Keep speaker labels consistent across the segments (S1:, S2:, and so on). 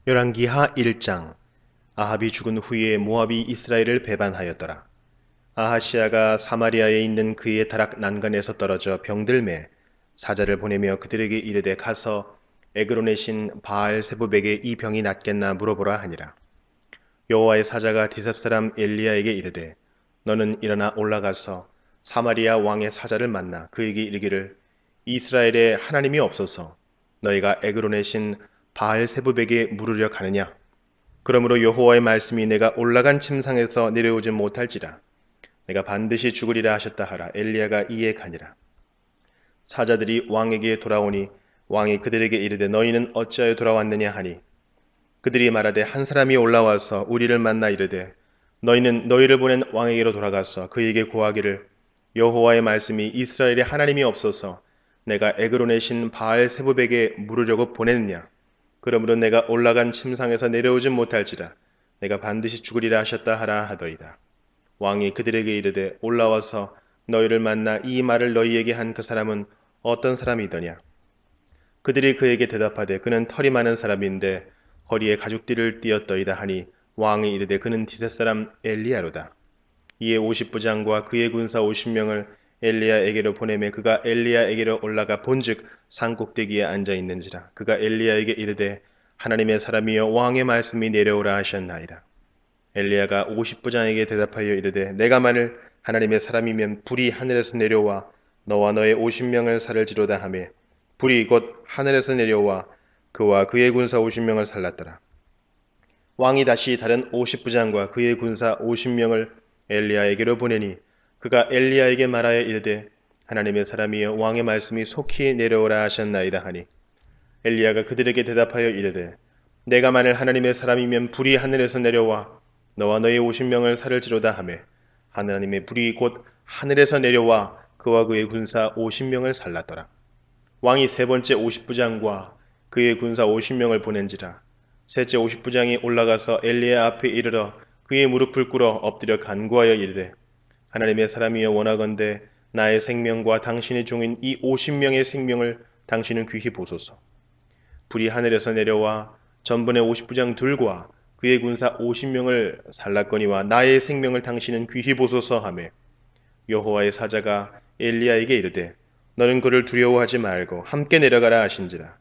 S1: 열왕기하 1장. 아합이 죽은 후에 모압이 이스라엘을 배반하였더라. 아하시아가 사마리아에 있는 그의 다락 난간에서 떨어져 병들매 사자를 보내며 그들에게 이르되 가서 에그론의 신 바알 세부백에 이 병이 낫겠나 물어보라 하니라. 여호와의 사자가 디셉 사람 엘리야에게 이르되 너는 일어나 올라가서 사마리아 왕의 사자를 만나 그에게 이르기를 이스라엘에 하나님이 없어서 너희가 에그론의 신 바알 세부백에 물으려 가느냐. 그러므로 여호와의 말씀이 내가 올라간 침상에서 내려오지 못할지라 내가 반드시 죽으리라 하셨다 하라. 엘리야가 이에 가니라. 사자들이 왕에게 돌아오니 왕이 그들에게 이르되 너희는 어찌하여 돌아왔느냐 하니 그들이 말하되 한 사람이 올라와서 우리를 만나 이르되 너희는 너희를 보낸 왕에게로 돌아가서 그에게 고하기를 여호와의 말씀이 이스라엘에 하나님이 없어서 내가 에그론의 신 바알 세부백에 물으려고 보냈느냐. 그러므로 내가 올라간 침상에서 내려오지 못할지라 내가 반드시 죽으리라 하셨다 하라 하더이다. 왕이 그들에게 이르되 올라와서 너희를 만나 이 말을 너희에게 한 그 사람은 어떤 사람이더냐. 그들이 그에게 대답하되 그는 털이 많은 사람인데 허리에 가죽띠를 띠었더이다 하니 왕이 이르되 그는 디셋 사람 엘리야로다. 이에 50부장과 그의 군사 50명을 엘리야에게로 보내매 그가 엘리야에게로 올라가 본즉 산 꼭대기에 앉아 있는지라. 그가 엘리야에게 이르되 하나님의 사람이여 왕의 말씀이 내려오라 하셨나이다. 엘리야가 50부장에게 대답하여 이르되 내가 만일 하나님의 사람이면 불이 하늘에서 내려와 너와 너의 50명을 살을지로다 하매 불이 곧 하늘에서 내려와 그와 그의 군사 50명을 살랐더라. 왕이 다시 다른 50부장과 그의 군사 50명을 엘리야에게로 보내니 그가 엘리야에게 말하여 이르되 하나님의 사람이여 왕의 말씀이 속히 내려오라 하셨나이다 하니 엘리야가 그들에게 대답하여 이르되 내가 만일 하나님의 사람이면 불이 하늘에서 내려와 너와 너의 50명을 살을지로다 하매 하나님의 불이 곧 하늘에서 내려와 그와 그의 군사 50명을 살랐더라. 왕이 세 번째 50부장과 그의 군사 50명을 보낸지라. 셋째 50부장이 올라가서 엘리야 앞에 이르러 그의 무릎을 꿇어 엎드려 간구하여 이르되 하나님의 사람이여 원하건대 나의 생명과 당신의 종인 이 50명의 생명을 당신은 귀히 보소서. 불이 하늘에서 내려와 전번의 50부장 둘과 그의 군사 50명을 살랐거니와 나의 생명을 당신은 귀히 보소서 하매 여호와의 사자가 엘리야에게 이르되 너는 그를 두려워하지 말고 함께 내려가라 하신지라.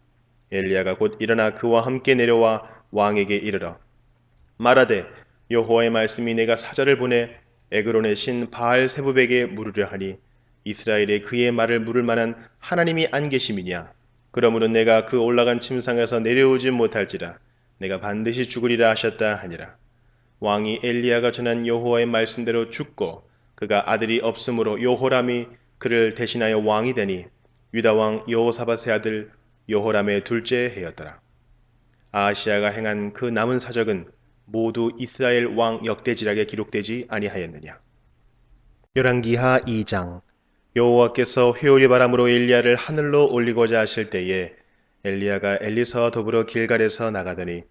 S1: 엘리야가 곧 일어나 그와 함께 내려와 왕에게 이르러 말하되 여호와의 말씀이 내가 사자를 보내 에그론의 신 바알 세부백에 물으려 하니 이스라엘에 그의 말을 물을 만한 하나님이 안 계심이냐. 그러므로 내가 그 올라간 침상에서 내려오지 못할지라 내가 반드시 죽으리라 하셨다 하니라. 왕이 엘리야가 전한 여호와의 말씀대로 죽고 그가 아들이 없으므로 여호람이 그를 대신하여 왕이 되니 유다 왕 여호사밧의 아들 여호람의 둘째 해였더라. 아하시아가 행한 그 남은 사적은 모두 이스라엘 왕 역대지락에 기록되지 아니하였느냐. 열왕기하 2장. 여호와께서 회오리 바람으로 엘리야를 하늘로 올리고자 하실 때에 엘리야가 엘리사와 더불어 길갈에서 나가더니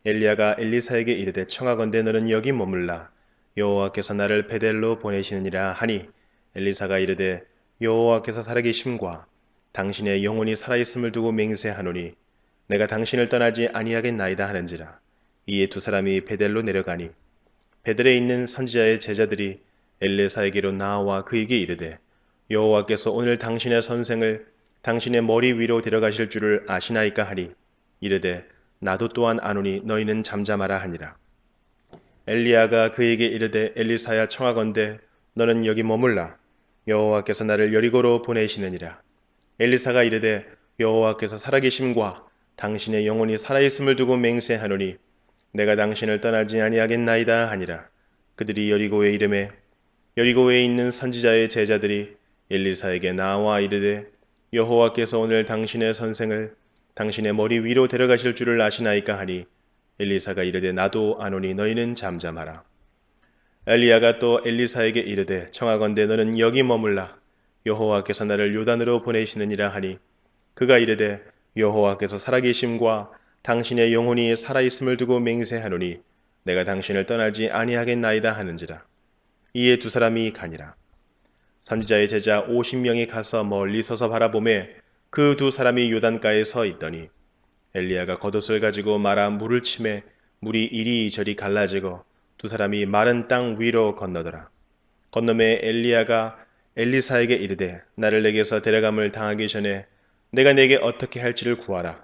S1: 엘리야가 엘리사에게 이르되 청하건대 너는 여기 머물라 여호와께서 나를 베델로 보내시느니라 하니 엘리사가 이르되 여호와께서 살아계심과 당신의 영혼이 살아있음을 두고 맹세하노니 내가 당신을 떠나지 아니하겠나이다 하는지라. 이에 두 사람이 베델로 내려가니 베델에 있는 선지자의 제자들이 엘리사에게로 나와 그에게 이르되 여호와께서 오늘 당신의 선생을 당신의 머리 위로 데려가실 줄을 아시나이까 하니 이르되 나도 또한 아노니 너희는 잠잠하라 하니라. 엘리야가 그에게 이르되 엘리사야 청하건대 너는 여기 머물라 여호와께서 나를 여리고로 보내시느니라. 엘리사가 이르되 여호와께서 살아계심과 당신의 영혼이 살아있음을 두고 맹세하노니 내가 당신을 떠나지 아니하겠나이다 하니라. 그들이 여리고에 이르매 여리고에 있는 선지자의 제자들이 엘리사에게 나와 이르되 여호와께서 오늘 당신의 선생을 당신의 머리 위로 데려가실 줄을 아시나이까 하니 엘리사가 이르되 나도 아노니 너희는 잠잠하라. 엘리야가 또 엘리사에게 이르되 청하건대 너는 여기 머물라 여호와께서 나를 요단으로 보내시느니라 하니 그가 이르되 여호와께서 살아계심과 당신의 영혼이 살아있음을 두고 맹세하노니 내가 당신을 떠나지 아니하겠나이다 하는지라. 이에 두 사람이 가니라. 선지자의 제자 50명이 가서 멀리 서서 바라보매 그 두 사람이 요단가에 서 있더니 엘리야가 겉옷을 가지고 말아 물을 치매 물이 이리저리 갈라지고 두 사람이 마른 땅 위로 건너더라. 건너매 엘리야가 엘리사에게 이르되 나를 내게서 데려감을 당하기 전에 내가 네게 어떻게 할지를 구하라.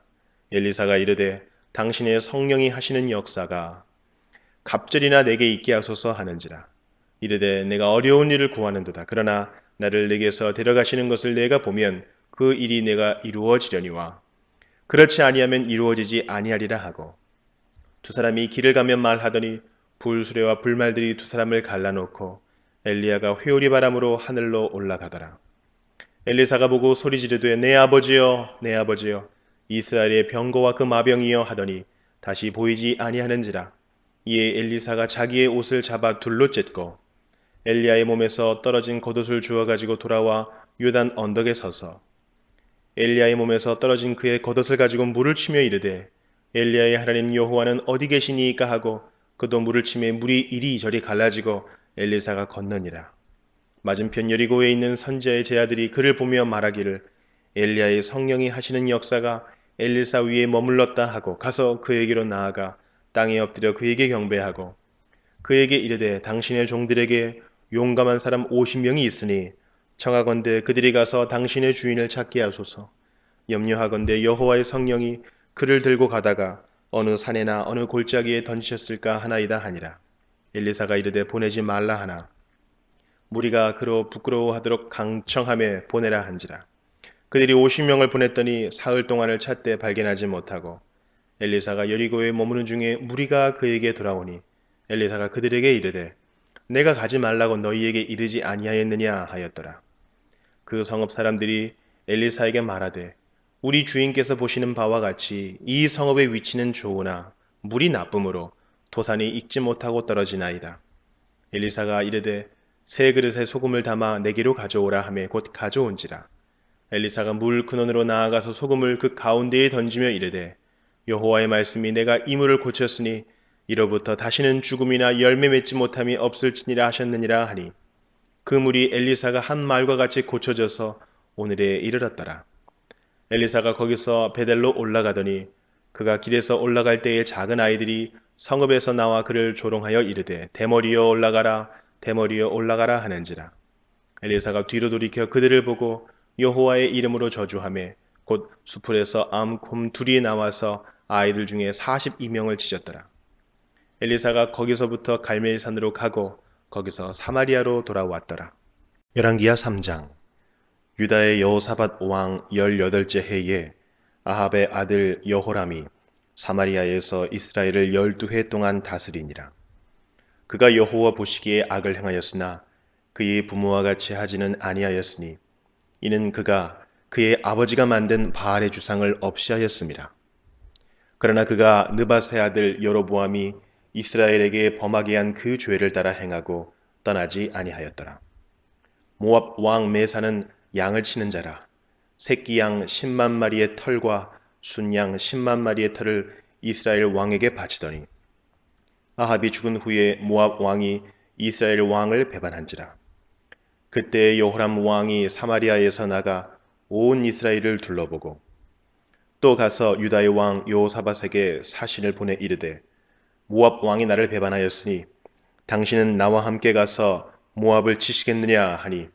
S1: 엘리사가 이르되 당신의 성령이 하시는 역사가 갑절이나 내게 있게 하소서 하는지라. 이르되 내가 어려운 일을 구하는도다. 그러나 나를 내게서 데려가시는 것을 내가 보면 그 일이 내가 이루어지려니와 그렇지 아니하면 이루어지지 아니하리라 하고 두 사람이 길을 가며 말하더니 불수레와 불말들이 두 사람을 갈라놓고 엘리야가 회오리 바람으로 하늘로 올라가더라. 엘리사가 보고 소리 지르되 내 아버지여 내 아버지여 이스라엘의 병거와 그 마병이여 하더니 다시 보이지 아니하는지라. 이에 엘리사가 자기의 옷을 잡아 둘로 찢고 엘리야의 몸에서 떨어진 겉옷을 주워 가지고 돌아와 요단 언덕에 서서 엘리야의 몸에서 떨어진 그의 겉옷을 가지고 물을 치며 이르되 엘리야의 하나님 여호와는 어디 계시니이까 하고 그도 물을 치매 물이 이리저리 갈라지고 엘리사가 건너니라. 맞은편 여리고에 있는 선지자의 제아들이 그를 보며 말하기를 엘리야의 성령이 하시는 역사가 엘리사 위에 머물렀다 하고 가서 그에게로 나아가 땅에 엎드려 그에게 경배하고 그에게 이르되 당신의 종들에게 용감한 사람 50명이 있으니 청하건대 그들이 가서 당신의 주인을 찾게 하소서. 염려하건대 여호와의 성령이 그를 들고 가다가 어느 산에나 어느 골짜기에 던지셨을까 하나이다 하니라. 엘리사가 이르되 보내지 말라 하나 무리가 그로 부끄러워하도록 강청함에 보내라 한지라. 그들이 50명을 보냈더니 사흘 동안을 찾되 발견하지 못하고 엘리사가 여리고에 머무는 중에 무리가 그에게 돌아오니 엘리사가 그들에게 이르되 내가 가지 말라고 너희에게 이르지 아니하였느냐 하였더라. 그 성읍 사람들이 엘리사에게 말하되 우리 주인께서 보시는 바와 같이 이 성읍의 위치는 좋으나 물이 나쁨으로 도산이 익지 못하고 떨어지나이다. 엘리사가 이르되 세 그릇에 소금을 담아 내게로 가져오라 하매 곧 가져온지라. 엘리사가 물 근원으로 나아가서 소금을 그 가운데에 던지며 이르되 여호와의 말씀이 내가 이 물을 고쳤으니 이로부터 다시는 죽음이나 열매 맺지 못함이 없을지니라 하셨느니라 하니 그 물이 엘리사가 한 말과 같이 고쳐져서 오늘에 이르렀더라. 엘리사가 거기서 베델로 올라가더니 그가 길에서 올라갈 때에 작은 아이들이 성읍에서 나와 그를 조롱하여 이르되 대머리여 올라가라 대머리여 올라가라 하는지라. 엘리사가 뒤로 돌이켜 그들을 보고 여호와의 이름으로 저주하며 곧 수풀에서 암곰 둘이 나와서 아이들 중에 42명을 찢었더라. 엘리사가 거기서부터 갈멜산으로 가고 거기서 사마리아로 돌아왔더라. 열왕기하 3장. 유다의 여호사밧 왕 18째 해에 아합의 아들 여호람이 사마리아에서 이스라엘을 12해 동안 다스리니라. 그가 여호와 보시기에 악을 행하였으나 그의 부모와 같이 하지는 아니하였으니 이는 그가 그의 아버지가 만든 바알의 주상을 없이 하였음이라. 그러나 그가 느밧의 아들 여로보암이 이스라엘에게 범하게 한 그 죄를 따라 행하고 떠나지 아니하였더라. 모압 왕 메사는 양을 치는 자라. 새끼 양 10만 마리의 털과 순양 10만 마리의 털을 이스라엘 왕에게 바치더니 아합이 죽은 후에 모압 왕이 이스라엘 왕을 배반한지라. 그때 여호람 왕이 사마리아에서 나가 온 이스라엘을 둘러보고 또 가서 유다의 왕 여호사밧에게 사신을 보내 이르되 모압 왕이 나를 배반하였으니 당신은 나와 함께 가서 모압을 치시겠느냐 하니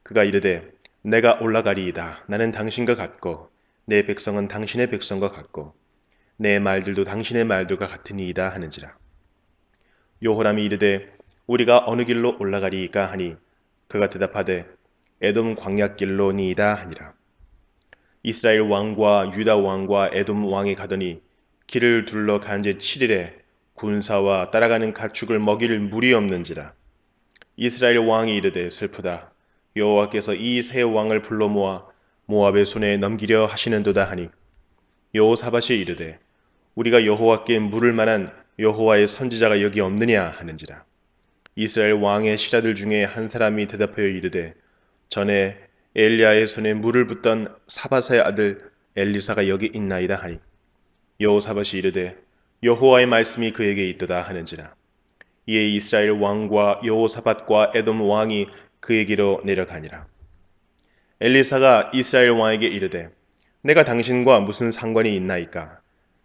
S1: 그가 이르되 내가 올라가리이다. 나는 당신과 같고 내 백성은 당신의 백성과 같고 내 말들도 당신의 말들과 같으니이다 하는지라. 여호람이 이르되 우리가 어느 길로 올라가리이까 하니 그가 대답하되 에돔 광야길로니이다 하니라. 이스라엘 왕과 유다 왕과 에돔 왕이 가더니 길을 둘러 간 지 7일에 군사와 따라가는 가축을 먹일 물이 없는지라. 이스라엘 왕이 이르되 슬프다. 여호와께서 이 세 왕을 불러 모아 모압의 손에 넘기려 하시는도다 하니 여호사밧이 이르되 우리가 여호와께 물을 만한 여호와의 선지자가 여기 없느냐 하는지라. 이스라엘 왕의 신하들 중에 한 사람이 대답하여 이르되 전에 엘리야의 손에 물을 붓던 사밧의 아들 엘리사가 여기 있나이다 하니 여호사밧이 이르되 여호와의 말씀이 그에게 있도다 하는지라. 이에 이스라엘 왕과 여호사밧과 에돔 왕이 그에게로 내려가니라. 엘리사가 이스라엘 왕에게 이르되 내가 당신과 무슨 상관이 있나이까?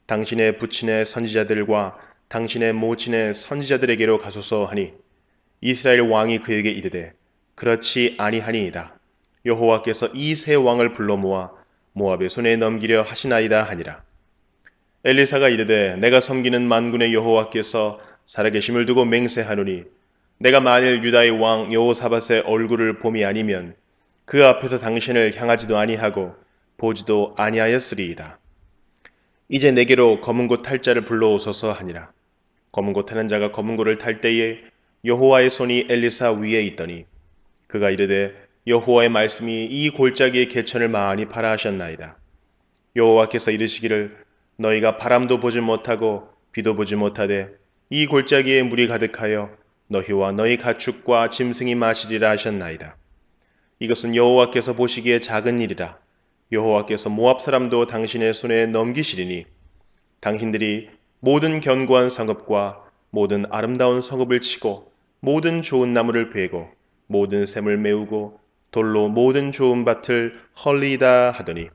S1: 당신의 부친의 선지자들과 당신의 모친의 선지자들에게로 가소서 하니 이스라엘 왕이 그에게 이르되 그렇지 아니하니이다. 여호와께서 이 세 왕을 불러 모아 모압의 손에 넘기려 하시나이다 하니라. 엘리사가 이르되 내가 섬기는 만군의 여호와께서 살아계심을 두고 맹세하노니 내가 만일 유다의 왕 여호사밧의 얼굴을 봄이 아니면 그 앞에서 당신을 향하지도 아니하고 보지도 아니하였으리이다. 이제 내게로 검은 고 탈 자를 불러오소서 하니라. 검은 고 타는 자가 검은 고를 탈 때에 여호와의 손이 엘리사 위에 있더니 그가 이르되 여호와의 말씀이 이 골짜기의 개천을 많이 파라 하셨나이다. 여호와께서 이르시기를 너희가 바람도 보지 못하고 비도 보지 못하되 이 골짜기에 물이 가득하여 너희와 너희 가축과 짐승이 마시리라 하셨나이다. 이것은 여호와께서 보시기에 작은 일이라. 여호와께서 모압 사람도 당신의 손에 넘기시리니 당신들이 모든 견고한 성읍과 모든 아름다운 성읍을 치고 모든 좋은 나무를 베고 모든 샘을 메우고 돌로 모든 좋은 밭을 헐리다 하더니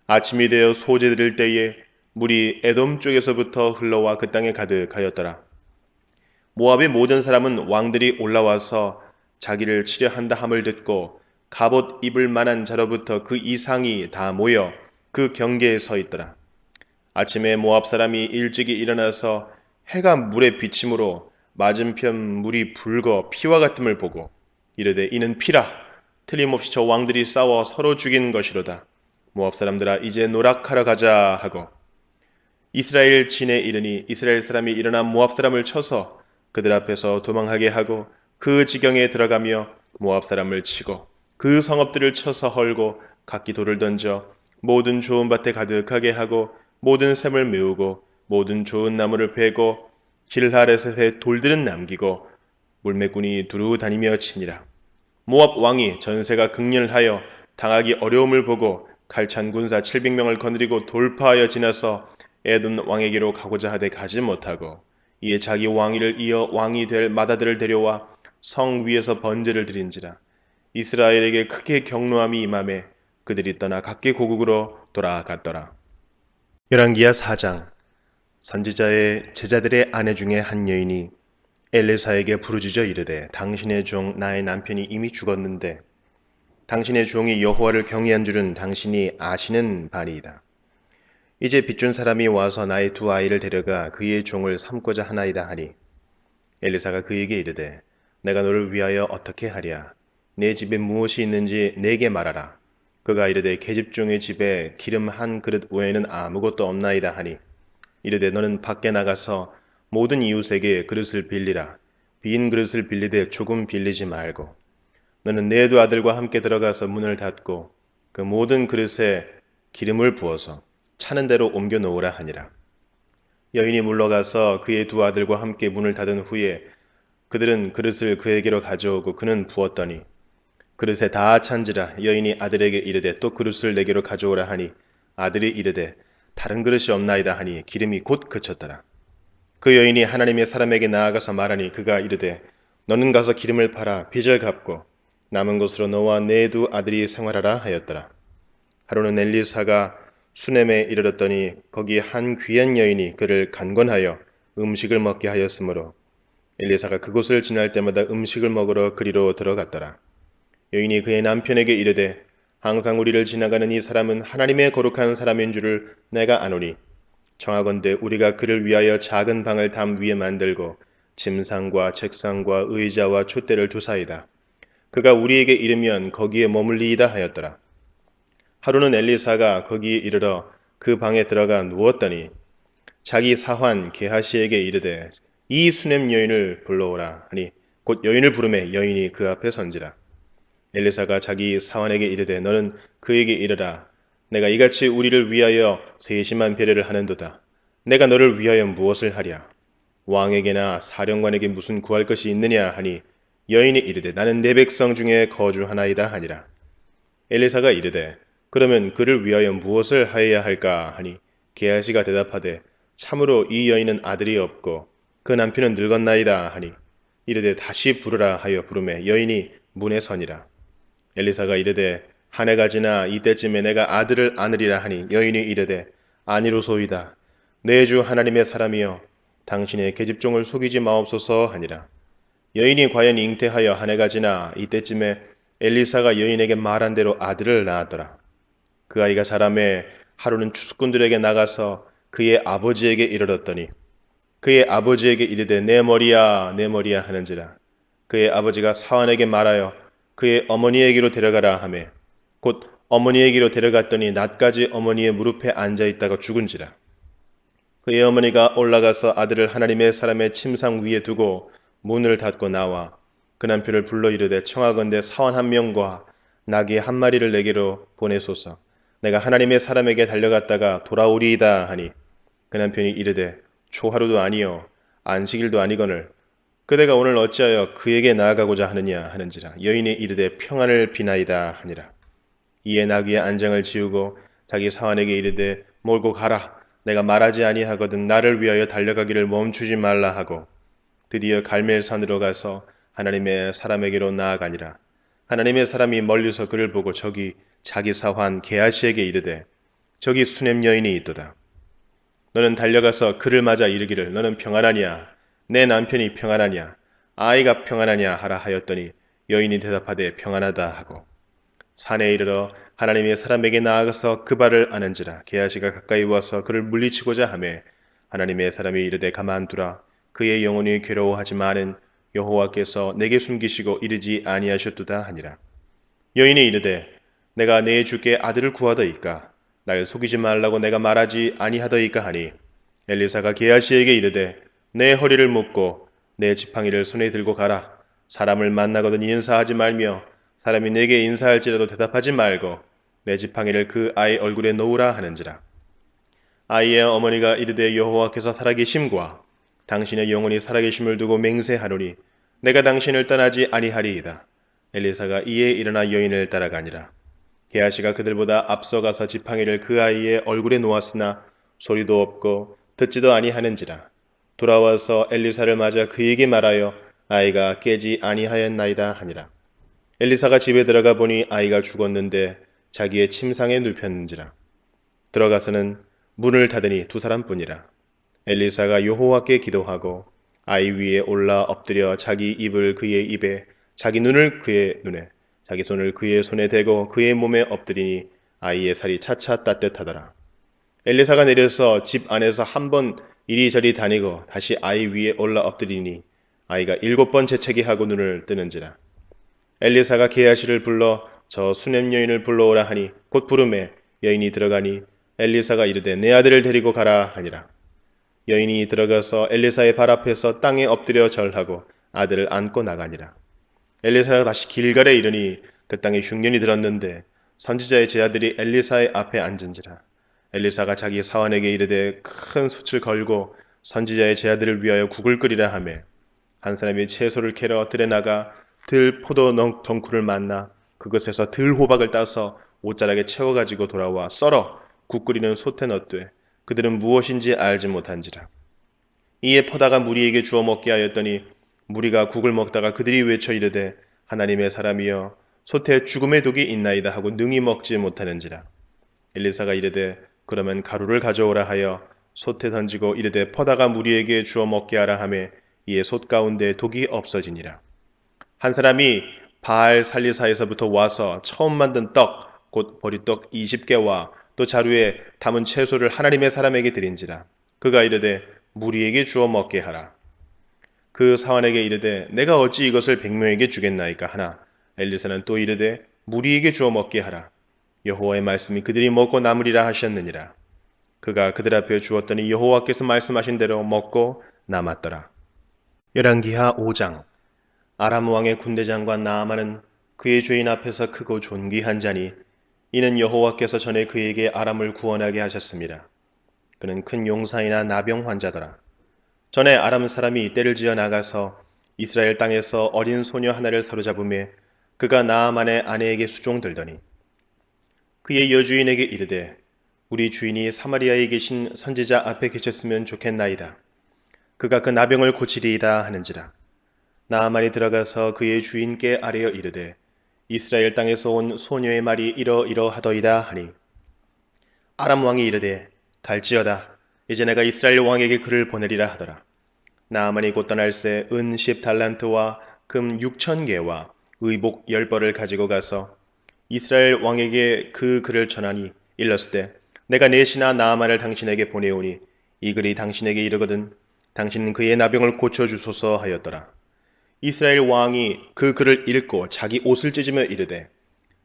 S1: 아침이 되어 소재 들을 때에 물이 에돔 쪽에서부터 흘러와 그 땅에 가득하였더라. 모압의 모든 사람은 왕들이 올라와서 자기를 치려 한다 함을 듣고 갑옷 입을 만한 자로부터 그 이상이 다 모여 그 경계에 서 있더라. 아침에 모압 사람이 일찍이 일어나서 해가 물에 비침으로 맞은편 물이 붉어 피와 같음을 보고 이르되 이는 피라. 틀림없이 저 왕들이 싸워 서로 죽인 것이로다. 모압 사람들아 이제 노락하러 가자 하고 이스라엘 진에 이르니 이스라엘 사람이 일어나 모압 사람을 쳐서 그들 앞에서 도망하게 하고 그 지경에 들어가며 모압 사람을 치고 그 성읍들을 쳐서 헐고 각기 돌을 던져 모든 좋은 밭에 가득하게 하고 모든 샘을 메우고 모든 좋은 나무를 베고 길하레셋의 돌들은 남기고 물매꾼이 두루 다니며 치니라. 모압 왕이 전세가 극렬하여 당하기 어려움을 보고 칼찬 군사 700명을 거느리고 돌파하여 지나서 에돔 왕에게로 가고자 하되 가지 못하고 이에 자기 왕위를 이어 왕이 될 마다들을 데려와 성 위에서 번제를 드린지라. 이스라엘에게 크게 경노함이 임하매 그들이 떠나 각기 고국으로 돌아갔더라. 열왕기하 4장. 선지자의 제자들의 아내 중에 한 여인이 엘리사에게 부르짖어 이르되 당신의 종 나의 남편이 이미 죽었는데 당신의 종이 여호와를 경외한 줄은 당신이 아시는 바니이다. 이제 빚준 사람이 와서 나의 두 아이를 데려가 그의 종을 삼고자 하나이다 하니 엘리사가 그에게 이르되 내가 너를 위하여 어떻게 하랴. 내 집에 무엇이 있는지 내게 말하라. 그가 이르되 계집종의 집에 기름 한 그릇 외에는 아무것도 없나이다 하니 이르되 너는 밖에 나가서 모든 이웃에게 그릇을 빌리라. 빈 그릇을 빌리되 조금 빌리지 말고 너는 내 두 아들과 함께 들어가서 문을 닫고 그 모든 그릇에 기름을 부어서 차는 대로 옮겨 놓으라 하니라. 여인이 물러가서 그의 두 아들과 함께 문을 닫은 후에 그들은 그릇을 그에게로 가져오고 그는 부었더니 그릇에 다 찬지라. 여인이 아들에게 이르되 또 그릇을 내게로 가져오라 하니 아들이 이르되 다른 그릇이 없나이다 하니 기름이 곧 그쳤더라. 그 여인이 하나님의 사람에게 나아가서 말하니 그가 이르되 너는 가서 기름을 팔아 빚을 갚고 남은 것으로 너와 내 두 아들이 생활하라 하였더라. 하루는 엘리사가 수넴에 이르렀더니 거기 한 귀한 여인이 그를 간권하여 음식을 먹게 하였으므로 엘리사가 그곳을 지날 때마다 음식을 먹으러 그리로 들어갔더라. 여인이 그의 남편에게 이르되 항상 우리를 지나가는 이 사람은 하나님의 거룩한 사람인 줄을 내가 아노니 청하건대 우리가 그를 위하여 작은 방을 담 위에 만들고 침상과 책상과 의자와 촛대를 두사이다. 그가 우리에게 이르면 거기에 머물리이다 하였더라. 하루는 엘리사가 거기에 이르러 그 방에 들어가 누웠더니 자기 사환 게하시에게 이르되 이 수넴 여인을 불러오라 하니 곧 여인을 부르매 여인이 그 앞에 선지라. 엘리사가 자기 사환에게 이르되 너는 그에게 이르라. 내가 이같이 우리를 위하여 세심한 배려를 하는도다. 내가 너를 위하여 무엇을 하랴. 왕에게나 사령관에게 무슨 구할 것이 있느냐 하니 여인이 이르되 나는 내 백성 중에 거주하나이다 하니라. 엘리사가 이르되 그러면 그를 위하여 무엇을 하여야 할까 하니 게하시가 대답하되 참으로 이 여인은 아들이 없고 그 남편은 늙었나이다 하니 이르되 다시 부르라 하여 부르매 여인이 문에 서니라. 엘리사가 이르되 한 해가 지나 이때쯤에 내가 아들을 안으리라 하니 여인이 이르되 아니로소이다. 내 주 하나님의 사람이여 당신의 계집종을 속이지 마옵소서 하니라. 여인이 과연 잉태하여 한 해가 지나 이때쯤에 엘리사가 여인에게 말한 대로 아들을 낳았더라. 그 아이가 자라매 하루는 추수꾼들에게 나가서 그의 아버지에게 이르렀더니 그의 아버지에게 이르되 내 머리야 내 머리야 하는지라. 그의 아버지가 사환에게 말하여 그의 어머니에게로 데려가라 하매 곧 어머니에게로 데려갔더니 낮까지 어머니의 무릎에 앉아 있다가 죽은지라. 그의 어머니가 올라가서 아들을 하나님의 사람의 침상 위에 두고 문을 닫고 나와 그 남편을 불러 이르되 청하건대 사원 한 명과 나귀 한 마리를 내게로 보내소서. 내가 하나님의 사람에게 달려갔다가 돌아오리이다 하니 그 남편이 이르되 초하루도 아니요 안식일도 아니거늘 그대가 오늘 어찌하여 그에게 나아가고자 하느냐 하는지라. 여인이 이르되 평안을 비나이다 하니라. 이에 나귀의 안장을 지우고 자기 사환에게 이르되 몰고 가라. 내가 말하지 아니하거든 나를 위하여 달려가기를 멈추지 말라 하고 드디어 갈멜산으로 가서 하나님의 사람에게로 나아가니라. 하나님의 사람이 멀리서 그를 보고 저기 자기 사환 게하시에게 이르되 저기 수냄 여인이 있도다. 너는 달려가서 그를 맞아 이르기를 너는 평안하냐 내 남편이 평안하냐 아이가 평안하냐 하라 하였더니 여인이 대답하되 평안하다 하고 산에 이르러 하나님의 사람에게 나아가서 그 발을 아는지라. 게하시가 가까이 와서 그를 물리치고자 하매 하나님의 사람이 이르되 가만두라. 그의 영혼이 괴로워하지 마는 여호와께서 내게 숨기시고 이르지 아니하셨도다 하니라. 여인이 이르되 내가 내 주께 아들을 구하더이까 날 속이지 말라고 내가 말하지 아니하더이까 하니 엘리사가 게하시에게 이르되 내 허리를 묶고 내 지팡이를 손에 들고 가라. 사람을 만나거든 인사하지 말며 사람이 내게 인사할지라도 대답하지 말고 내 지팡이를 그 아이 얼굴에 놓으라 하는지라. 아이의 어머니가 이르되 여호와께서 살아계심과 당신의 영혼이 살아계심을 두고 맹세하노니 내가 당신을 떠나지 아니하리이다. 엘리사가 이에 일어나 여인을 따라가니라. 게하시가 그들보다 앞서가서 지팡이를 그 아이의 얼굴에 놓았으나 소리도 없고 듣지도 아니하는지라. 돌아와서 엘리사를 맞아 그에게 말하여 아이가 깨지 아니하였나이다 하니라. 엘리사가 집에 들어가 보니 아이가 죽었는데 자기의 침상에 눕혔는지라. 들어가서는 문을 닫으니 두 사람뿐이라. 엘리사가 여호와께 기도하고 아이 위에 올라 엎드려 자기 입을 그의 입에 자기 눈을 그의 눈에 자기 손을 그의 손에 대고 그의 몸에 엎드리니 아이의 살이 차차 따뜻하더라. 엘리사가 내려서 집 안에서 한 번 이리저리 다니고 다시 아이 위에 올라 엎드리니 아이가 7번 재채기 하고 눈을 뜨는지라. 엘리사가 게하시를 불러 저 수냄 여인을 불러오라 하니 곧 부르매 여인이 들어가니 엘리사가 이르되 내 아들을 데리고 가라 하니라. 여인이 들어가서 엘리사의 발 앞에서 땅에 엎드려 절하고 아들을 안고 나가니라. 엘리사가 다시 길갈에 이르니 그 땅에 흉년이 들었는데 선지자의 제자들이 엘리사의 앞에 앉은지라. 엘리사가 자기 사환에게 이르되 큰 솥을 걸고 선지자의 제자들을 위하여 국을 끓이라 하매 한 사람이 채소를 캐러 들에 나가 들 포도 덩쿨을 만나 그것에서 들 호박을 따서 옷자락에 채워가지고 돌아와 썰어 국 끓이는 솥에 넣되 그들은 무엇인지 알지 못한지라. 이에 퍼다가 무리에게 주어 먹게 하였더니 무리가 국을 먹다가 그들이 외쳐 이르되 하나님의 사람이여 솥에 죽음의 독이 있나이다 하고 능히 먹지 못하는지라. 엘리사가 이르되 그러면 가루를 가져오라 하여 솥에 던지고 이르되 퍼다가 무리에게 주어 먹게 하라 하매 이에 솥 가운데 독이 없어지니라. 한 사람이 바알 살리사에서부터 와서 처음 만든 떡 곧 보리떡 20개와 또 자루에 담은 채소를 하나님의 사람에게 드린지라. 그가 이르되 무리에게 주어 먹게 하라. 그 사환에게 이르되 내가 어찌 이것을 100명에게 주겠나이까 하나 엘리사는 또 이르되 무리에게 주어 먹게 하라. 여호와의 말씀이 그들이 먹고 남으리라 하셨느니라. 그가 그들 앞에 주었더니 여호와께서 말씀하신 대로 먹고 남았더라. 열왕기하 5장. 아람 왕의 군대장관 나아만은 그의 주인 앞에서 크고 존귀한 자니 이는 여호와께서 전에 그에게 아람을 구원하게 하셨습니다. 그는 큰 용사이나 나병 환자더라. 전에 아람 사람이 떼를 지어 나가서 이스라엘 땅에서 어린 소녀 하나를 사로잡음에 그가 나아만의 아내에게 수종들더니 그의 여주인에게 이르되 우리 주인이 사마리아에 계신 선지자 앞에 계셨으면 좋겠나이다. 그가 그 나병을 고치리이다 하는지라. 나아만이 들어가서 그의 주인께 아뢰어 이르되 이스라엘 땅에서 온 소녀의 말이 이러이러하더이다 하니 아람 왕이 이르되 갈지어다. 이제 내가 이스라엘 왕에게 글을 보내리라 하더라. 나아만이 곧 떠날새 은 10달란트와 금 6,000개와 의복 10벌을 가지고 가서 이스라엘 왕에게 그 글을 전하니 일렀을 때 내가 내 신하 나아만을 당신에게 보내오니 이 글이 당신에게 이르거든 당신은 그의 나병을 고쳐주소서 하였더라. 이스라엘 왕이 그 글을 읽고 자기 옷을 찢으며 이르되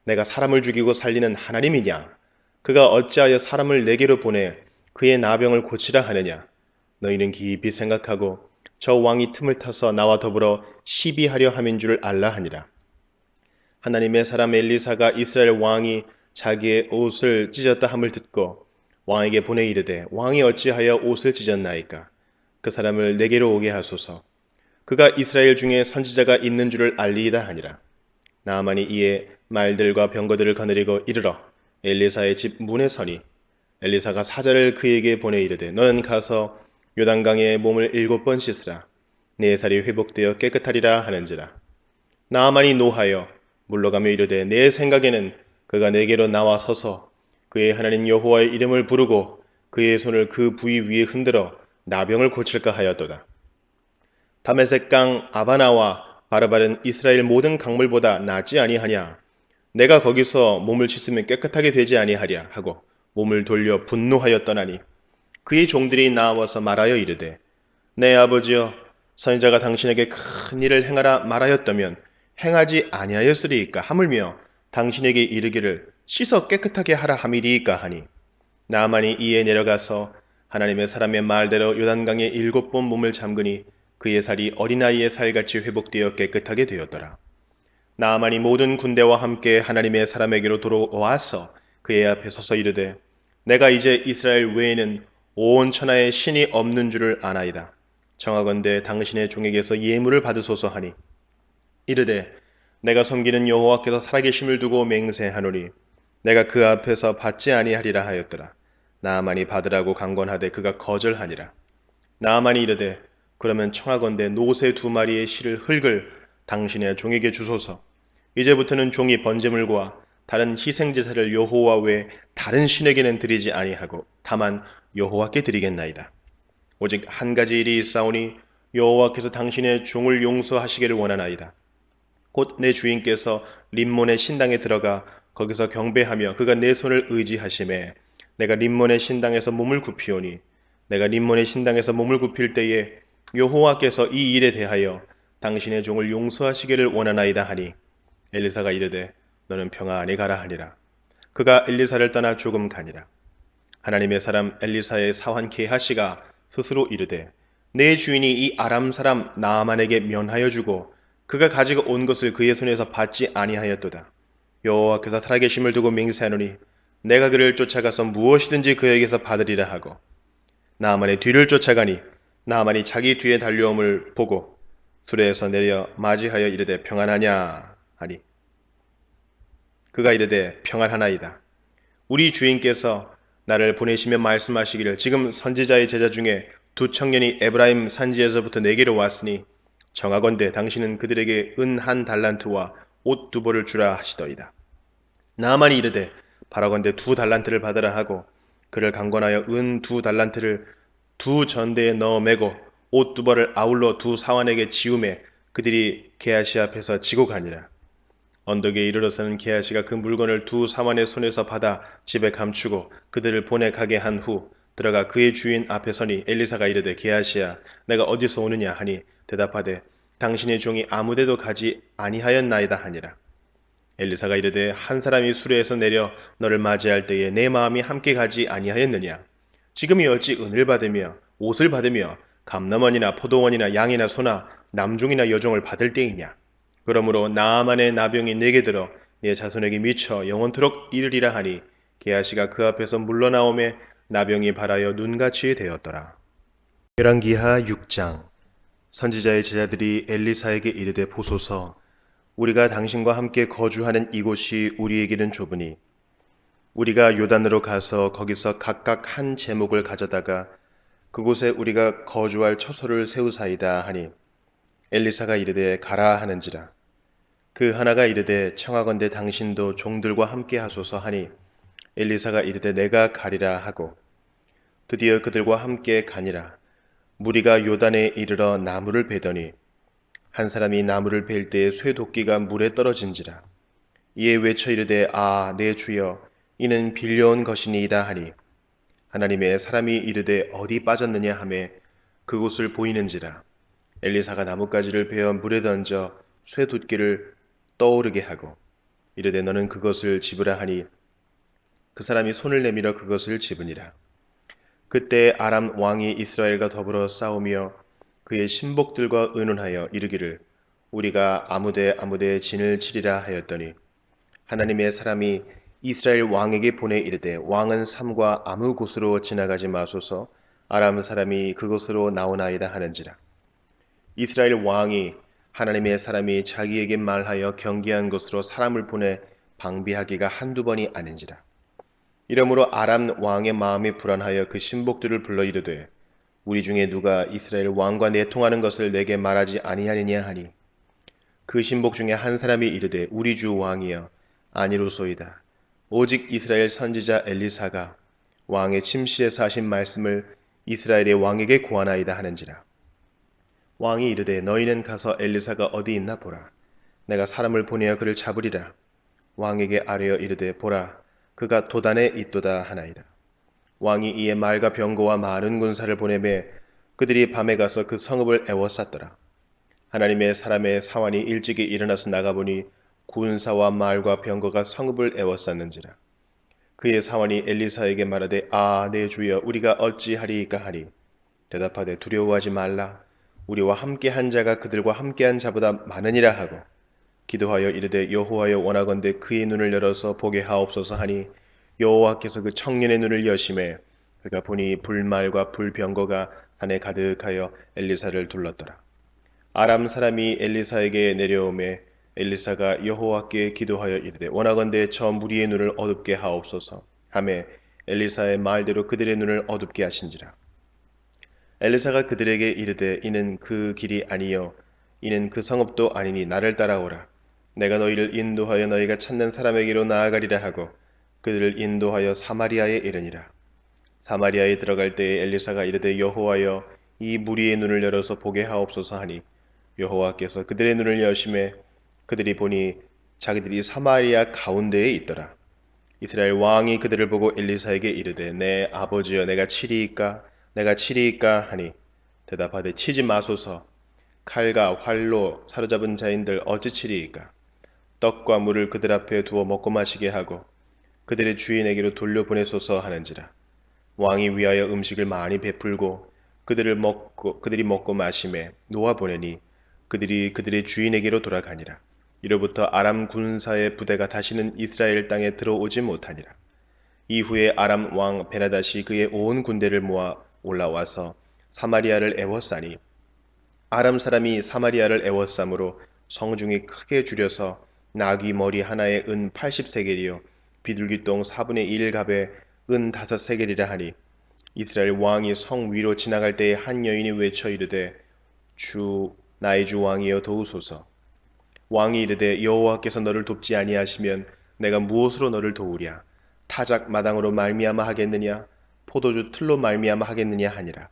S1: 내가 사람을 죽이고 살리는 하나님이냐? 그가 어찌하여 사람을 내게로 보내 그의 나병을 고치라 하느냐? 너희는 깊이 생각하고 저 왕이 틈을 타서 나와 더불어 시비하려 함인 줄 알라 하니라. 하나님의 사람 엘리사가 이스라엘 왕이 자기의 옷을 찢었다 함을 듣고 왕에게 보내 이르되 왕이 어찌하여 옷을 찢었나이까? 그 사람을 내게로 오게 하소서. 그가 이스라엘 중에 선지자가 있는 줄을 알리이다 하니라. 나아만이 이에 말들과 병거들을 거느리고 이르러 엘리사의 집 문에 서니 엘리사가 사자를 그에게 보내 이르되 너는 가서 요단강에 몸을 7번 씻으라. 네 살이 회복되어 깨끗하리라 하는지라. 나아만이 노하여 물러가며 이르되 내 생각에는 그가 내게로 나와 서서 그의 하나님 여호와의 이름을 부르고 그의 손을 그 부위 위에 흔들어 나병을 고칠까 하였도다. 다메섹강 아바나와 바르바른 이스라엘 모든 강물보다 낫지 아니하냐. 내가 거기서 몸을 씻으면 깨끗하게 되지 아니하랴 하고 몸을 돌려 분노하여 떠나니 그의 종들이 나와서 말하여 이르되 내 아버지여 선지자가 당신에게 큰 일을 행하라 말하였다면 행하지 아니하였으리이까 하물며 당신에게 이르기를 씻어 깨끗하게 하라 함이리이까 하니 나아만이 이에 내려가서 하나님의 사람의 말대로 요단강에 7번 몸을 잠그니 그의 살이 어린아이의 살같이 회복되어 깨끗하게 되었더라. 나아만이 모든 군대와 함께 하나님의 사람에게로 돌아와서 그의 앞에 서서 이르되 내가 이제 이스라엘 외에는 온 천하에 신이 없는 줄을 아나이다. 청하건대 당신의 종에게서 예물을 받으소서 하니 이르되 내가 섬기는 여호와께서 살아계심을 두고 맹세하노니 내가 그 앞에서 받지 아니하리라 하였더라. 나아만이 받으라고 강권하되 그가 거절하니라. 나아만이 이르되 그러면 청하건대 노새 2마리의 실을 흙을 당신의 종에게 주소서. 이제부터는 종이 번제물과 다른 희생제사를 여호와 외에 다른 신에게는 드리지 아니하고 다만 여호와께 드리겠나이다. 오직 한 가지 일이 있사오니 여호와께서 당신의 종을 용서하시기를 원하나이다. 곧 내 주인께서 림몬의 신당에 들어가 거기서 경배하며 그가 내 손을 의지하심에 내가 림몬의 신당에서 몸을 굽히오니 내가 림몬의 신당에서 몸을 굽힐 때에 여호와께서 이 일에 대하여 당신의 종을 용서하시기를 원하나이다 하니 엘리사가 이르되 너는 평안히 가라 하니라. 그가 엘리사를 떠나 조금 가니라. 하나님의 사람 엘리사의 사환 게하시가 스스로 이르되 내 주인이 이 아람 사람 나아만에게 면하여 주고 그가 가지고 온 것을 그의 손에서 받지 아니하였도다. 여호와께서 살아계심을 두고 맹세하노니 내가 그를 쫓아가서 무엇이든지 그에게서 받으리라 하고 나아만의 뒤를 쫓아가니 나아만이 자기 뒤에 달려옴을 보고 수레에서 내려 맞이하여 이르되 평안하냐 하니 그가 이르되 평안하나이다. 우리 주인께서 나를 보내시며 말씀하시기를 지금 선지자의 제자 중에 2청년이 에브라임 산지에서부터 내게로 왔으니 정하건대 당신은 그들에게 은 1달란트와 옷 2벌을 주라 하시더이다. 나아만이 이르되 바라건대 2달란트를 받으라 하고 그를 강권하여 은 2달란트를 2전대에 넣어 매고 옷 2벌을 아울러 2사환에게 지우매 그들이 게하시 앞에서 지고 가니라. 언덕에 이르러서는 게하시가 그 물건을 2사환의 손에서 받아 집에 감추고 그들을 보내 가게 한 후 들어가 그의 주인 앞에 서니 엘리사가 이르되 게하시야 내가 어디서 오느냐 하니 대답하되 당신의 종이 아무데도 가지 아니하였나이다 하니라. 엘리사가 이르되 한 사람이 수레에서 내려 너를 맞이할 때에 내 마음이 함께 가지 아니하였느냐. 지금이 어찌 은을 받으며 옷을 받으며 감남원이나 포도원이나 양이나 소나 남종이나 여종을 받을 때이냐. 그러므로 나아만의 나병이 내게 들어 네 자손에게 미쳐 영원토록 이르리라 하니 게하시가 그 앞에서 물러나오매 나병이 발하여 눈같이 되었더라. 열왕기하 6장. 선지자의 제자들이 엘리사에게 이르되 보소서 우리가 당신과 함께 거주하는 이곳이 우리에게는 좁으니 우리가 요단으로 가서 거기서 각각 한 제목을 가져다가 그곳에 우리가 거주할 처소를 세우사이다 하니 엘리사가 이르되 가라 하는지라. 그 하나가 이르되 청하건대 당신도 종들과 함께 하소서 하니 엘리사가 이르되 내가 가리라 하고 드디어 그들과 함께 가니라. 무리가 요단에 이르러 나무를 베더니 한 사람이 나무를 벨 때에 쇠도끼가 물에 떨어진지라. 이에 외쳐 이르되 내 주여 이는 빌려온 것이니이다 하니 하나님의 사람이 이르되 어디 빠졌느냐 하매 그곳을 보이는지라. 엘리사가 나뭇가지를 베어 물에 던져 쇠도끼를 떠오르게 하고 이르되 너는 그것을 집으라 하니 그 사람이 손을 내밀어 그것을 집으니라. 그때 아람 왕이 이스라엘과 더불어 싸우며 그의 신복들과 의논하여 이르기를 우리가 아무데 진을 치리라 하였더니 하나님의 사람이 이스라엘 왕에게 보내 이르되 왕은 삼과 아무 곳으로 지나가지 마소서 아람 사람이 그곳으로 나오나이다 하는지라. 이스라엘 왕이 하나님의 사람이 자기에게 말하여 경계한 곳으로 사람을 보내 방비하기가 한두 번이 아닌지라. 이러므로 아람 왕의 마음이 불안하여 그 신복들을 불러 이르되 우리 중에 누가 이스라엘 왕과 내통하는 것을 내게 말하지 아니하느냐 하니 그 신복 중에 한 사람이 이르되 우리 주 왕이여 아니로소이다. 오직 이스라엘 선지자 엘리사가 왕의 침실에서 하신 말씀을 이스라엘의 왕에게 고하나이다 하는지라. 왕이 이르되 너희는 가서 엘리사가 어디 있나 보라. 내가 사람을 보내어 그를 잡으리라. 왕에게 아뢰어 이르되 보라 그가 도단에 있도다 하나이다. 왕이 이에 말과 병거와 많은 군사를 보내매 그들이 밤에 가서 그 성읍을 에워쌌더라. 하나님의 사람의 사환이 일찍이 일어나서 나가보니 군사와 말과 병거가 성읍을 에워쌌는지라. 그의 사환이 엘리사에게 말하되 내 주여 우리가 어찌하리이까 하니 대답하되 두려워하지 말라. 우리와 함께한 자가 그들과 함께한 자보다 많으니라 하고 기도하여 이르되 여호와여 원하건대 그의 눈을 열어서 보게 하옵소서 하니 여호와께서 그 청년의 눈을 여심해 그가 보니 불말과 불병거가 산에 가득하여 엘리사를 둘렀더라. 아람 사람이 엘리사에게 내려오매 엘리사가 여호와께 기도하여 이르되 원하건대 저 무리의 눈을 어둡게 하옵소서 하매 엘리사의 말대로 그들의 눈을 어둡게 하신지라. 엘리사가 그들에게 이르되 이는 그 길이 아니요 이는 그 성읍도 아니니 나를 따라오라. 내가 너희를 인도하여 너희가 찾는 사람에게로 나아가리라 하고 그들을 인도하여 사마리아에 이르니라. 사마리아에 들어갈 때에 엘리사가 이르되 여호와여 이 무리의 눈을 열어서 보게 하옵소서 하니 여호와께서 그들의 눈을 여심해 그들이 보니 자기들이 사마리아 가운데에 있더라. 이스라엘 왕이 그들을 보고 엘리사에게 이르되 내 아버지여 내가 치리이까 하니 대답하되 치지 마소서. 칼과 활로 사로잡은 자인들 어찌 치리이까. 떡과 물을 그들 앞에 두어 먹고 마시게 하고 그들의 주인에게로 돌려보내소서 하는지라. 왕이 위하여 음식을 많이 베풀고 그들이 먹고 마심에 놓아보내니 그들이 그들의 주인에게로 돌아가니라. 이로부터 아람 군사의 부대가 다시는 이스라엘 땅에 들어오지 못하니라. 이후에 아람 왕 베나다시 그의 온 군대를 모아 올라와서 사마리아를 에워싸니 아람 사람이 사마리아를 에워싸므로 성중이 크게 줄여서 나귀 머리 하나에 은 80세겔이요 비둘기똥 4분의 1갑에 은 5세겔이라 하니 이스라엘 왕이 성 위로 지나갈 때에 한 여인이 외쳐 이르되 나의 주 왕이여 도우소서. 왕이 이르되 여호와께서 너를 돕지 아니하시면 내가 무엇으로 너를 도우랴. 타작 마당으로 말미암아 하겠느냐 포도주 틀로 말미암아 하겠느냐 하니라.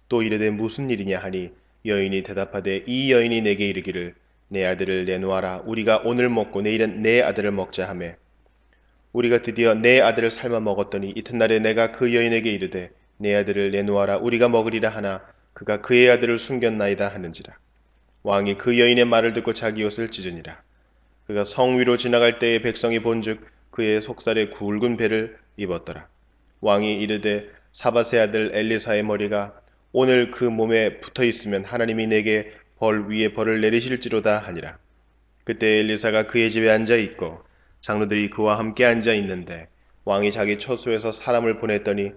S1: 또 이르되 무슨 일이냐 하니 여인이 대답하되 이 여인이 내게 이르기를 내 아들을 내놓아라. 우리가 오늘 먹고 내일은 내 아들을 먹자 하매 우리가 드디어 내 아들을 삶아 먹었더니 이튿날에 내가 그 여인에게 이르되 내 아들을 내놓아라. 우리가 먹으리라 하나 그가 그의 아들을 숨겼나이다 하는지라. 왕이 그 여인의 말을 듣고 자기 옷을 찢으니라. 그가 성 위로 지나갈 때에 백성이 본즉 그의 속살에 굵은 배를 입었더라. 왕이 이르되 사밧의 아들 엘리사의 머리가 오늘 그 몸에 붙어 있으면 하나님이 내게 벌 위에 벌을 내리실지로다 하니라. 그때 엘리사가 그의 집에 앉아 있고 장로들이 그와 함께 앉아 있는데 왕이 자기 처소에서 사람을 보냈더니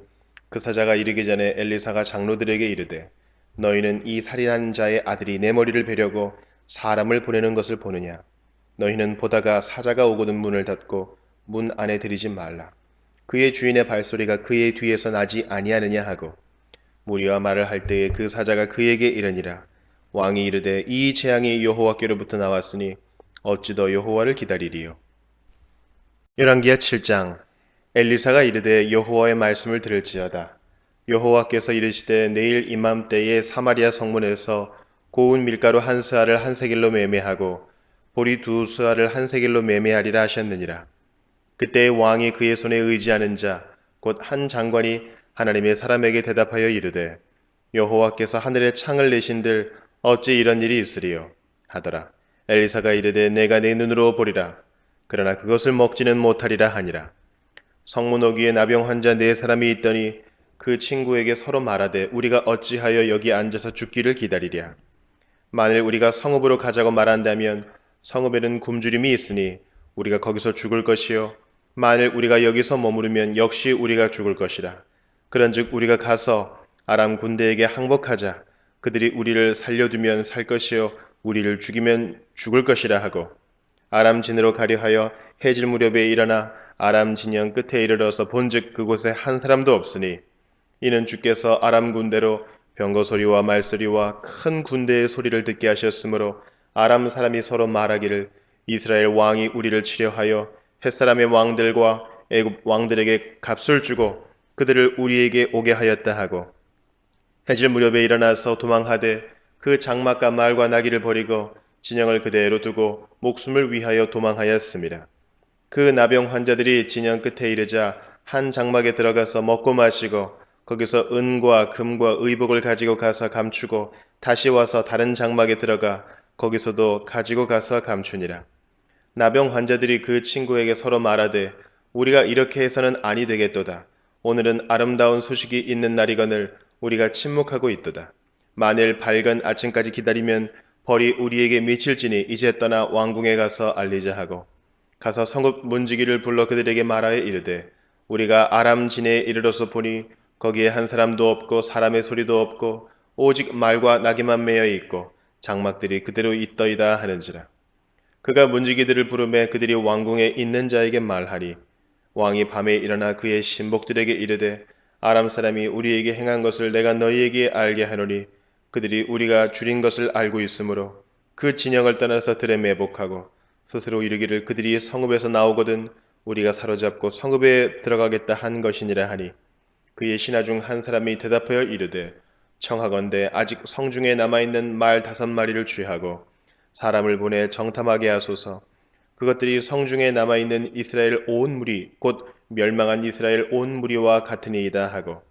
S1: 그 사자가 이르기 전에 엘리사가 장로들에게 이르되 너희는 이 살인한 자의 아들이 내 머리를 베려고 사람을 보내는 것을 보느냐. 너희는 보다가 사자가 오거든 문을 닫고 문 안에 들이지 말라. 그의 주인의 발소리가 그의 뒤에서 나지 아니하느냐 하고 무리와 말을 할 때에 그 사자가 그에게 이르니라. 왕이 이르되 이 재앙이 여호와께로부터 나왔으니 어찌 더 여호와를 기다리리요. 열왕기하 7장. 엘리사가 이르되 여호와의 말씀을 들을지어다. 여호와께서 이르시되 내일 이맘때에 사마리아 성문에서 고운 밀가루 한 스아를 한 세겔로 매매하고 보리 두 스아를 한 세겔로 매매하리라 하셨느니라. 그때 왕이 그의 손에 의지하는 자 곧 한 장관이 하나님의 사람에게 대답하여 이르되 여호와께서 하늘에 창을 내신들 어찌 이런 일이 있으리요 하더라. 엘리사가 이르되 내가 내 눈으로 보리라. 그러나 그것을 먹지는 못하리라 하니라. 성문 어귀에 나병 환자 네 사람이 있더니 그 친구에게 서로 말하되 우리가 어찌하여 여기 앉아서 죽기를 기다리랴. 만일 우리가 성읍으로 가자고 말한다면 성읍에는 굶주림이 있으니 우리가 거기서 죽을 것이요 만일 우리가 여기서 머무르면 역시 우리가 죽을 것이라. 그런즉 우리가 가서 아람 군대에게 항복하자. 그들이 우리를 살려두면 살 것이요 우리를 죽이면 죽을 것이라 하고 아람 진으로 가려 하여 해질 무렵에 일어나 아람 진영 끝에 이르러서 본즉 그곳에 한 사람도 없으니 이는 주께서 아람 군대로 병거 소리와 말소리와 큰 군대의 소리를 듣게 하셨으므로 아람 사람이 서로 말하기를 이스라엘 왕이 우리를 치려하여 햇사람의 왕들과 애굽 왕들에게 값을 주고 그들을 우리에게 오게 하였다 하고 해질 무렵에 일어나서 도망하되 그 장막과 말과 나귀를 버리고 진영을 그대로 두고 목숨을 위하여 도망하였습니다. 그 나병 환자들이 진영 끝에 이르자 한 장막에 들어가서 먹고 마시고 거기서 은과 금과 의복을 가지고 가서 감추고 다시 와서 다른 장막에 들어가 거기서도 가지고 가서 감추니라. 나병 환자들이 그 친구에게 서로 말하되 우리가 이렇게 해서는 아니 되겠도다. 오늘은 아름다운 소식이 있는 날이거늘 우리가 침묵하고 있도다. 만일 밝은 아침까지 기다리면 벌이 우리에게 미칠지니 이제 떠나 왕궁에 가서 알리자 하고 가서 성읍 문지기를 불러 그들에게 말하여 이르되 우리가 아람 진에 이르러서 보니 거기에 한 사람도 없고 사람의 소리도 없고 오직 말과 나귀만 매여 있고 장막들이 그대로 있더이다 하는지라. 그가 문지기들을 부르매 그들이 왕궁에 있는 자에게 말하니 왕이 밤에 일어나 그의 신복들에게 이르되 아람 사람이 우리에게 행한 것을 내가 너희에게 알게 하노니 그들이 우리가 줄인 것을 알고 있으므로 그 진영을 떠나서 들에 매복하고 스스로 이르기를 그들이 성읍에서 나오거든 우리가 사로잡고 성읍에 들어가겠다 한 것이니라 하니 그의 신하 중 한 사람이 대답하여 이르되 청하건대 아직 성중에 남아있는 말 5마리를 취하고 사람을 보내 정탐하게 하소서. 그것들이 성중에 남아있는 이스라엘 온 무리 곧 멸망한 이스라엘 온 무리와 같으니이다 하고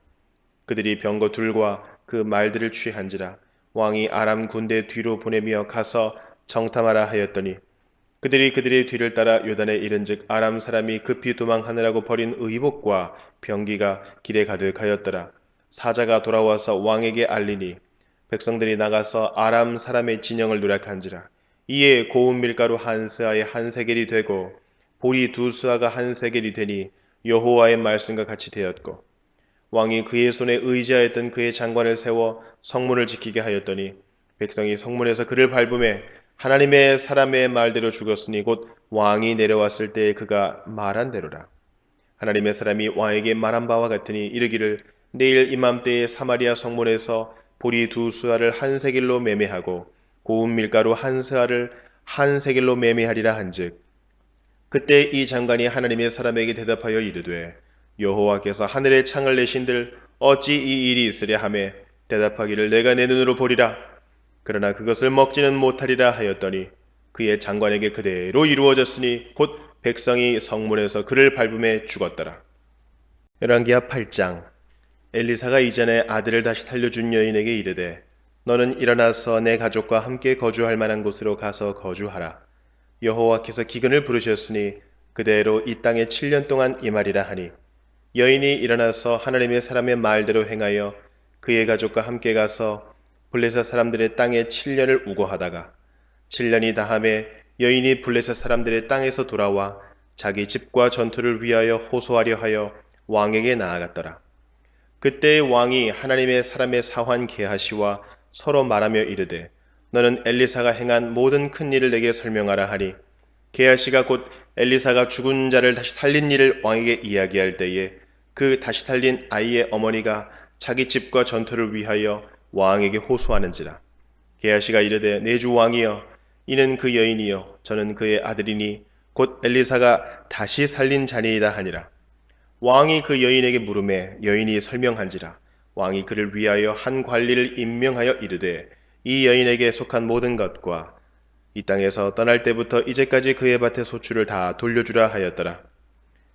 S1: 그들이 병거 둘과 그 말들을 취한지라. 왕이 아람 군대 뒤로 보내며 가서 정탐하라 하였더니 그들이 그들의 뒤를 따라 요단에 이른즉 아람 사람이 급히 도망하느라고 버린 의복과 병기가 길에 가득하였더라. 사자가 돌아와서 왕에게 알리니 백성들이 나가서 아람 사람의 진영을 노략한지라. 이에 고운 밀가루 한 스아에 한 세겔이 되고 보리 두 스아가 한 세겔이 되니 여호와의 말씀과 같이 되었고 왕이 그의 손에 의지하였던 그의 장관을 세워 성문을 지키게 하였더니 백성이 성문에서 그를 밟음에 하나님의 사람의 말대로 죽었으니 곧 왕이 내려왔을 때에 그가 말한 대로라. 하나님의 사람이 왕에게 말한 바와 같으니 이르기를 내일 이맘때에 사마리아 성문에서 보리 두 스아를 한 세겔로 매매하고 고운 밀가루 한 스아를 한 세겔로 매매하리라 한즉 그때 이 장관이 하나님의 사람에게 대답하여 이르되 여호와께서 하늘의 창을 내신들 어찌 이 일이 있으랴 하매 대답하기를 내가 내 눈으로 보리라. 그러나 그것을 먹지는 못하리라 하였더니 그의 장관에게 그대로 이루어졌으니 곧 백성이 성문에서 그를 밟음에 죽었더라. 열왕기하 8장. 엘리사가 이전에 아들을 다시 살려준 여인에게 이르되 너는 일어나서 내 가족과 함께 거주할 만한 곳으로 가서 거주하라. 여호와께서 기근을 부르셨으니 그대로 이 땅에 7년 동안 임하리라 하니 여인이 일어나서 하나님의 사람의 말대로 행하여 그의 가족과 함께 가서 블레셋 사람들의 땅에 7년을 우거하다가 7년이 다함에 여인이 블레셋 사람들의 땅에서 돌아와 자기 집과 전투를 위하여 호소하려 하여 왕에게 나아갔더라. 그때 왕이 하나님의 사람의 사환 게하시와 서로 말하며 이르되 너는 엘리사가 행한 모든 큰 일을 내게 설명하라 하니 게하시가 곧 엘리사가 죽은 자를 다시 살린 일을 왕에게 이야기할 때에 그 다시 살린 아이의 어머니가 자기 집과 전투를 위하여 왕에게 호소하는지라. 게하시가 이르되 내 주 왕이여 이는 그 여인이요 저는 그의 아들이니 곧 엘리사가 다시 살린 자니이다 하니라. 왕이 그 여인에게 물음에 여인이 설명한지라. 왕이 그를 위하여 한 관리를 임명하여 이르되 이 여인에게 속한 모든 것과 이 땅에서 떠날 때부터 이제까지 그의 밭의 소출을 다 돌려주라 하였더라.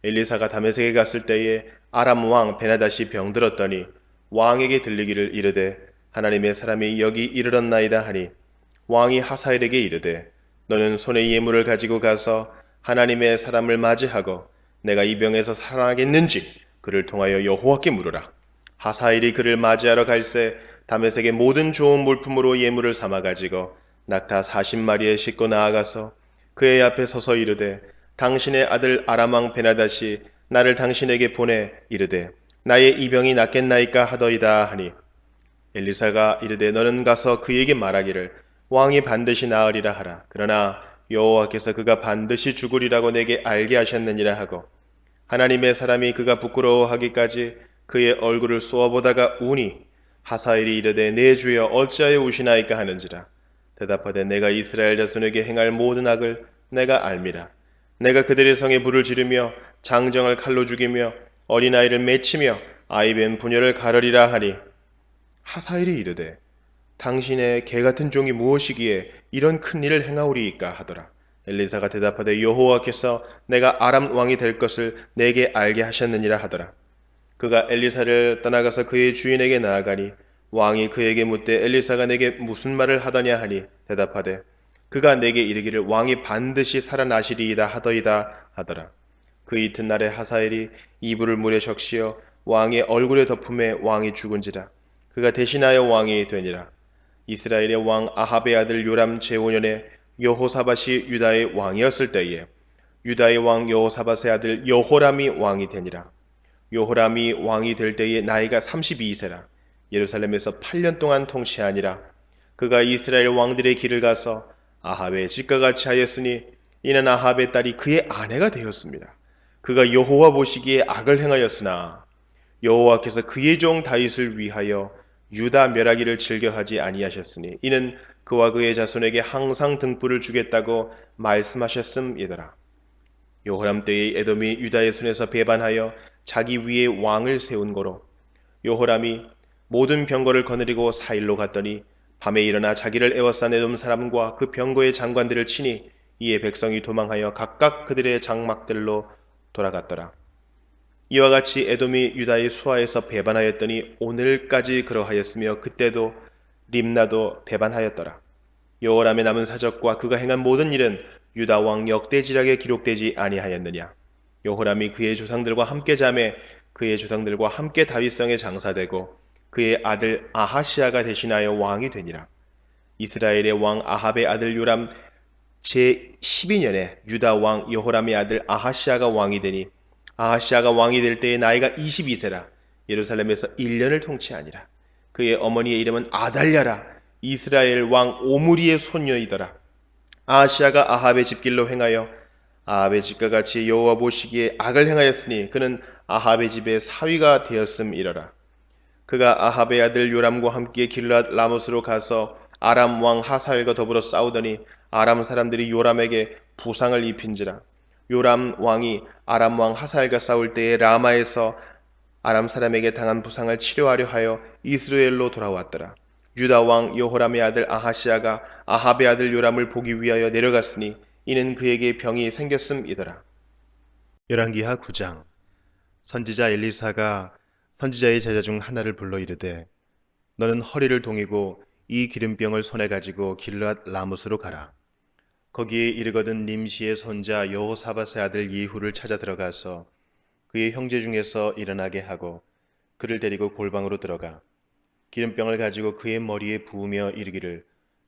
S1: 엘리사가 다메섹에 갔을 때에 아람 왕 베나다시 병들었더니 왕에게 들리기를 이르되 하나님의 사람이 여기 이르렀나이다 하니 왕이 하사엘에게 이르되 너는 손에 예물을 가지고 가서 하나님의 사람을 맞이하고 내가 이 병에서 살아나겠는지 그를 통하여 여호와께 물으라. 하사엘이 그를 맞이하러 갈새 다메섹의 모든 좋은 물품으로 예물을 삼아 가지고 낙타 40마리에 싣고 나아가서 그의 앞에 서서 이르되 당신의 아들 아람 왕 베나다시 나를 당신에게 보내 이르되 나의 이 병이 낫겠나이까 하더이다 하니 엘리사가 이르되 너는 가서 그에게 말하기를 왕이 반드시 나으리라 하라. 그러나 여호와께서 그가 반드시 죽으리라고 내게 알게 하셨느니라 하고 하나님의 사람이 그가 부끄러워하기까지 그의 얼굴을 쏘아보다가 우니 하사엘이 이르되 내 주여 어찌하여 우시나이까 하는지라. 대답하되 내가 이스라엘 자손에게 행할 모든 악을 내가 알미라. 내가 그들의 성에 불을 지르며 장정을 칼로 죽이며 어린아이를 맺히며 아이벤 부녀를 가르리라 하니 하사엘이 이르되 당신의 개같은 종이 무엇이기에 이런 큰 일을 행하오리이까 하더라. 엘리사가 대답하되 여호와께서 내가 아람 왕이 될 것을 내게 알게 하셨느니라 하더라. 그가 엘리사를 떠나가서 그의 주인에게 나아가니 왕이 그에게 묻되 엘리사가 내게 무슨 말을 하더냐 하니 대답하되 그가 내게 이르기를 왕이 반드시 살아나시리이다 하더이다 하더라. 그 이튿날에 하사엘이 이불을 물에 적시어 왕의 얼굴에 덮음에 왕이 죽은지라. 그가 대신하여 왕이 되니라. 이스라엘의 왕 아합의 아들 요람 제5년에 여호사밧이 유다의 왕이었을 때에 유다의 왕 여호사밧의 아들 여호람이 왕이 되니라. 여호람이 왕이 될 때에 나이가 32세라. 예루살렘에서 8년 동안 통치하니라. 그가 이스라엘 왕들의 길을 가서 아합의 직과같이 하였으니 이는 아합의 딸이 그의 아내가 되었습니다. 그가 여호와 보시기에 악을 행하였으나 여호와께서 그의 종 다윗을 위하여 유다 멸하기를 즐겨하지 아니하셨으니 이는 그와 그의 자손에게 항상 등불을 주겠다고 말씀하셨음이더라. 여호람 때의 에돔이 유다의 손에서 배반하여 자기 위에 왕을 세운 거로 여호람이 모든 병거를 거느리고 사일로 갔더니 밤에 일어나 자기를 에워싼 에돔 사람과 그 병거의 장관들을 치니 이에 백성이 도망하여 각각 그들의 장막들로 돌아갔더라. 이와 같이 에돔이 유다의 수하에서 배반하였더니 오늘까지 그러하였으며 그때도 림나도 배반하였더라. 여호람의 남은 사적과 그가 행한 모든 일은 유다 왕 역대지략에 기록되지 아니하였느냐. 여호람이 그의 조상들과 함께 자매 그의 조상들과 함께 다윗성에 장사되고 그의 아들 아하시아가 대신하여 왕이 되니라. 이스라엘의 왕 아합의 아들 요람 제12년에 유다 왕 여호람의 아들 아하시아가 왕이 되니 아하시아가 왕이 될 때의 나이가 22세라. 예루살렘에서 1년을 통치하니라. 그의 어머니의 이름은 아달랴라. 이스라엘 왕 오므리의 손녀이더라. 아하시아가 아합의 집길로 행하여 아합의 집과 같이 여호와 보시기에 악을 행하였으니 그는 아합의 집의 사위가 되었음이러라. 그가 아합의 아들 요람과 함께 길랏 라못으로 가서 아람 왕 하사엘과 더불어 싸우더니 아람 사람들이 요람에게 부상을 입힌지라. 요람 왕이 아람 왕 하사엘과 싸울 때에 라마에서 아람 사람에게 당한 부상을 치료하려 하여 이스라엘로 돌아왔더라. 유다 왕 여호람의 아들 아하시아가 아합의 아들 요람을 보기 위하여 내려갔으니 이는 그에게 병이 생겼음이더라. 열왕기하 9장. 선지자 엘리사가 선지자의 제자 중 하나를 불러 이르되 너는 허리를 동이고 이 기름병을 손에 가지고 길랏 라못으로 가라. 거기에 이르거든 님시의 손자 여호사밧의 아들 예후를 찾아 들어가서 그의 형제 중에서 일어나게 하고 그를 데리고 골방으로 들어가 기름병을 가지고 그의 머리에 부으며 이르기를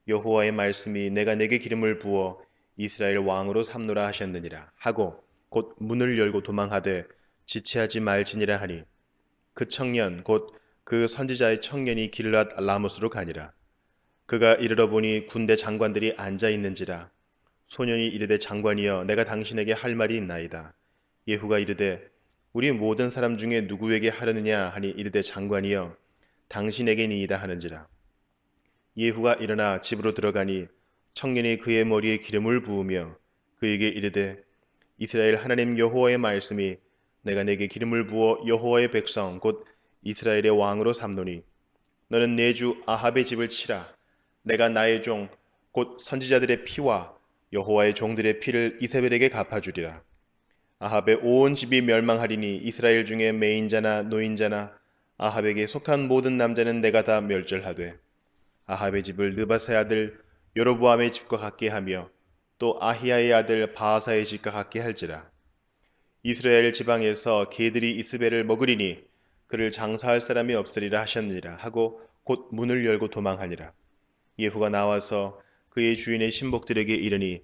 S1: 여호와의 말씀이 내가 내게 기름을 부어 이스라엘 왕으로 삼노라 하셨느니라 하고 곧 문을 열고 도망하되 지체하지 말지니라 하니 그 청년 곧 그 선지자의 청년이 길랏 라못으로 가니라. 그가 이르러 보니 군대 장관들이 앉아 있는지라. 소년이 이르되 장관이여 내가 당신에게 할 말이 있나이다. 예후가 이르되 우리 모든 사람 중에 누구에게 하려느냐 하니 이르되 장관이여 당신에게니이다 하는지라. 예후가 일어나 집으로 들어가니 청년이 그의 머리에 기름을 부으며 그에게 이르되 이스라엘 하나님 여호와의 말씀이 내가 내게 기름을 부어 여호와의 백성 곧 이스라엘의 왕으로 삼노니 너는 내 주 아합의 집을 치라. 내가 나의 종 곧 선지자들의 피와 여호와의 종들의 피를 이세벨에게 갚아주리라. 아합의 온 집이 멸망하리니 이스라엘 중에 매인자나 노인자나 아합에게 속한 모든 남자는 내가 다 멸절하되 아합의 집을 느바사의 아들 여로보암의 집과 같게 하며 또 아히야의 아들 바하사의 집과 같게 할지라. 이스라엘 지방에서 개들이 이스벨을 먹으리니 그를 장사할 사람이 없으리라 하셨느니라 하고 곧 문을 열고 도망하니라. 예후가 나와서 그의 주인의 신복들에게 이르니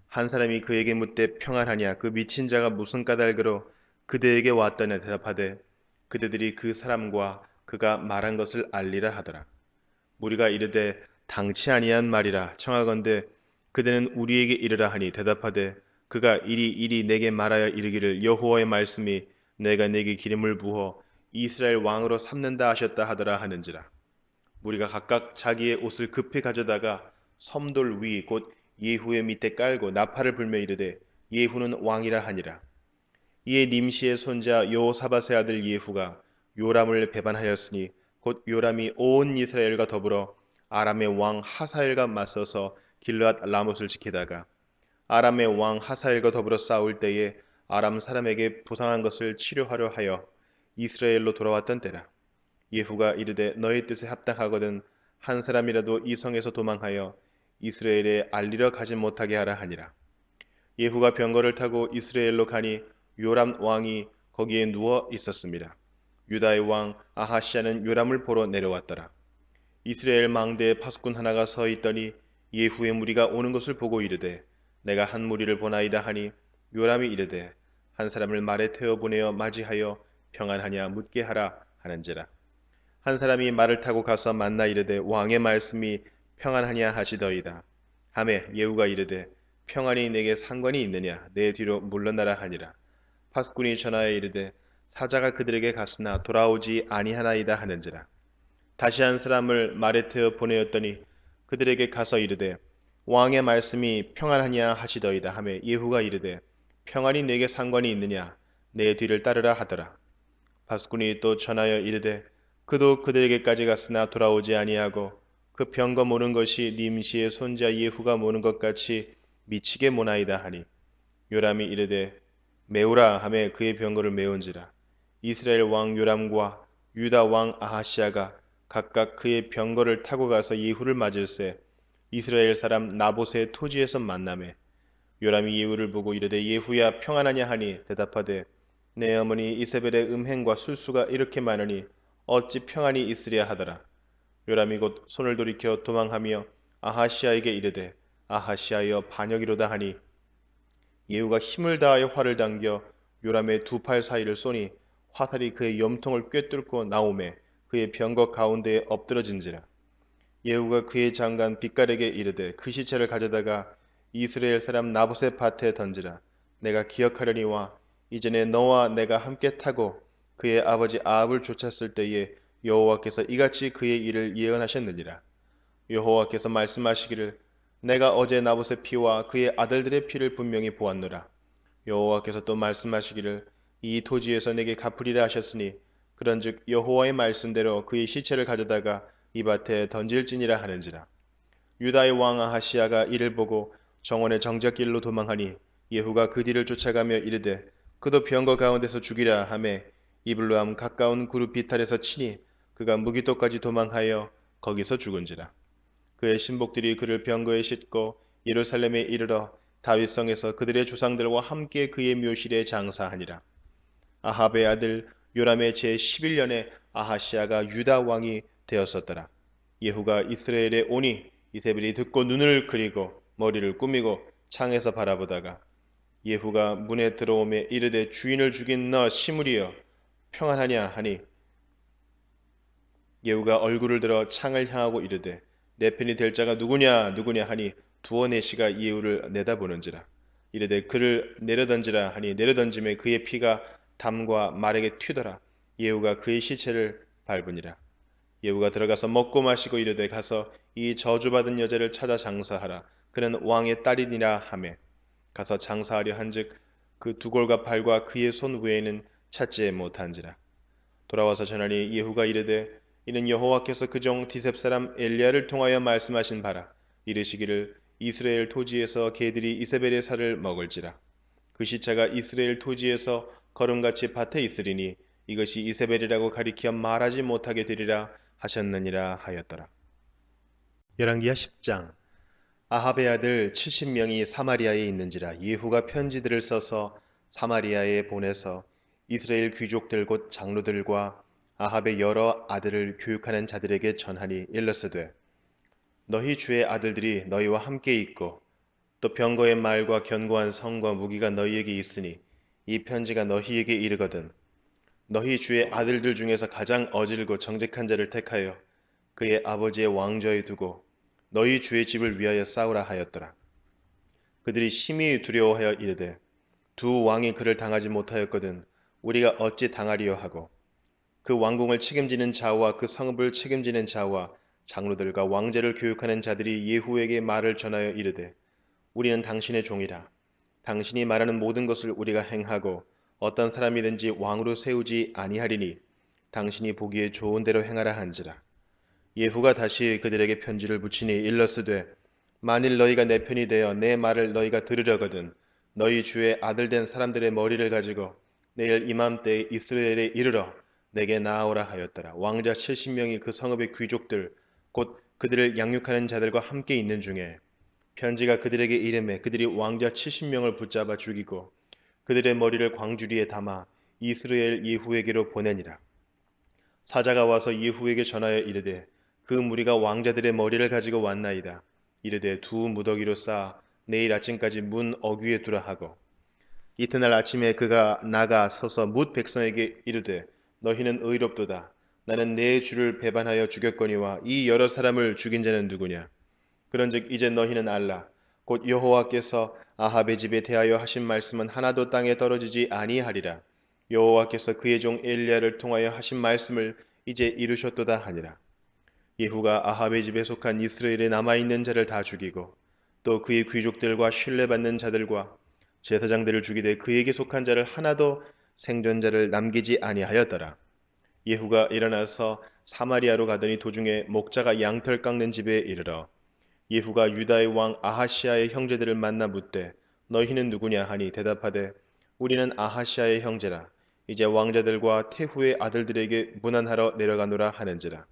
S1: 한 사람이 그에게 묻되 평안하냐 그 미친 자가 무슨 까닭으로 그대에게 왔더냐 대답하되 그대들이 그 사람과 그가 말한 것을 알리라 하더라. 무리가 이르되 당치 아니한 말이라 청하건대 그대는 우리에게 이르라 하니 대답하되 그가 이리 내게 말하여 이르기를 여호와의 말씀이 내가 내게 기름을 부어 이스라엘 왕으로 삼는다 하셨다 하더라 하는지라. 무리가 각각 자기의 옷을 급히 가져다가 섬돌 위 곧 예후의 밑에 깔고 나팔을 불며 이르되 예후는 왕이라 하니라. 이에 님시의 손자 여호사밧의 아들 예후가 요람을 배반하였으니 곧 요람이 온 이스라엘과 더불어 아람의 왕 하사엘과 맞서서 길르앗 라못을 지키다가 아람의 왕 하사엘과 더불어 싸울 때에 아람 사람에게 부상한 것을 치료하려 하여 이스라엘로 돌아왔던 때라. 예후가 이르되 너희 뜻에 합당하거든 한 사람이라도 이 성에서 도망하여 이스라엘에 알리러 가지 못하게 하라 하니라. 예후가 병거를 타고 이스라엘로 가니 요람 왕이 거기에 누워 있었습니다. 유다의 왕 아하시아는 요람을 보러 내려왔더라. 이스라엘 망대에 파수꾼 하나가 서 있더니 예후의 무리가 오는 것을 보고 이르되 내가 한 무리를 보나이다 하니 요람이 이르되 한 사람을 말에 태워 보내어 맞이하여 평안하냐 묻게 하라 하는지라. 한 사람이 말을 타고 가서 만나 이르되 왕의 말씀이 평안하냐 하시더이다. 하매 예후가 이르되 평안이 내게 상관이 있느냐 내 뒤로 물러나라 하니라. 파수꾼이 전하여 이르되 사자가 그들에게 갔으나 돌아오지 아니하나이다 하는지라. 다시 한 사람을 말에 태워 보내었더니 그들에게 가서 이르되 왕의 말씀이 평안하냐 하시더이다 하매 예후가 이르되 평안이 내게 상관이 있느냐 내 뒤를 따르라 하더라. 파수꾼이 또 전하여 이르되 그도 그들에게까지 갔으나 돌아오지 아니하고 그 병거 모는 것이 님시의 손자 예후가 모는 것 같이 미치게 모나이다 하니 요람이 이르되 메우라 하매 그의 병거를 메운지라. 이스라엘 왕 요람과 유다 왕 아하시아가 각각 그의 병거를 타고 가서 예후를 맞을새 이스라엘 사람 나봇의 토지에서 만나매 요람이 예후를 보고 이르되 예후야 평안하냐 하니 대답하되 내 어머니 이세벨의 음행과 술수가 이렇게 많으니 어찌 평안이 있으랴 하더라. 요람이 곧 손을 돌이켜 도망하며 아하시아에게 이르되 아하시아여 반역이로다 하니 예후가 힘을 다하여 활을 당겨 요람의 두 팔 사이를 쏘니 화살이 그의 염통을 꿰뚫고 나오매 그의 병거 가운데에 엎드러진지라. 예후가 그의 장관 빛깔에게 이르되 그 시체를 가져다가 이스라엘 사람 나봇의 밭에 던지라. 내가 기억하려니와 이전에 너와 내가 함께 타고 그의 아버지 아합을 쫓았을 때에 여호와께서 이같이 그의 일을 예언하셨느니라. 여호와께서 말씀하시기를 내가 어제 나봇의 피와 그의 아들들의 피를 분명히 보았노라. 여호와께서 또 말씀하시기를 이 토지에서 내게 갚으리라 하셨으니 그런즉 여호와의 말씀대로 그의 시체를 가져다가 이 밭에 던질지니라 하는지라. 유다의 왕 아하시아가 이를 보고 정원의 정적길로 도망하니 예후가 그 뒤를 쫓아가며 이르되 그도 병거 가운데서 죽이라 하매 이블루함 가까운 그룹 비탈에서 치니 그가 무기토까지 도망하여 거기서 죽은지라. 그의 신복들이 그를 병거에 싣고 예루살렘에 이르러 다윗성에서 그들의 조상들과 함께 그의 묘실에 장사하니라. 아합의 아들 요람의 제11년에 아하시아가 유다 왕이 되었었더라. 예후가 이스라엘에 오니 이세벨이 듣고 눈을 그리고 머리를 꾸미고 창에서 바라보다가 예후가 문에 들어오매 이르되 주인을 죽인 너 시므리여 평안하냐 하니 예후가 얼굴을 들어 창을 향하고 이르되 내 편이 될 자가 누구냐 하니 두어 내시가 예후를 내다보는지라. 이르되 그를 내려던지라 하니 내려던짐에 그의 피가 담과 말에게 튀더라. 예후가 그의 시체를 밟으니라. 예후가 들어가서 먹고 마시고 이르되 가서 이 저주받은 여자를 찾아 장사하라. 그는 왕의 딸이니라 하매 가서 장사하려 한즉 그 두 골과 팔과 그의 손 외에는 찾지 못한지라. 돌아와서 전하니 예후가 이르되 이는 여호와께서 그 종 디셉 사람 엘리야를 통하여 말씀하신 바라. 이르시기를 이스라엘 토지에서 개들이 이세벨의 살을 먹을지라. 그 시체가 이스라엘 토지에서 거름같이 밭에 있으리니 이것이 이세벨이라고 가리켜 말하지 못하게 되리라 하셨느니라 하였더라. 열왕기하 10장. 아합의 아들 70명이 사마리아에 있는지라 예후가 편지들을 써서 사마리아에 보내서 이스라엘 귀족들 곧 장로들과 아합의 여러 아들을 교육하는 자들에게 전하니 일러스되 너희 주의 아들들이 너희와 함께 있고 또 병거의 말과 견고한 성과 무기가 너희에게 있으니 이 편지가 너희에게 이르거든 너희 주의 아들들 중에서 가장 어질고 정직한 자를 택하여 그의 아버지의 왕좌에 두고 너희 주의 집을 위하여 싸우라 하였더라. 그들이 심히 두려워하여 이르되 두 왕이 그를 당하지 못하였거든 우리가 어찌 당하리요 하고 그 왕궁을 책임지는 자와 그 성읍을 책임지는 자와 장로들과 왕제를 교육하는 자들이 예후에게 말을 전하여 이르되 우리는 당신의 종이라 당신이 말하는 모든 것을 우리가 행하고 어떤 사람이든지 왕으로 세우지 아니하리니 당신이 보기에 좋은 대로 행하라 한지라. 예후가 다시 그들에게 편지를 붙이니 일러스되 만일 너희가 내 편이 되어 내 말을 너희가 들으려거든 너희 주의 아들 된 사람들의 머리를 가지고 내일 이맘때에 이스라엘에 이르러 내게 나아오라 하였더라. 왕자 70명이 그 성읍의 귀족들 곧 그들을 양육하는 자들과 함께 있는 중에 편지가 그들에게 이르매 그들이 왕자 70명을 붙잡아 죽이고 그들의 머리를 광주리에 담아 이스라엘 예후에게로 보내니라. 사자가 와서 예후에게 전하여 이르되 그 무리가 왕자들의 머리를 가지고 왔나이다. 이르되 두 무더기로 쌓아 내일 아침까지 문 어귀에 두라 하고 이튿날 아침에 그가 나가 서서 뭇 백성에게 이르되 너희는 의롭도다. 나는 내 주를 배반하여 죽였거니와 이 여러 사람을 죽인 자는 누구냐. 그런즉 이제 너희는 알라. 곧 여호와께서 아합의 집에 대하여 하신 말씀은 하나도 땅에 떨어지지 아니하리라. 여호와께서 그의 종 엘리야를 통하여 하신 말씀을 이제 이루셨도다 하니라. 예후가 아합의 집에 속한 이스라엘에 남아있는 자를 다 죽이고 또 그의 귀족들과 신뢰받는 자들과 제사장들을 죽이되 그에게 속한 자를 하나도 생존자를 남기지 아니하였더라. 예후가 일어나서 사마리아로 가더니 도중에 목자가 양털 깎는 집에 이르러 예후가 유다의 왕 아하시아의 형제들을 만나 묻되 너희는 누구냐 하니 대답하되 우리는 아하시아의 형제라. 이제 왕자들과 태후의 아들들에게 문안하러 내려가노라 하는지라.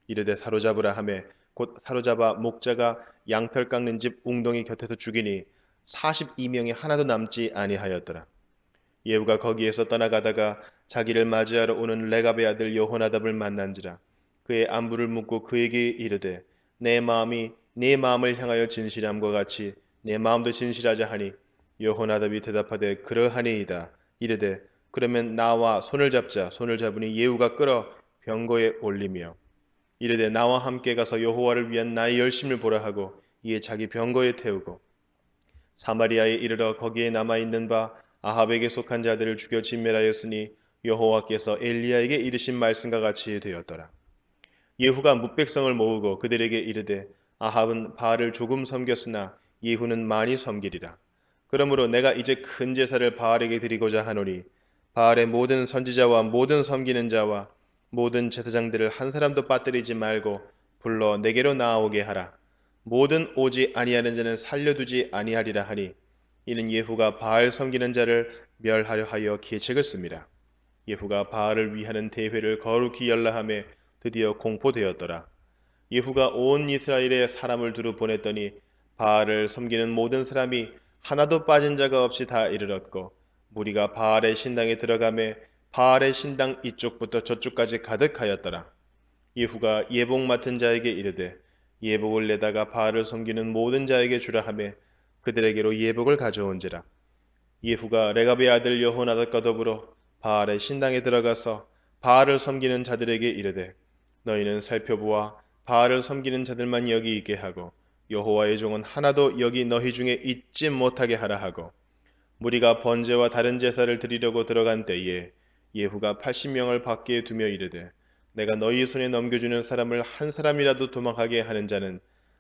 S1: 이르되 사로잡으라 하매 곧 사로잡아 목자가 양털 깎는 집 웅덩이 곁에서 죽이니 42명이 하나도 남지 아니하였더라. 예후가 거기에서 떠나가다가 자기를 맞이하러 오는 레갑의 아들 여호나답을 만난지라. 그의 안부를 묻고 그에게 이르되 내 마음이 네 마음을 향하여 진실함과 같이 내 마음도 진실하자 하니 여호나답이 대답하되 그러하니이다. 이르되 그러면 나와 손을 잡자. 손을 잡으니 예후가 끌어 병거에 올리며 이르되 나와 함께 가서 여호와를 위한 나의 열심을 보라 하고 이에 자기 병거에 태우고 사마리아에 이르러 거기에 남아있는 바 아합에게 속한 자들을 죽여 진멸하였으니 여호와께서 엘리야에게 이르신 말씀과 같이 되었더라. 예후가 뭇백성을 모으고 그들에게 이르되 아합은 바알을 조금 섬겼으나 예후는 많이 섬기리라. 그러므로 내가 이제 큰 제사를 바알에게 드리고자 하노니 바알의 모든 선지자와 모든 섬기는 자와 모든 제사장들을 한 사람도 빠뜨리지 말고 불러 내게로 나아오게 하라. 모든 오지 아니하는 자는 살려두지 아니하리라 하니 이는 예후가 바알 섬기는 자를 멸하려 하여 계책을 씁니다. 예후가 바알을 위하는 대회를 거룩히 열라하며 드디어 공포되었더라. 예후가 온 이스라엘에 사람을 두루 보냈더니 바알을 섬기는 모든 사람이 하나도 빠진 자가 없이 다 이르렀고 무리가 바알의 신당에 들어가매 바알의 신당 이쪽부터 저쪽까지 가득하였더라. 예후가 예복 맡은 자에게 이르되 예복을 내다가 바알을 섬기는 모든 자에게 주라 하며 그들에게로 예복을 가져온지라. 예후가 레갑의 아들 여호나답과 더불어 바알의 신당에 들어가서 바알을 섬기는 자들에게 이르되 너희는 살펴보아 바알을 섬기는 자들만 여기 있게 하고 여호와의 종은 하나도 여기 너희 중에 있지 못하게 하라 하고 무리가 번제와 다른 제사를 드리려고 들어간 때에 예후가 80명을 밖에 두며 이르되 내가 너희 손에 넘겨주는 사람을 한 사람이라도 도망하게 하는 자는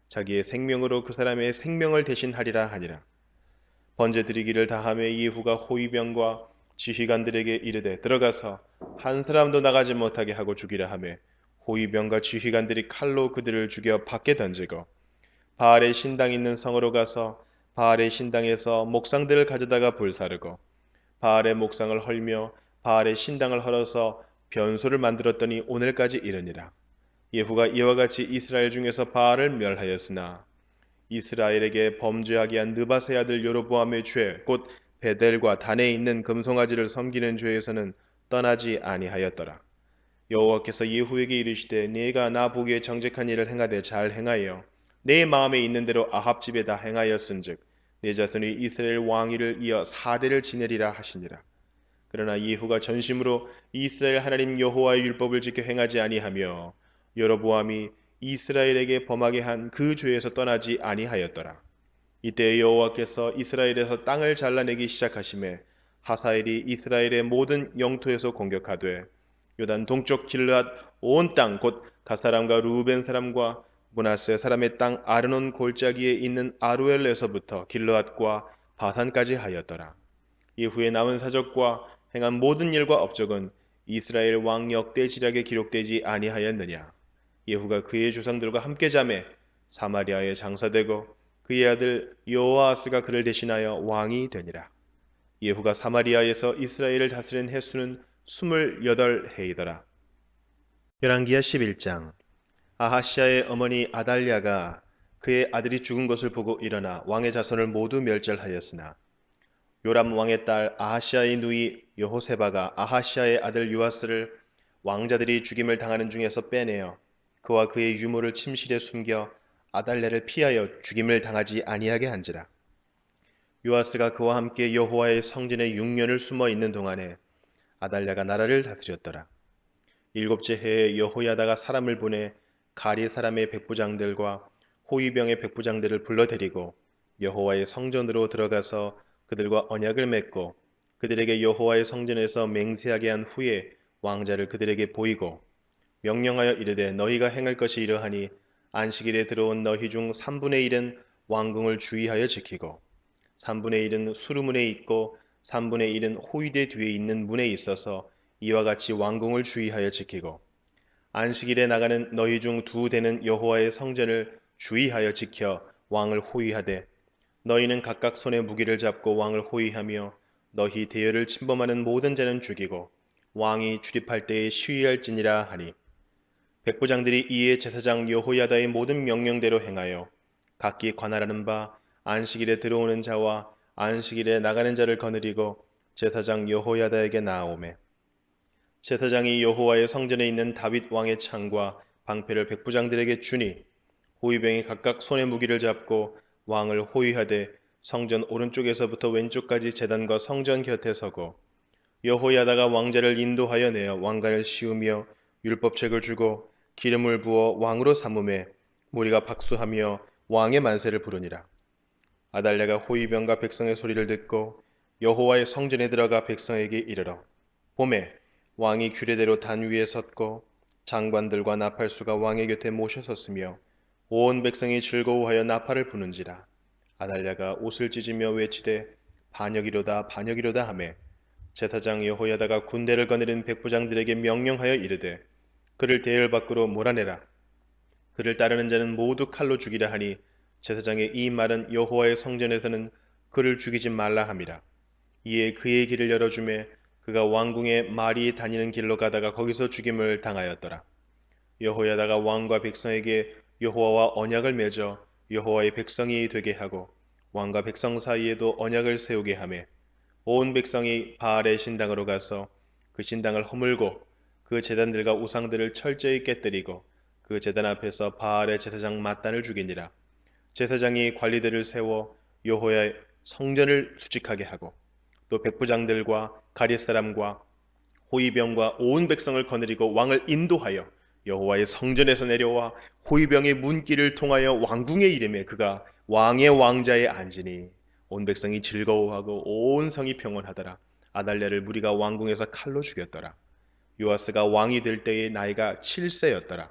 S1: 자기의 생명으로 그 사람의 생명을 대신하리라 하니라. 번제 드리기를 다하며 예후가 호위병과 지휘관들에게 이르되 들어가서 한 사람도 나가지 못하게 하고 죽이라 하며 호위병과 지휘관들이 칼로 그들을 죽여 밖에 던지고 바알의 신당 있는 성으로 가서 바알의 신당에서 목상들을 가져다가 불사르고 바알의 목상을 헐며 바알의 신당을 헐어서 변소를 만들었더니 오늘까지 이르니라. 예후가 이와 같이 이스라엘 중에서 바알을 멸하였으나 이스라엘에게 범죄하게 한 느바세 아들 여로보암의 죄, 곧 베델과 단에 있는 금송아지를 섬기는 죄에서는 떠나지 아니하였더라. 여호와께서 예후에게 이르시되 네가 나 보기에 정직한 일을 행하되 잘 행하여 내 마음에 있는 대로 아합 집에 다 행하였은즉 내 자손이 이스라엘 왕위를 이어 4대를 지내리라 하시니라. 그러나 예후가 전심으로 이스라엘 하나님 여호와의 율법을 지켜 행하지 아니하며 여로보암이 이스라엘에게 범하게 한 그 죄에서 떠나지 아니하였더라. 이때 여호와께서 이스라엘에서 땅을 잘라내기 시작하심에 하사엘이 이스라엘의 모든 영토에서 공격하되 요단 동쪽 길르앗 온 땅 곧 갓사람과 루벤 사람과 므낫세 사람의 땅 아르논 골짜기에 있는 아루엘에서부터 길르앗과 바산까지 하였더라. 이후에 남은 사적과 행한 모든 일과 업적은 이스라엘 왕 역대 지략에 기록되지 아니하였느냐. 예후가 그의 조상들과 함께 잠에 사마리아에 장사되고 그의 아들 여호아스가 그를 대신하여 왕이 되니라. 예후가 사마리아에서 이스라엘을 다스린 해수는 28해이더라. 열왕기하 11장. 아하시아의 어머니 아달랴가 그의 아들이 죽은 것을 보고 일어나 왕의 자손을 모두 멸절하였으나 요람 왕의 딸 아하시아의 누이 여호세바가 아하시아의 아들 요아스를 왕자들이 죽임을 당하는 중에서 빼내어 그와 그의 유모를 침실에 숨겨 아달랴를 피하여 죽임을 당하지 아니하게 한지라. 요아스가 그와 함께 여호와의 성전에 6년을 숨어 있는 동안에 아달랴가 나라를 다스렸더라. 일곱째 해에 여호야다가 사람을 보내 가리 사람의 백부장들과 호위병의 백부장들을 불러들이고 여호와의 성전으로 들어가서 그들과 언약을 맺고 그들에게 여호와의 성전에서 맹세하게 한 후에 왕자를 그들에게 보이고 명령하여 이르되 너희가 행할 것이 이러하니 안식일에 들어온 너희 중 3분의 1은 왕궁을 주의하여 지키고 3분의 1은 수루문에 있고 3분의 1은 호위대 뒤에 있는 문에 있어서 이와 같이 왕궁을 주의하여 지키고 안식일에 나가는 너희 중 2대는 여호와의 성전을 주의하여 지켜 왕을 호위하되 너희는 각각 손에 무기를 잡고 왕을 호위하며 너희 대열을 침범하는 모든 자는 죽이고 왕이 출입할 때에 시위할지니라 하니 백부장들이 이에 제사장 여호야다의 모든 명령대로 행하여 각기 관할하는 바 안식일에 들어오는 자와 안식일에 나가는 자를 거느리고 제사장 여호야다에게 나아오매 제사장이 여호와의 성전에 있는 다윗 왕의 창과 방패를 백부장들에게 주니 호위병이 각각 손에 무기를 잡고 왕을 호위하되 성전 오른쪽에서부터 왼쪽까지 제단과 성전 곁에 서고 여호야다가 왕자를 인도하여 내어 왕관을 씌우며 율법책을 주고 기름을 부어 왕으로 삼음에 무리가 박수하며 왕의 만세를 부르니라. 아달랴가 호위병과 백성의 소리를 듣고 여호와의 성전에 들어가 백성에게 이르러 봄에 왕이 규례대로 단 위에 섰고 장관들과 나팔수가 왕의 곁에 모셔섰으며 온 백성이 즐거워하여 나팔을 부는지라. 아달랴가 옷을 찢으며 외치되 반역이로다 반역이로다 하매 제사장 여호야다가 군대를 거느린 백부장들에게 명령하여 이르되 그를 대열 밖으로 몰아내라. 그를 따르는 자는 모두 칼로 죽이라 하니 제사장의 이 말은 여호와의 성전에서는 그를 죽이지 말라 함이라. 이에 그의 길을 열어주매 그가 왕궁에 말이 다니는 길로 가다가 거기서 죽임을 당하였더라. 여호야다가 왕과 백성에게 여호와와 언약을 맺어 여호와의 백성이 되게 하고 왕과 백성 사이에도 언약을 세우게 하며 온 백성이 바알의 신당으로 가서 그 신당을 허물고 그 제단들과 우상들을 철저히 깨뜨리고 그 제단 앞에서 바알의 제사장 mat단을 죽이니라. 제사장이 관리들을 세워 여호와의 성전을 수직하게 하고 또 백부장들과 가릿 사람과 호위병과 온 백성을 거느리고 왕을 인도하여 여호와의 성전에서 내려와 호위병의 문길을 통하여 왕궁에 이르매 그가 왕의 왕자에 앉으니 온 백성이 즐거워하고 온 성이 평온하더라. 아달랴를 무리가 왕궁에서 칼로 죽였더라. 요아스가 왕이 될 때의 나이가 7세였더라.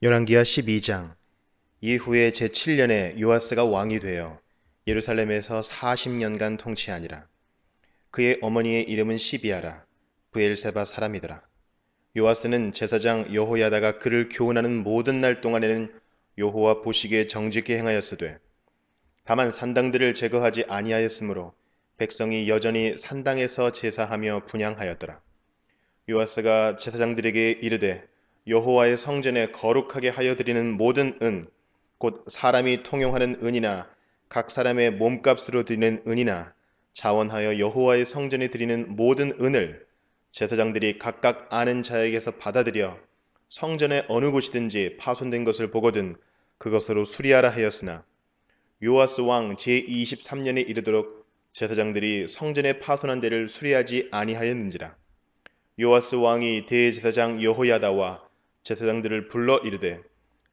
S1: 열왕기하 12장. 이후에 제7년에 요아스가 왕이 되어 예루살렘에서 40년간 통치하니라. 그의 어머니의 이름은 시비아라. 브엘세바 사람이더라. 요아스는 제사장 여호야다가 그를 교훈하는 모든 날 동안에는 여호와 보시기에 정직히 행하였으되 다만 산당들을 제거하지 아니하였으므로 백성이 여전히 산당에서 제사하며 분향하였더라. 요아스가 제사장들에게 이르되 여호와의 성전에 거룩하게 하여 드리는 모든 은, 곧 사람이 통용하는 은이나 각 사람의 몸값으로 드리는 은이나 자원하여 여호와의 성전에 드리는 모든 은을 제사장들이 각각 아는 자에게서 받아들여 성전의 어느 곳이든지 파손된 것을 보거든 그것으로 수리하라 하였으나 요아스 왕 제23년에 이르도록 제사장들이 성전의 파손한 데를 수리하지 아니하였는지라. 요아스 왕이 대제사장 여호야다와 제사장들을 불러 이르되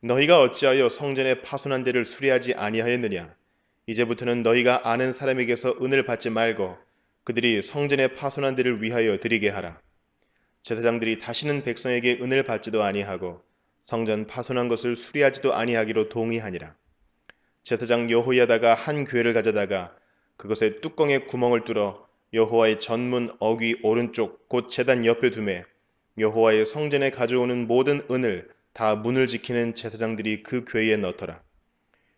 S1: 너희가 어찌하여 성전의 파손한 데를 수리하지 아니하였느냐. 이제부터는 너희가 아는 사람에게서 은을 받지 말고 그들이 성전의 파손한 데를 위하여 드리게 하라. 제사장들이 다시는 백성에게 은을 받지도 아니하고 성전 파손한 것을 수리하지도 아니하기로 동의하니라. 제사장 여호야다가 한 궤를 가져다가 그것에 뚜껑에 구멍을 뚫어 여호와의 전문 어귀 오른쪽 곧 제단 옆에 두매 여호와의 성전에 가져오는 모든 은을 다 문을 지키는 제사장들이 그 궤에 넣더라.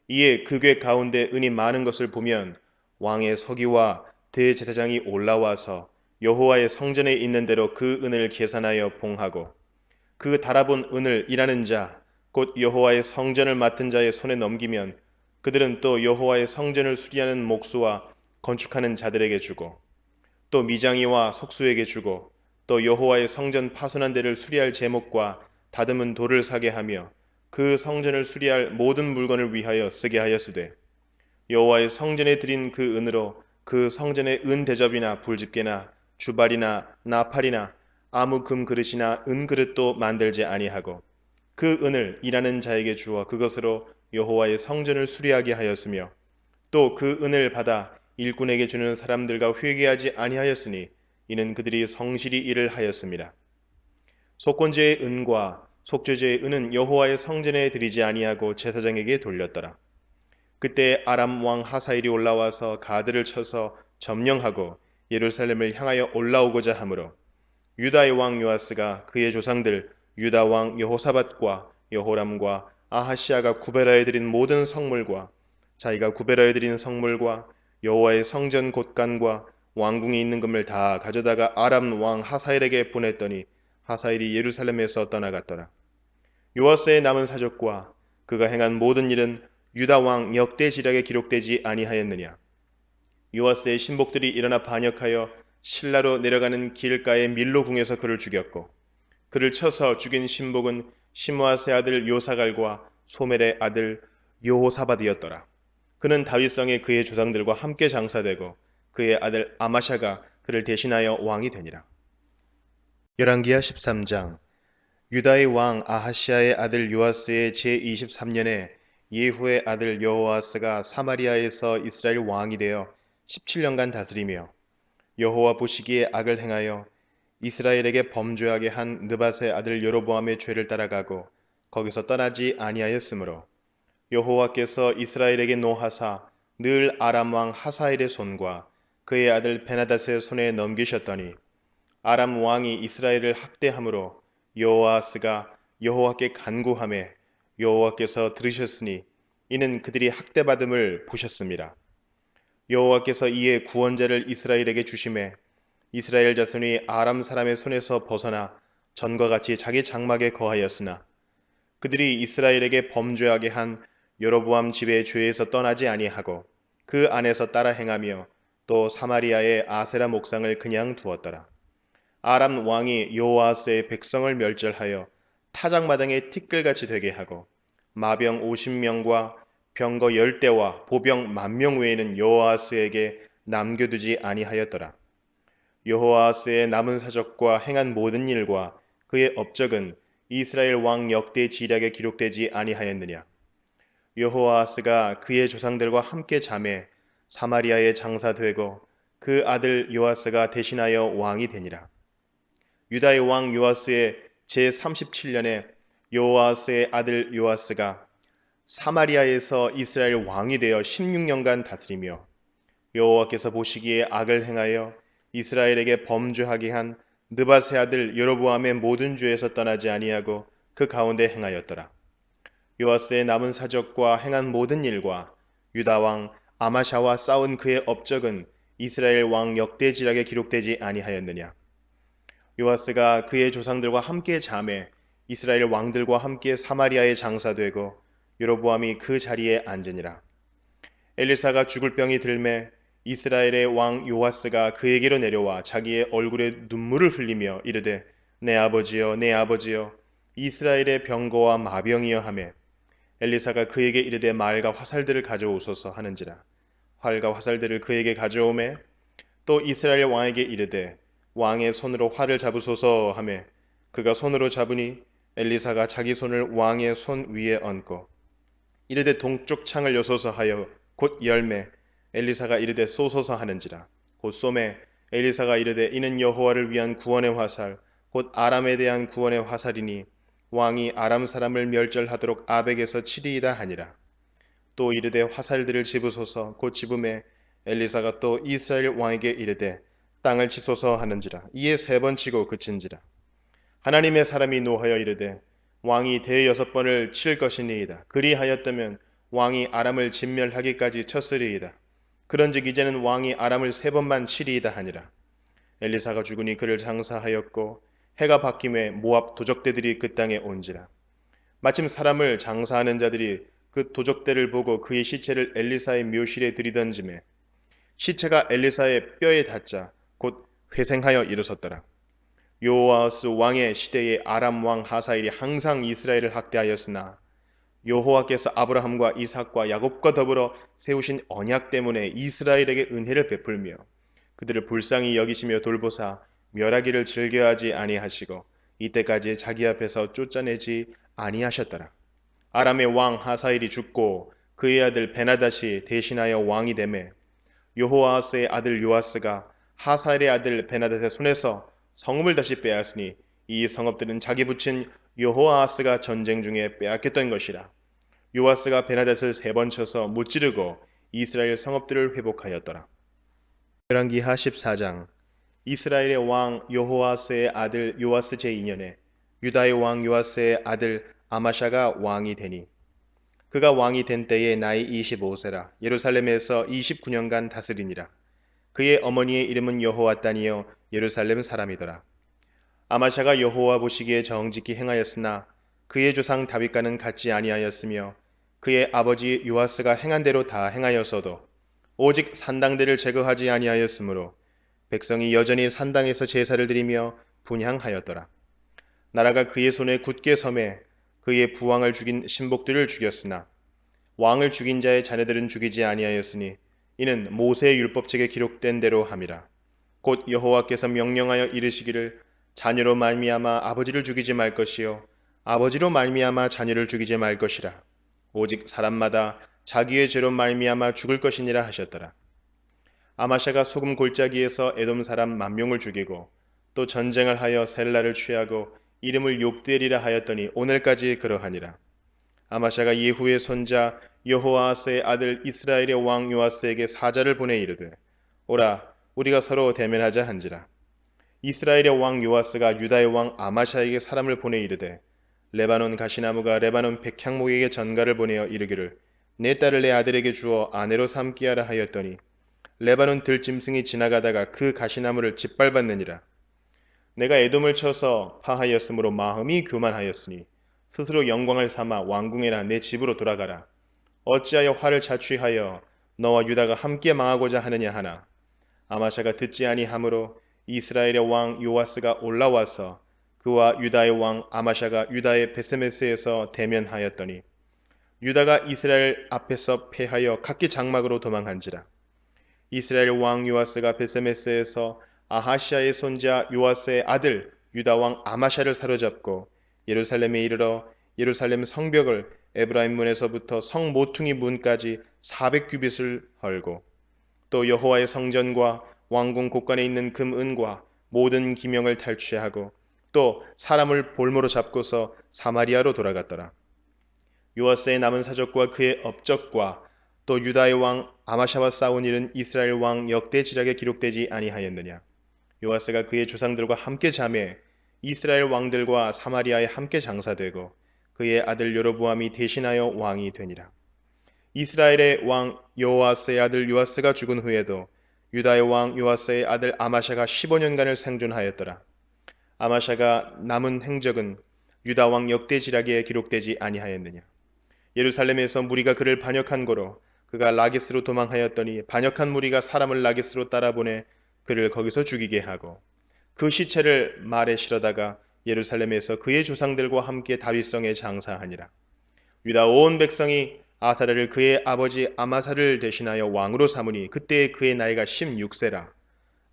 S1: 이에 그 궤 가운데 은이 많은 것을 보면 왕의 서기와 대제사장이 올라와서 여호와의 성전에 있는 대로 그 은을 계산하여 봉하고 그 달아본 은을 일하는 자 곧 여호와의 성전을 맡은 자의 손에 넘기면 그들은 또 여호와의 성전을 수리하는 목수와 건축하는 자들에게 주고 또 미장이와 석수에게 주고 또 여호와의 성전 파손한 데를 수리할 제목과 다듬은 돌을 사게 하며 그 성전을 수리할 모든 물건을 위하여 쓰게 하였으되 여호와의 성전에 드린 그 은으로 그 성전의 은 대접이나 불집게나 주발이나 나팔이나 아무 금 그릇이나 은 그릇도 만들지 아니하고 그 은을 일하는 자에게 주어 그것으로 여호와의 성전을 수리하게 하였으며 또 그 은을 받아 일꾼에게 주는 사람들과 회개하지 아니하였으니 이는 그들이 성실히 일을 하였습니다. 속건제의 은과 속죄제의 은은 여호와의 성전에 드리지 아니하고 제사장에게 돌렸더라. 그때 아람 왕 하사일이 올라와서 가드를 쳐서 점령하고 예루살렘을 향하여 올라오고자 하므로 유다의 왕 요아스가 그의 조상들 유다 왕 여호사밧과 여호람과 아하시아가 구별하여 드린 모든 성물과 자기가 구별하여 드린 성물과 여호와의 성전 곳간과 왕궁에 있는 금을 다 가져다가 아람 왕 하사일에게 보냈더니 하사일이 예루살렘에서 떠나갔더라. 요아스의 남은 사적과 그가 행한 모든 일은 유다 왕 역대지략에 기록되지 아니하였느냐. 요아스의 신복들이 일어나 반역하여 실라로 내려가는 길가의 밀로궁에서 그를 죽였고 그를 쳐서 죽인 신복은 시므아스의 아들 요사갈과 소멜의 아들 여호사밧이었더라. 그는 다윗성에 그의 조상들과 함께 장사되고 그의 아들 아마샤가 그를 대신하여 왕이 되니라. 열왕기하 13장. 유다의 왕 아하시아의 아들 요아스의 제23년에 예후의 아들 여호아스가 사마리아에서 이스라엘 왕이 되어 17년간 다스리며 여호와 보시기에 악을 행하여 이스라엘에게 범죄하게 한 느밧의 아들 여로보암의 죄를 따라가고 거기서 떠나지 아니하였으므로 여호와께서 이스라엘에게 노하사 늘 아람 왕 하사엘의 손과 그의 아들 베나닷의 손에 넘기셨더니 아람 왕이 이스라엘을 학대함으로 여호아스가 여호와께 간구하매 여호와께서 들으셨으니 이는 그들이 학대받음을 보셨습니다. 여호와께서 이에 구원자를 이스라엘에게 주심에 이스라엘 자손이 아람 사람의 손에서 벗어나 전과 같이 자기 장막에 거하였으나 그들이 이스라엘에게 범죄하게 한 여로보암 집의 죄에서 떠나지 아니하고 그 안에서 따라 행하며 또 사마리아의 아세라 목상을 그냥 두었더라. 아람 왕이 여호아스의 백성을 멸절하여 타작마당에 티끌같이 되게 하고 마병 50명과 병거 10대와 보병 10,000명 외에는 여호아스에게 남겨두지 아니하였더라. 여호아스의 남은 사적과 행한 모든 일과 그의 업적은 이스라엘 왕 역대 지략에 기록되지 아니하였느냐. 여호아스가 그의 조상들과 함께 잠에 사마리아에 장사되고 그 아들 요아스가 대신하여 왕이 되니라. 유다의 왕 요아스의 제37년에 여호아스의 아들 요아스가 사마리아에서 이스라엘 왕이 되어 16년간 다스리며 여호와께서 보시기에 악을 행하여 이스라엘에게 범죄하게 한 느밧의 아들 여로보암의 모든 죄에서 떠나지 아니하고 그 가운데 행하였더라. 요아스의 남은 사적과 행한 모든 일과 유다 왕 아마샤와 싸운 그의 업적은 이스라엘 왕 역대지락에 기록되지 아니하였느냐. 요아스가 그의 조상들과 함께 잠에 이스라엘 왕들과 함께 사마리아에 장사되고 여로보암이 그 자리에 앉으니라. 엘리사가 죽을 병이 들매 이스라엘의 왕 요아스가 그에게로 내려와 자기의 얼굴에 눈물을 흘리며 이르되 내 아버지여 내 아버지여 이스라엘의 병거와 마병이여 하매 엘리사가 그에게 이르되 말과 화살들을 가져오소서 하는지라. 활과 화살들을 그에게 가져오매 또 이스라엘 왕에게 이르되 왕의 손으로 활을 잡으소서 하매 그가 손으로 잡으니 엘리사가 자기 손을 왕의 손 위에 얹고 이르되 동쪽 창을 여소서 하여 곧 열매 엘리사가 이르되 쏘소서 하는지라. 곧 쏘매 엘리사가 이르되 이는 여호와를 위한 구원의 화살 곧 아람에 대한 구원의 화살이니 왕이 아람 사람을 멸절하도록 아벡에서 치리이다 하니라. 또 이르되 화살들을 집으소서 곧 집음에 엘리사가 또 이스라엘 왕에게 이르되 땅을 치소서 하는지라. 이에 3번 치고 그친지라. 하나님의 사람이 노하여 이르되 왕이 대여섯 번을 칠 것이니이다. 그리하였다면 왕이 아람을 진멸하기까지 쳤으리이다. 그런즉 이제는 왕이 아람을 3번만 치리이다 하니라. 엘리사가 죽으니 그를 장사하였고 해가 바뀜에 모압 도적대들이 그 땅에 온지라. 마침 사람을 장사하는 자들이 그 도적대를 보고 그의 시체를 엘리사의 묘실에 들이던지매 시체가 엘리사의 뼈에 닿자 곧 회생하여 일어섰더라. 요아스 왕의 시대에 아람 왕 하사엘이 항상 이스라엘을 학대하였으나 여호와께서 아브라함과 이삭과 야곱과 더불어 세우신 언약 때문에 이스라엘에게 은혜를 베풀며 그들을 불쌍히 여기시며 돌보사 멸하기를 즐겨하지 아니하시고 이때까지 자기 앞에서 쫓아내지 아니하셨더라. 아람의 왕 하사엘이 죽고 그의 아들 베나닷이 대신하여 왕이 되매 여호아스의 아들 요아스가 하사엘의 아들 베나닷의 손에서 성읍을 다시 빼앗으니 이 성읍들은 자기 부친 여호아스가 전쟁 중에 빼앗겼던 것이라. 요아스가 베나닷을 3번 쳐서 무찌르고 이스라엘 성읍들을 회복하였더라. 열왕기하 14장. 이스라엘의 왕 여호아스의 아들 요아스 제2년에 유다의 왕 요아스의 아들 아마샤가 왕이 되니 그가 왕이 된 때에 나이 25세라. 예루살렘에서 29년간 다스리니라. 그의 어머니의 이름은 여호와단이요 예루살렘 사람이더라. 아마샤가 여호와 보시기에 정직히 행하였으나 그의 조상 다윗과는 같지 아니하였으며 그의 아버지 요아스가 행한 대로 다 행하였어도 오직 산당들을 제거하지 아니하였으므로 백성이 여전히 산당에서 제사를 드리며 분향하였더라. 나라가 그의 손에 굳게 섬에 그의 부왕을 죽인 신복들을 죽였으나 왕을 죽인 자의 자녀들은 죽이지 아니하였으니 이는 모세의 율법책에 기록된 대로 함이라. 곧 여호와께서 명령하여 이르시기를 자녀로 말미암아 아버지를 죽이지 말 것이요 아버지로 말미암아 자녀를 죽이지 말 것이라. 오직 사람마다 자기의 죄로 말미암아 죽을 것이니라 하셨더라. 아마샤가 소금 골짜기에서 에돔 사람 10,000명을 죽이고 또 전쟁을 하여 셀라를 취하고 이름을 욕되리라 하였더니 오늘까지 그러하니라. 아마샤가 예후의 손자 여호아스의 아들 이스라엘의 왕 요아스에게 사자를 보내 이르되 오라 우리가 서로 대면하자 한지라. 이스라엘의 왕 요아스가 유다의 왕 아마샤에게 사람을 보내 이르되 레바논 가시나무가 레바논 백향목에게 전가를 보내어 이르기를 내 딸을 내 아들에게 주어 아내로 삼게 하라 하였더니 레바논 들짐승이 지나가다가 그 가시나무를 짓밟았느니라. 내가 에돔을 쳐서 파하였으므로 마음이 교만하였으니 스스로 영광을 삼아 왕궁에나 내 집으로 돌아가라. 어찌하여 화를 자취하여 너와 유다가 함께 망하고자 하느냐 하나. 아마샤가 듣지 아니하므로 이스라엘의 왕 요아스가 올라와서 그와 유다의 왕 아마샤가 유다의 베세메스에서 대면하였더니 유다가 이스라엘 앞에서 패하여 각기 장막으로 도망한지라. 이스라엘 왕 요아스가 베세메스에서 아하시아의 손자 요아스의 아들 유다 왕 아마샤를 사로잡고 예루살렘에 이르러 예루살렘 성벽을 에브라임 문에서부터 성 모퉁이 문까지 400규빗을 헐고 또 여호와의 성전과 왕궁 곳간에 있는 금 은과 모든 기명을 탈취하고 또 사람을 볼모로 잡고서 사마리아로 돌아갔더라. 요아스의 남은 사적과 그의 업적과 또 유다의 왕 아마샤와 싸운 일은 이스라엘 왕 역대지략에 기록되지 아니하였느냐. 요아스가 그의 조상들과 함께 잠에 이스라엘 왕들과 사마리아에 함께 장사되고 그의 아들 여로보암이 대신하여 왕이 되니라. 이스라엘의 왕 여호아스의 아들 요아스가 죽은 후에도 유다의 왕 요아스의 아들 아마샤가 15년간을 생존하였더라. 아마샤가 남은 행적은 유다 왕 역대지략에 기록되지 아니하였느냐. 예루살렘에서 무리가 그를 반역한 고로 그가 라기스로 도망하였더니 반역한 무리가 사람을 라기스로 따라보내 그를 거기서 죽이게 하고 그 시체를 말에 실어다가 예루살렘에서 그의 조상들과 함께 다윗성에 장사하니라. 유다 온 백성이 아사랴를 그의 아버지 아마사를 대신하여 왕으로 삼으니 그때에 그의 나이가 16세라.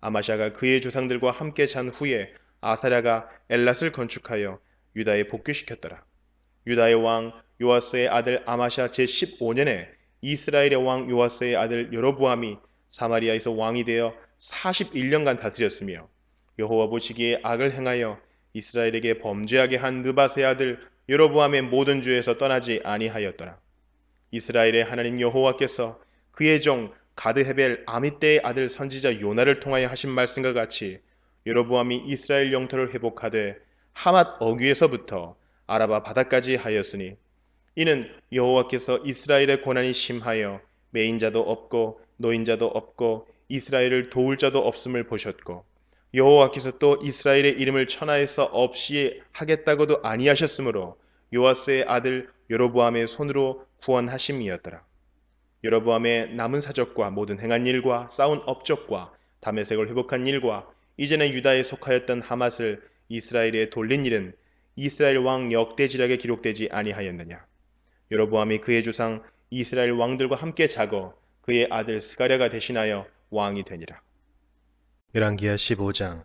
S1: 아마샤가 그의 조상들과 함께 잔 후에 아사랴가 엘랏을 건축하여 유다에 복귀시켰더라. 유다의 왕 요아스의 아들 아마샤 제15년에 이스라엘의 왕 요아스의 아들 여로보암이 사마리아에서 왕이 되어 41년간 다스렸으며 여호와 보시기에 악을 행하여 이스라엘에게 범죄하게 한 느밧의 아들 여로보암의 모든 죄에서 떠나지 아니하였더라. 이스라엘의 하나님 여호와께서 그의 종 가드헤벨 아미떼의 아들 선지자 요나를 통하여 하신 말씀과 같이 여로보암이 이스라엘 영토를 회복하되 하맛 어귀에서부터 아라바 바다까지 하였으니 이는 여호와께서 이스라엘의 고난이 심하여 매인자도 없고 노인자도 없고 이스라엘을 도울 자도 없음을 보셨고 여호와께서 또 이스라엘의 이름을 천하에서 없이 하겠다고도 아니하셨으므로 요아스의 아들 여로보암의 손으로 구원하심이었더라. 여로보암의 남은 사적과 모든 행한 일과 쌓은 업적과 다메섹을 회복한 일과 이전에 유다에 속하였던 하맛을 이스라엘에 돌린 일은 이스라엘 왕 역대지략에 기록되지 아니하였느냐. 여로보암이 그의 조상 이스라엘 왕들과 함께 자고 그의 아들 스가랴가 대신하여 왕이 되니라. 열왕기하 15장.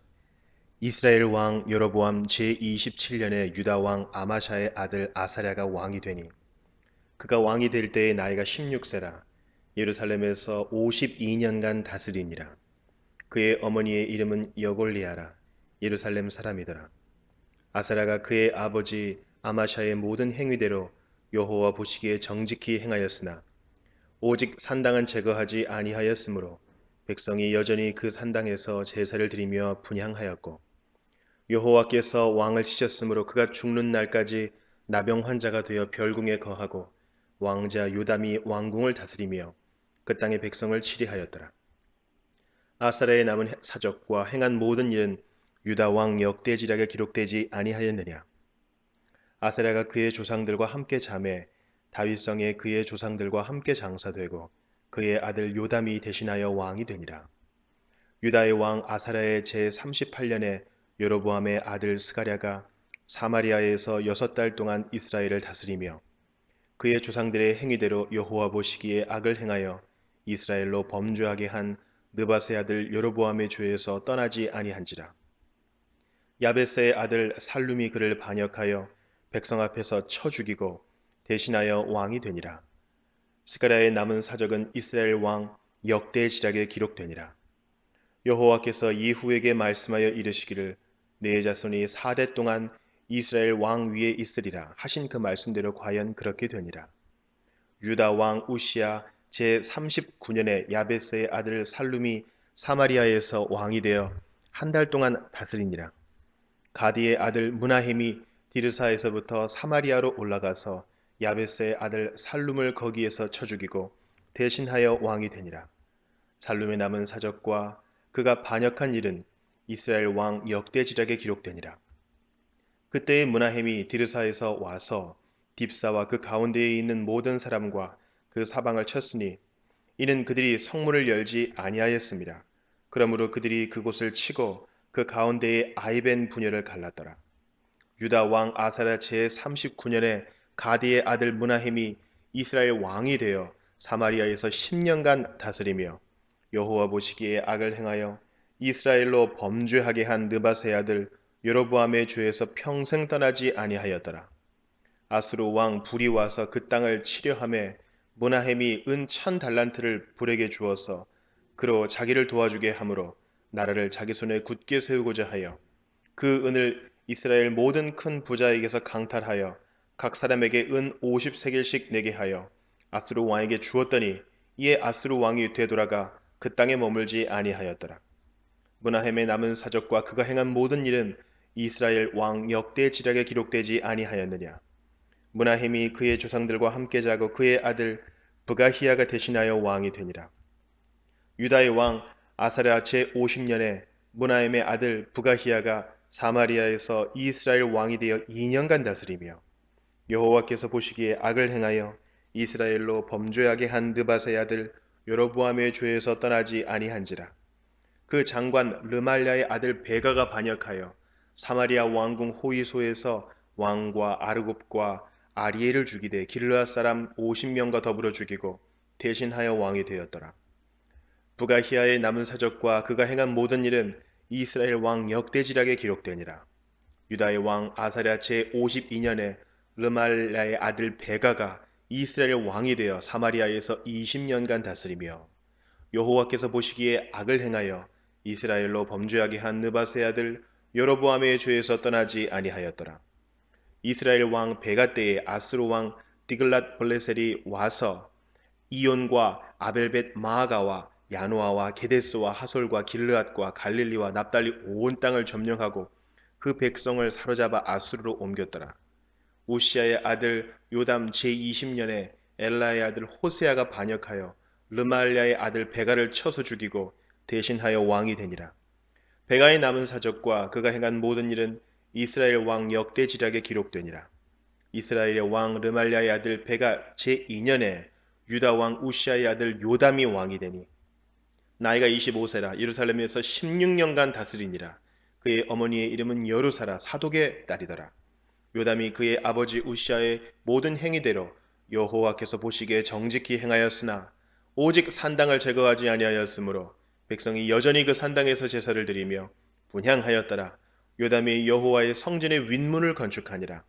S1: 이스라엘 왕 여로보암 제27년에 유다 왕 아마샤의 아들 아사랴가 왕이 되니 그가 왕이 될 때의 나이가 16세라. 예루살렘에서 52년간 다스리니라. 그의 어머니의 이름은 여골리아라. 예루살렘 사람이더라. 아사랴가 그의 아버지 아마샤의 모든 행위대로 여호와 보시기에 정직히 행하였으나 오직 산당은 제거하지 아니하였으므로 백성이 여전히 그 산당에서 제사를 드리며 분향하였고 여호와께서 왕을 치셨으므로 그가 죽는 날까지 나병 환자가 되어 별궁에 거하고 왕자 요담이 왕궁을 다스리며 그 땅의 백성을 치리하였더라. 아사랴의 남은 사적과 행한 모든 일은 유다 왕 역대지략에 기록되지 아니하였느냐. 아사랴가 그의 조상들과 함께 잠에 다윗성에 그의 조상들과 함께 장사되고 그의 아들 요담이 대신하여 왕이 되니라. 유다의 왕 아사랴의 제38년에 여로보암의 아들 스가랴가 사마리아에서 6달 동안 이스라엘을 다스리며 그의 조상들의 행위대로 여호와 보시기에 악을 행하여 이스라엘로 범죄하게 한 느밧의 아들 여로보암의 죄에서 떠나지 아니한지라. 야베스의 아들 살룸이 그를 반역하여 백성 앞에서 쳐 죽이고 대신하여 왕이 되니라. 스가랴의 남은 사적은 이스라엘 왕 역대지략에 기록되니라. 여호와께서 이후에게 말씀하여 이르시기를 네 자손이 4대 동안 이스라엘 왕 위에 있으리라 하신 그 말씀대로 과연 그렇게 되니라. 유다 왕 우시야 제39년에 야베스의 아들 살룸이 사마리아에서 왕이 되어 한 달 동안 다스리니라. 가디의 아들 무나헴이 디르사에서부터 사마리아로 올라가서 야베스의 아들 살룸을 거기에서 쳐 죽이고 대신하여 왕이 되니라. 살룸의 남은 사적과 그가 반역한 일은 이스라엘 왕 역대지략에 기록되니라. 그때의 무나헴이 디르사에서 와서 딥사와 그 가운데에 있는 모든 사람과 그 사방을 쳤으니 이는 그들이 성문을 열지 아니하였습니다. 그러므로 그들이 그곳을 치고 그 가운데에 아이벤 분열을 갈랐더라. 유다 왕 아사랴 제39년에 가디의 아들 무나헴이 이스라엘 왕이 되어 사마리아에서 10년간 다스리며 여호와 보시기에 악을 행하여 이스라엘로 범죄하게 한 느밧의 아들 여로보암의 죄에서 평생 떠나지 아니하였더라. 아수르 왕 불이 와서 그 땅을 치려하매 무나헴이 은 1000달란트를 불에게 주어서 그로 자기를 도와주게 하므로 나라를 자기 손에 굳게 세우고자 하여 그 은을 이스라엘 모든 큰 부자에게서 강탈하여 각 사람에게 은 50세겔씩 내게 하여 아수르 왕에게 주었더니 이에 아수르 왕이 되돌아가 그 땅에 머물지 아니하였더라. 므나헴의 남은 사적과 그가 행한 모든 일은 이스라엘 왕 역대지략에 기록되지 아니하였느냐. 므나헴이 그의 조상들과 함께 자고 그의 아들 브가히야가 대신하여 왕이 되니라. 유다의 왕 아사랴 제50년에 므나헴의 아들 브가히야가 사마리아에서 이스라엘 왕이 되어 2년간 다스리며 여호와께서 보시기에 악을 행하여 이스라엘로 범죄하게 한 느바세 아들 여로보암의 죄에서 떠나지 아니한지라. 그 장관 르말랴의 아들 베가가 반역하여 사마리아 왕궁 호이소에서 왕과 아르곱과 아리엘을 죽이되 길르앗 사람 50명과 더불어 죽이고 대신하여 왕이 되었더라. 부가히야의 남은 사적과 그가 행한 모든 일은 이스라엘 왕 역대지략에 기록되니라. 유다의 왕 아사랴 제52년에 르말랴의 아들 베가가 이스라엘 왕이 되어 사마리아에서 20년간 다스리며 여호와께서 보시기에 악을 행하여 이스라엘로 범죄하게 한 느바세 아들 여로보암의 죄에서 떠나지 아니하였더라. 이스라엘 왕 베가 때에 아스루 왕 디글랏 블레셀이 와서 이온과 아벨벳 마아가와 야노아와 게데스와 하솔과 길르앗과 갈릴리와 납달리 온 땅을 점령하고 그 백성을 사로잡아 아수르로 옮겼더라. 우시아의 아들 요담 제20년에 엘라의 아들 호세아가 반역하여 르말랴의 아들 베가를 쳐서 죽이고 대신하여 왕이 되니라. 베가의 남은 사적과 그가 행한 모든 일은 이스라엘 왕 역대지략에 기록되니라. 이스라엘의 왕 르말랴의 아들 베가 제2년에 유다 왕 우시아의 아들 요담이 왕이 되니 나이가 25세라 예루살렘에서 16년간 다스리니라. 그의 어머니의 이름은 여루사라 사독의 딸이더라. 요담이 그의 아버지 우시아의 모든 행위대로 여호와께서 보시기에 정직히 행하였으나 오직 산당을 제거하지 아니하였으므로 백성이 여전히 그 산당에서 제사를 드리며 분향하였더라. 요담이 여호와의 성전의 윗문을 건축하니라.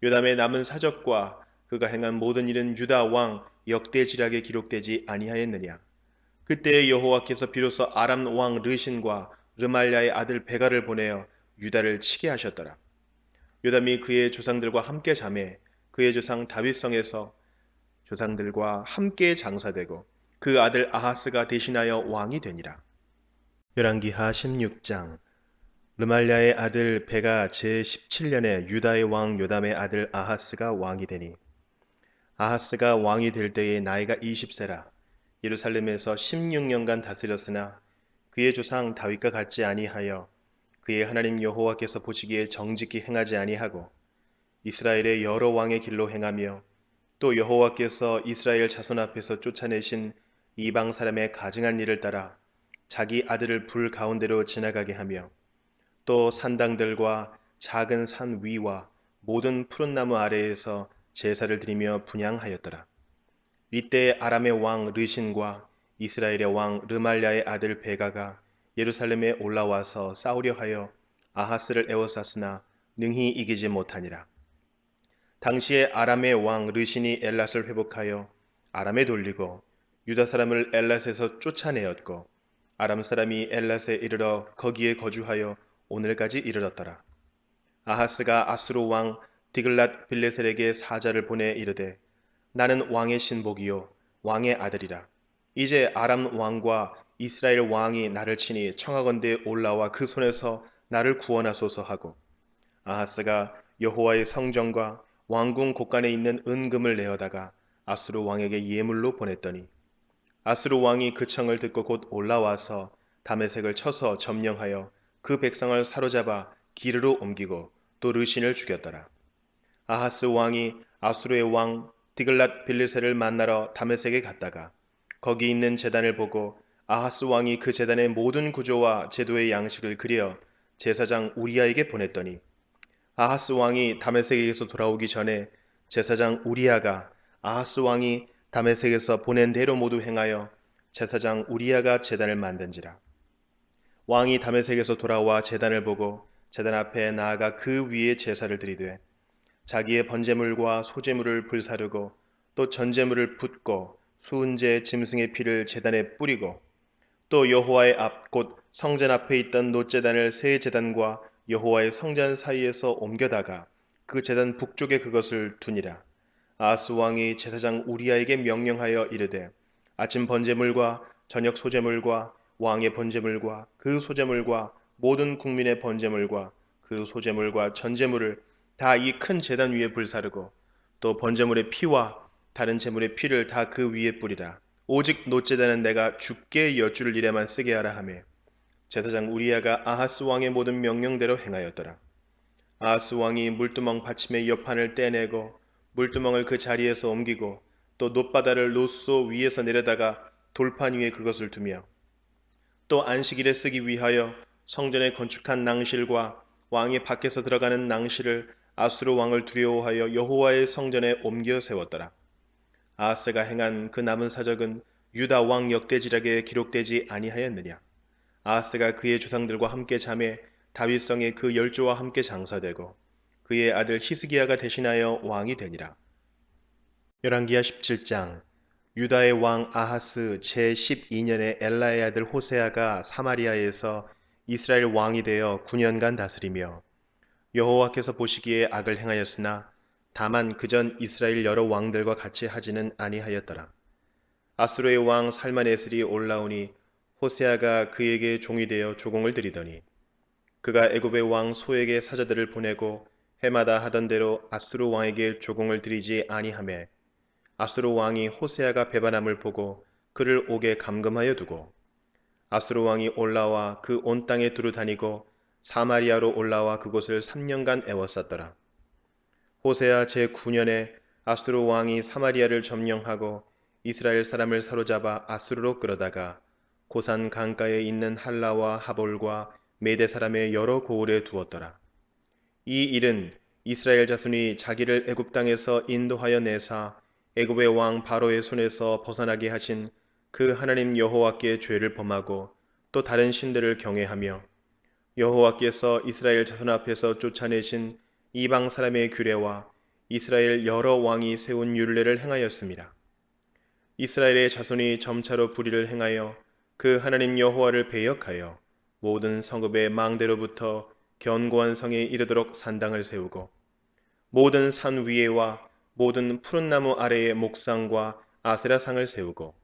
S1: 요담의 남은 사적과 그가 행한 모든 일은 유다 왕 역대지략에 기록되지 아니하였느냐. 그때 여호와께서 비로소 아람 왕 르신과 르말랴의 아들 베가를 보내어 유다를 치게 하셨더라. 요담이 그의 조상들과 함께 잠에 그의 조상 다윗성에서 조상들과 함께 장사되고 그 아들 아하스가 대신하여 왕이 되니라. 열왕기하 16장. 르말랴의 아들 베가 제17년에 유다의 왕 요담의 아들 아하스가 왕이 되니 아하스가 왕이 될 때에 나이가 20세라 예루살렘에서 16년간 다스렸으나 그의 조상 다윗과 같지 아니하여 그의 하나님 여호와께서 보시기에 정직히 행하지 아니하고 이스라엘의 여러 왕의 길로 행하며 또 여호와께서 이스라엘 자손 앞에서 쫓아내신 이방 사람의 가증한 일을 따라 자기 아들을 불 가운데로 지나가게 하며 또 산당들과 작은 산 위와 모든 푸른 나무 아래에서 제사를 드리며 분향하였더라. 이때 아람의 왕 르신과 이스라엘의 왕 르말랴의 아들 베가가 예루살렘에 올라와서 싸우려 하여 아하스를 에워쌌으나 능히 이기지 못하니라. 당시에 아람의 왕 르신이 엘랏을 회복하여 아람에 돌리고 유다 사람을 엘랏에서 쫓아내었고 아람 사람이 엘랏에 이르러 거기에 거주하여 오늘까지 이르렀더라. 아하스가 아수르 왕 디글랏 빌레셀에게 사자를 보내 이르되 나는 왕의 신복이요 왕의 아들이라. 이제 아람 왕과 이스라엘 왕이 나를 치니 청하건대 올라와 그 손에서 나를 구원하소서 하고 아하스가 여호와의 성전과 왕궁 곳간에 있는 은금을 내어다가 아수르 왕에게 예물로 보냈더니 아수르 왕이 그 청을 듣고 곧 올라와서 다메섹을 쳐서 점령하여 그 백성을 사로잡아 기르로 옮기고 또 르신을 죽였더라. 아하스 왕이 아수르의 왕 디글랏 빌레셀을 만나러 다메섹에 갔다가 거기 있는 제단을 보고 아하스 왕이 그 제단의 모든 구조와 제도의 양식을 그려 제사장 우리아에게 보냈더니 아하스 왕이 다메섹에서 돌아오기 전에 제사장 우리아가 아하스 왕이 다메섹에서 보낸 대로 모두 행하여 제사장 우리아가 제단을 만든지라. 왕이 다메섹에서 돌아와 제단을 보고 제단 앞에 나아가 그 위에 제사를 드리되 자기의 번제물과 소제물을 불사르고 또 전제물을 붓고 수은제 짐승의 피를 제단에 뿌리고 또 여호와의 앞 곧 성전 앞에 있던 놋제단을 새 제단과 여호와의 성전 사이에서 옮겨다가 그 제단 북쪽에 그것을 두니라. 아하스 왕이 제사장 우리아에게 명령하여 이르되 아침 번제물과 저녁 소제물과 왕의 번제물과 그 소제물과 모든 국민의 번제물과 그 소제물과 전제물을 다 이 큰 제단 위에 불사르고 또 번제물의 피와 다른 제물의 피를 다 그 위에 뿌리라. 오직 노제단은 내가 주께 여쭈를 일에만 쓰게 하라 하매 제사장 우리아가 아하스 왕의 모든 명령대로 행하였더라. 아하스 왕이 물두멍 받침의 옆판을 떼내고 물두멍을 그 자리에서 옮기고 또 놋바다를 놋소 위에서 내려다가 돌판 위에 그것을 두며 또 안식일에 쓰기 위하여 성전에 건축한 낭실과 왕이 밖에서 들어가는 낭실을 아수르 왕을 두려워하여 여호와의 성전에 옮겨 세웠더라. 아하스가 행한 그 남은 사적은 유다 왕 역대지략에 기록되지 아니하였느냐. 아하스가 그의 조상들과 함께 잠에 다윗성에 그 열조와 함께 장사되고 그의 아들 히스기야가 대신하여 왕이 되니라. 열왕기하 17장. 유다의 왕 아하스 제12년에 엘라의 아들 호세아가 사마리아에서 이스라엘 왕이 되어 9년간 다스리며 여호와께서 보시기에 악을 행하였으나 다만 그전 이스라엘 여러 왕들과 같이 하지는 아니하였더라. 아수르의 왕 살만에슬이 올라오니 호세아가 그에게 종이 되어 조공을 드리더니 그가 애굽의 왕 소에게 사자들을 보내고 해마다 하던 대로 아수르 왕에게 조공을 드리지 아니하매 아수르 왕이 호세아가 배반함을 보고 그를 옥에 감금하여 두고 아수르 왕이 올라와 그 온 땅에 두루 다니고 사마리아로 올라와 그곳을 3년간 애워쌌더라. 호세아 제9년에 아수르 왕이 사마리아를 점령하고 이스라엘 사람을 사로잡아 아수르로 끌어다가 고산 강가에 있는 할라와 하볼과 메대 사람의 여러 고을에 두었더라. 이 일은 이스라엘 자손이 자기를 애굽 땅에서 인도하여 내사 애굽의 왕 바로의 손에서 벗어나게 하신 그 하나님 여호와께 죄를 범하고 또 다른 신들을 경외하며 여호와께서 이스라엘 자손 앞에서 쫓아내신 이방 사람의 규례와 이스라엘 여러 왕이 세운 율례를 행하였습니다. 이스라엘의 자손이 점차로 불의를 행하여 그 하나님 여호와를 배역하여 모든 성읍의 망대로부터 견고한 성에 이르도록 산당을 세우고 모든 산 위에와 모든 푸른 나무 아래에 목상과 아세라상을 세우고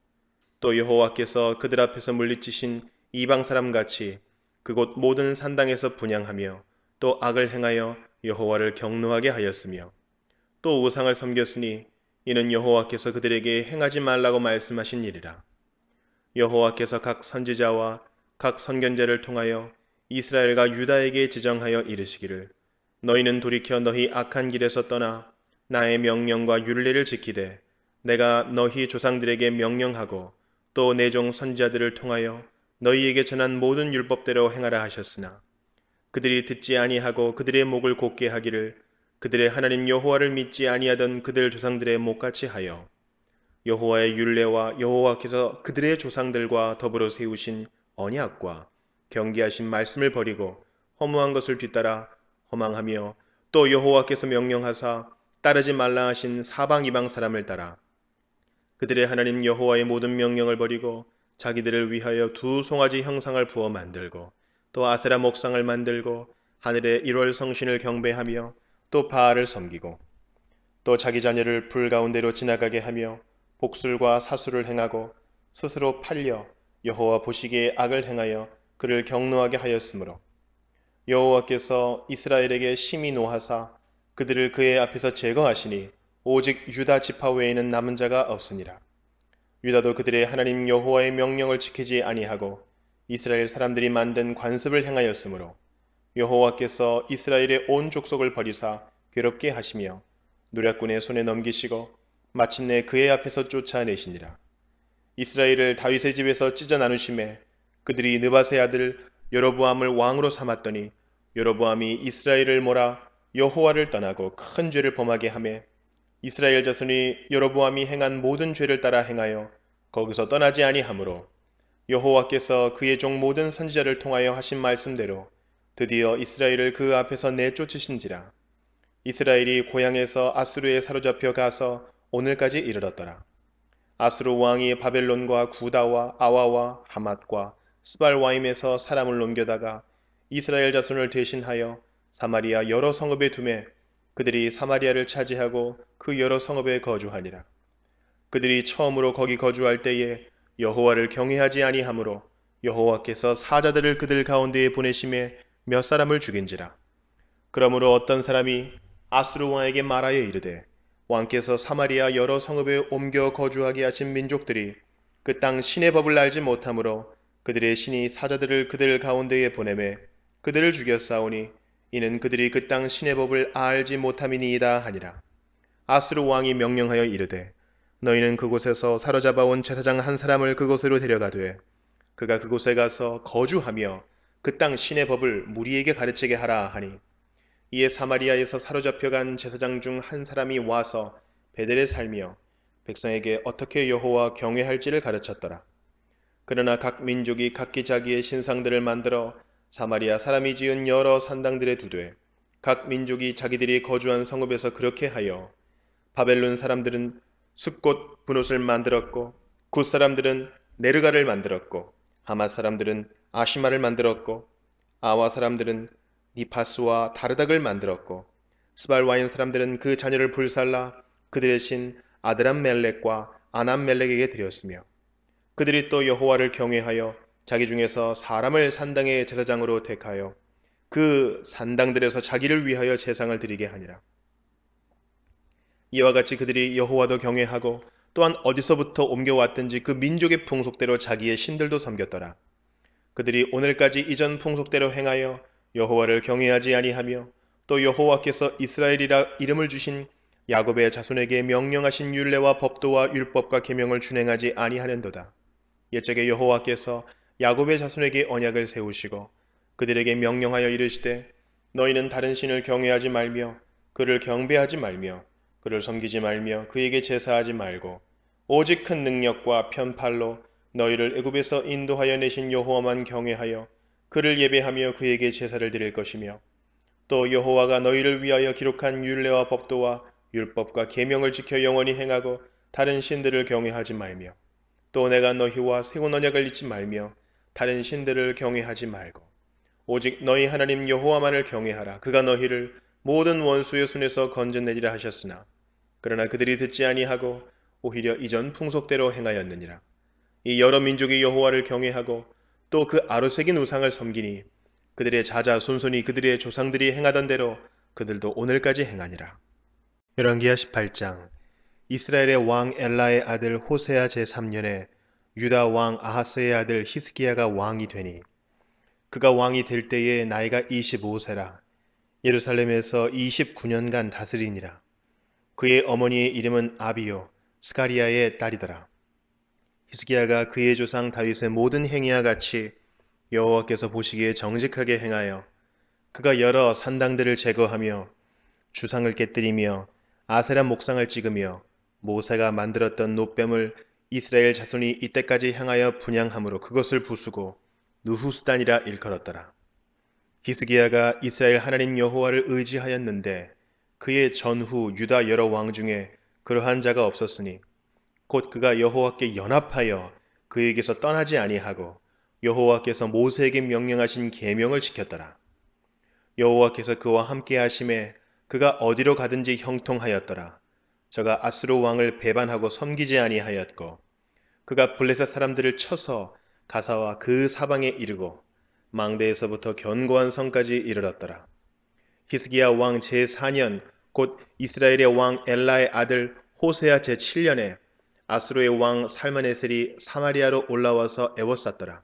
S1: 또 여호와께서 그들 앞에서 물리치신 이방 사람같이 그곳 모든 산당에서 분향하며 또 악을 행하여 여호와를 경노하게 하였으며 또 우상을 섬겼으니 이는 여호와께서 그들에게 행하지 말라고 말씀하신 일이라. 여호와께서 각 선지자와 각 선견자를 통하여 이스라엘과 유다에게 지정하여 이르시기를 너희는 돌이켜 너희 악한 길에서 떠나 나의 명령과 율례를 지키되 내가 너희 조상들에게 명령하고 또 내 종 선지자들을 통하여 너희에게 전한 모든 율법대로 행하라 하셨으나 그들이 듣지 아니하고 그들의 목을 곧게 하기를 그들의 하나님 여호와를 믿지 아니하던 그들 조상들의 목같이 하여 여호와의 율례와 여호와께서 그들의 조상들과 더불어 세우신 언약과 경계하신 말씀을 버리고 허무한 것을 뒤따라 허망하며 또 여호와께서 명령하사 따르지 말라 하신 사방 이방 사람을 따라 그들의 하나님 여호와의 모든 명령을 버리고 자기들을 위하여 두 송아지 형상을 부어 만들고 또 아세라 목상을 만들고 하늘의 1월 성신을 경배하며 또 바알을 섬기고 또 자기 자녀를 불 가운데로 지나가게 하며 복술과 사술을 행하고 스스로 팔려 여호와 보시기에 악을 행하여 그를 경노하게 하였으므로 여호와께서 이스라엘에게 심히 노하사 그들을 그의 앞에서 제거하시니 오직 유다 지파 외에는 남은 자가 없으니라. 유다도 그들의 하나님 여호와의 명령을 지키지 아니하고 이스라엘 사람들이 만든 관습을 행하였으므로 여호와께서 이스라엘의 온 족속을 버리사 괴롭게 하시며 노략군의 손에 넘기시고 마침내 그의 앞에서 쫓아내시니라. 이스라엘을 다윗의 집에서 찢어 나누심에 그들이 느밧의 아들 여로보암을 왕으로 삼았더니 여로보암이 이스라엘을 몰아 여호와를 떠나고 큰 죄를 범하게 하매 이스라엘 자손이 여로보암이 행한 모든 죄를 따라 행하여 거기서 떠나지 아니하므로 여호와께서 그의 종 모든 선지자를 통하여 하신 말씀대로 드디어 이스라엘을 그 앞에서 내쫓으신지라. 이스라엘이 고향에서 아수르에 사로잡혀 가서 오늘까지 이르렀더라. 아수르 왕이 바벨론과 구다와 아와와 하맛과 스발와임에서 사람을 옮겨다가 이스라엘 자손을 대신하여 사마리아 여러 성읍에 두매 그들이 사마리아를 차지하고 그 여러 성읍에 거주하니라. 그들이 처음으로 거기 거주할 때에 여호와를 경외하지 아니하므로 여호와께서 사자들을 그들 가운데에 보내심에 몇 사람을 죽인지라. 그러므로 어떤 사람이 아수르 왕에게 말하여 이르되 왕께서 사마리아 여러 성읍에 옮겨 거주하게 하신 민족들이 그 땅 신의 법을 알지 못하므로 그들의 신이 사자들을 그들 가운데에 보내매 그들을 죽였사오니 이는 그들이 그 땅 신의 법을 알지 못함이니이다 하니라. 아수르 왕이 명령하여 이르되 너희는 그곳에서 사로잡아온 제사장 한 사람을 그곳으로 데려가되 그가 그곳에 가서 거주하며 그 땅 신의 법을 무리에게 가르치게 하라 하니 이에 사마리아에서 사로잡혀간 제사장 중 한 사람이 와서 베델에 살며 백성에게 어떻게 여호와 경외할지를 가르쳤더라. 그러나 각 민족이 각기 자기의 신상들을 만들어 사마리아 사람이 지은 여러 산당들에 두되 각 민족이 자기들이 거주한 성읍에서 그렇게 하여 바벨론 사람들은 숫꽃 분옷을 만들었고 굿 사람들은 네르가를 만들었고 하맛 사람들은 아시마를 만들었고 아와 사람들은 니파스와 다르닥을 만들었고 스발와인 사람들은 그 자녀를 불살라 그들의 신 아드람멜렉과 아남멜렉에게 드렸으며 그들이 또 여호와를 경외하여 자기 중에서 사람을 산당의 제사장으로 택하여 그 산당들에서 자기를 위하여 제상을 드리게 하니라. 이와 같이 그들이 여호와도 경외하고 또한 어디서부터 옮겨왔든지 그 민족의 풍속대로 자기의 신들도 섬겼더라. 그들이 오늘까지 이전 풍속대로 행하여 여호와를 경외하지 아니하며 또 여호와께서 이스라엘이라 이름을 주신 야곱의 자손에게 명령하신 율례와 법도와 율법과 계명을 준행하지 아니하는도다. 옛적에 여호와께서 야곱의 자손에게 언약을 세우시고 그들에게 명령하여 이르시되 너희는 다른 신을 경외하지 말며 그를 경배하지 말며 그를 섬기지 말며 그에게 제사하지 말고 오직 큰 능력과 편팔로 너희를 애굽에서 인도하여 내신 여호와만 경외하여 그를 예배하며 그에게 제사를 드릴 것이며 또 여호와가 너희를 위하여 기록한 율례와 법도와 율법과 계명을 지켜 영원히 행하고 다른 신들을 경외하지 말며 또 내가 너희와 세운 언약을 잊지 말며 다른 신들을 경외하지 말고 오직 너희 하나님 여호와만을 경외하라. 그가 너희를 모든 원수의 손에서 건져내리라 하셨으나 그러나 그들이 듣지 아니하고 오히려 이전 풍속대로 행하였느니라. 이 여러 민족이 여호와를 경외하고 또 그 아로새긴 우상을 섬기니 그들의 자자손손이 그들의 조상들이 행하던 대로 그들도 오늘까지 행하니라. 열왕기하 18장. 이스라엘의 왕 엘라의 아들 호세아 제3년에 유다 왕 아하스의 아들 히스기야가 왕이 되니 그가 왕이 될 때에 나이가 25세라. 예루살렘에서 29년간 다스리니라. 그의 어머니의 이름은 아비요 스가리아의 딸이더라. 히스기야가 그의 조상 다윗의 모든 행위와 같이 여호와께서 보시기에 정직하게 행하여 그가 여러 산당들을 제거하며 주상을 깨뜨리며 아세라 목상을 찍으며 모세가 만들었던 놋뱀을 이스라엘 자손이 이때까지 향하여 분향함으로 그것을 부수고 느후스단이라 일컬었더라. 히스기야가 이스라엘 하나님 여호와를 의지하였는데 그의 전후 유다 여러 왕 중에 그러한 자가 없었으니 곧 그가 여호와께 연합하여 그에게서 떠나지 아니하고 여호와께서 모세에게 명령하신 계명을 지켰더라. 여호와께서 그와 함께 하심에 그가 어디로 가든지 형통하였더라. 저가 아수르 왕을 배반하고 섬기지 아니하였고 그가 블레셋 사람들을 쳐서 가사와 그 사방에 이르고 망대에서부터 견고한 성까지 이르렀더라. 히스기야 왕 제4년 곧 이스라엘의 왕 엘라의 아들 호세아 제7년에 아수르의 왕 살마네셀이 사마리아로 올라와서 애워쌌더라.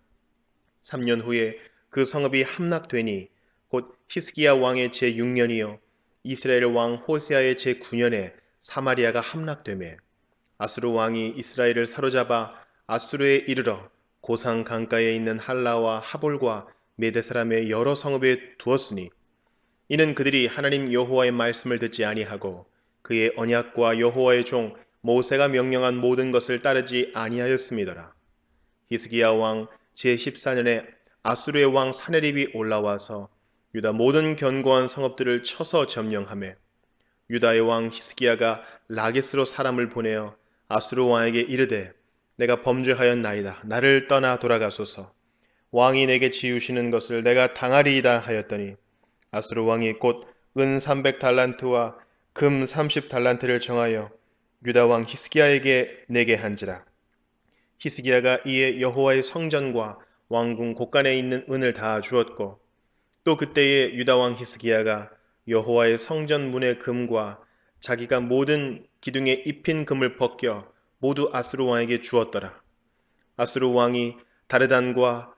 S1: 3년 후에 그 성읍이 함락되니 곧 히스기야 왕의 제6년이요 이스라엘 왕 호세아의 제9년에 사마리아가 함락되매 아수르 왕이 이스라엘을 사로잡아 아수르에 이르러 고상 강가에 있는 할라와 하볼과 메대 사람의 여러 성읍에 두었으니 이는 그들이 하나님 여호와의 말씀을 듣지 아니하고 그의 언약과 여호와의 종 모세가 명령한 모든 것을 따르지 아니하였음이더라. 히스기야 왕 제14년에 아수르의 왕 사네립이 올라와서 유다 모든 견고한 성읍들을 쳐서 점령하며 유다의 왕 히스기야가 라게스로 사람을 보내어 아수르 왕에게 이르되 내가 범죄하였나이다. 나를 떠나 돌아가소서. 왕이 내게 지우시는 것을 내가 당하리이다 하였더니 아수르 왕이 곧 은 300달란트와 금 30달란트를 정하여 유다 왕 히스기야에게 내게 한지라. 히스기야가 이에 여호와의 성전과 왕궁 곳간에 있는 은을 다 주었고, 또 그때에 유다 왕 히스기야가 여호와의 성전 문의 금과 자기가 모든 기둥에 입힌 금을 벗겨 모두 아수르 왕에게 주었더라. 아수르 왕이 다르단과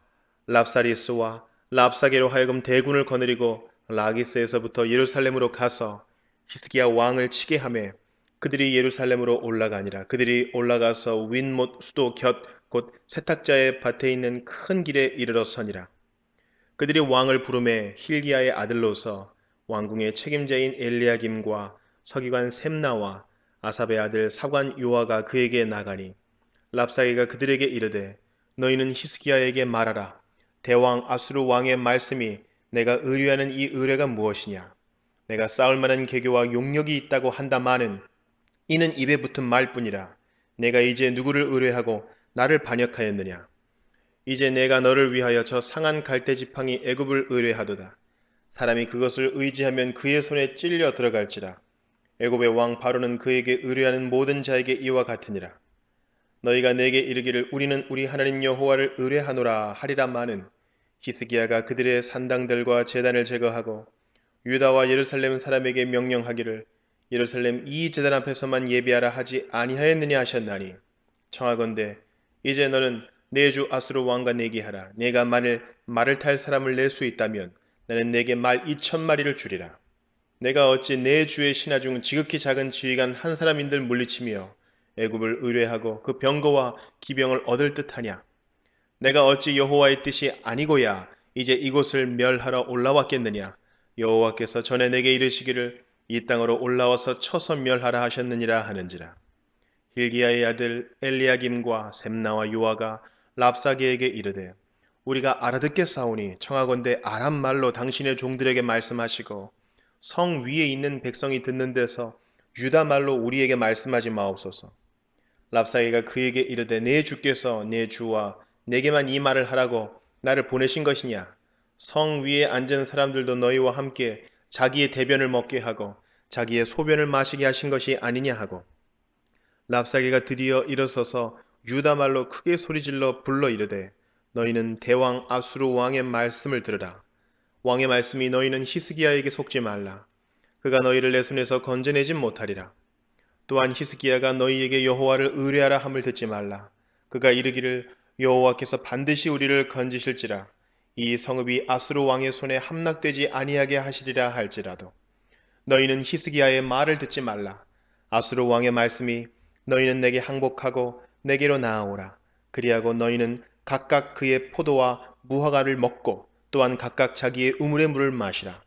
S1: 랍사리스와 랍사게로 하여금 대군을 거느리고 라기스에서부터 예루살렘으로 가서 히스기야 왕을 치게 하매 그들이 예루살렘으로 올라가니라. 그들이 올라가서 윈못 수도 곁 곧 세탁자의 밭에 있는 큰 길에 이르러 서니라. 그들이 왕을 부르매 힐기야의 아들로서 왕궁의 책임자인 엘리야김과 서기관 셈나와 아삽의 아들 사관 요아가 그에게 나가니, 랍사게가 그들에게 이르되 너희는 히스기야에게 말하라. 대왕 아수르 왕의 말씀이 내가 의뢰하는 이 의뢰가 무엇이냐? 내가 싸울 만한 계교와 용력이 있다고 한다마는 이는 입에 붙은 말뿐이라. 내가 이제 누구를 의뢰하고 나를 반역하였느냐? 이제 내가 너를 위하여 저 상한 갈대 지팡이 애굽을 의뢰하도다. 사람이 그것을 의지하면 그의 손에 찔려 들어갈지라. 애굽의 왕 바로는 그에게 의뢰하는 모든 자에게 이와 같으니라. 너희가 내게 이르기를 우리는 우리 하나님 여호와를 의뢰하노라 하리라마는 히스기야가 그들의 산당들과 제단을 제거하고 유다와 예루살렘 사람에게 명령하기를 예루살렘 이 제단 앞에서만 예배하라 하지 아니하였느냐 하셨나니, 청하건대 이제 너는 내 주 아수르 왕과 내기하라. 내가 만일 말을 탈 사람을 낼 수 있다면 나는 내게 말 2,000마리를 주리라. 내가 어찌 내 주의 신하 중 지극히 작은 지휘관 한 사람인들 물리치며 애굽을 의뢰하고 그 병거와 기병을 얻을 듯하냐? 내가 어찌 여호와의 뜻이 아니고야 이제 이곳을 멸하러 올라왔겠느냐? 여호와께서 전에 내게 이르시기를 이 땅으로 올라와서 쳐서 멸하라 하셨느니라 하는지라. 힐기야의 아들 엘리야김과 셈나와 요아가 랍사게에게 이르되 우리가 알아듣겠사오니 청하건대 아람 말로 당신의 종들에게 말씀하시고 성 위에 있는 백성이 듣는 데서 유다 말로 우리에게 말씀하지 마옵소서. 랍사게가 그에게 이르되 내 주께서 내 주와 내게만 이 말을 하라고 나를 보내신 것이냐? 성 위에 앉은 사람들도 너희와 함께 자기의 대변을 먹게 하고 자기의 소변을 마시게 하신 것이 아니냐 하고, 랍사게가 드디어 일어서서 유다 말로 크게 소리질러 불러 이르되 너희는 대왕 아수르 왕의 말씀을 들으라. 왕의 말씀이 너희는 히스기야에게 속지 말라. 그가 너희를 내 손에서 건져내진 못하리라. 또한 히스기야가 너희에게 여호와를 의뢰하라 함을 듣지 말라. 그가 이르기를 여호와께서 반드시 우리를 건지실지라. 이 성읍이 아수르 왕의 손에 함락되지 아니하게 하시리라 할지라도 너희는 히스기야의 말을 듣지 말라. 아수르 왕의 말씀이 너희는 내게 항복하고 내게로 나아오라. 그리하고 너희는 각각 그의 포도와 무화과를 먹고 또한 각각 자기의 우물의 물을 마시라.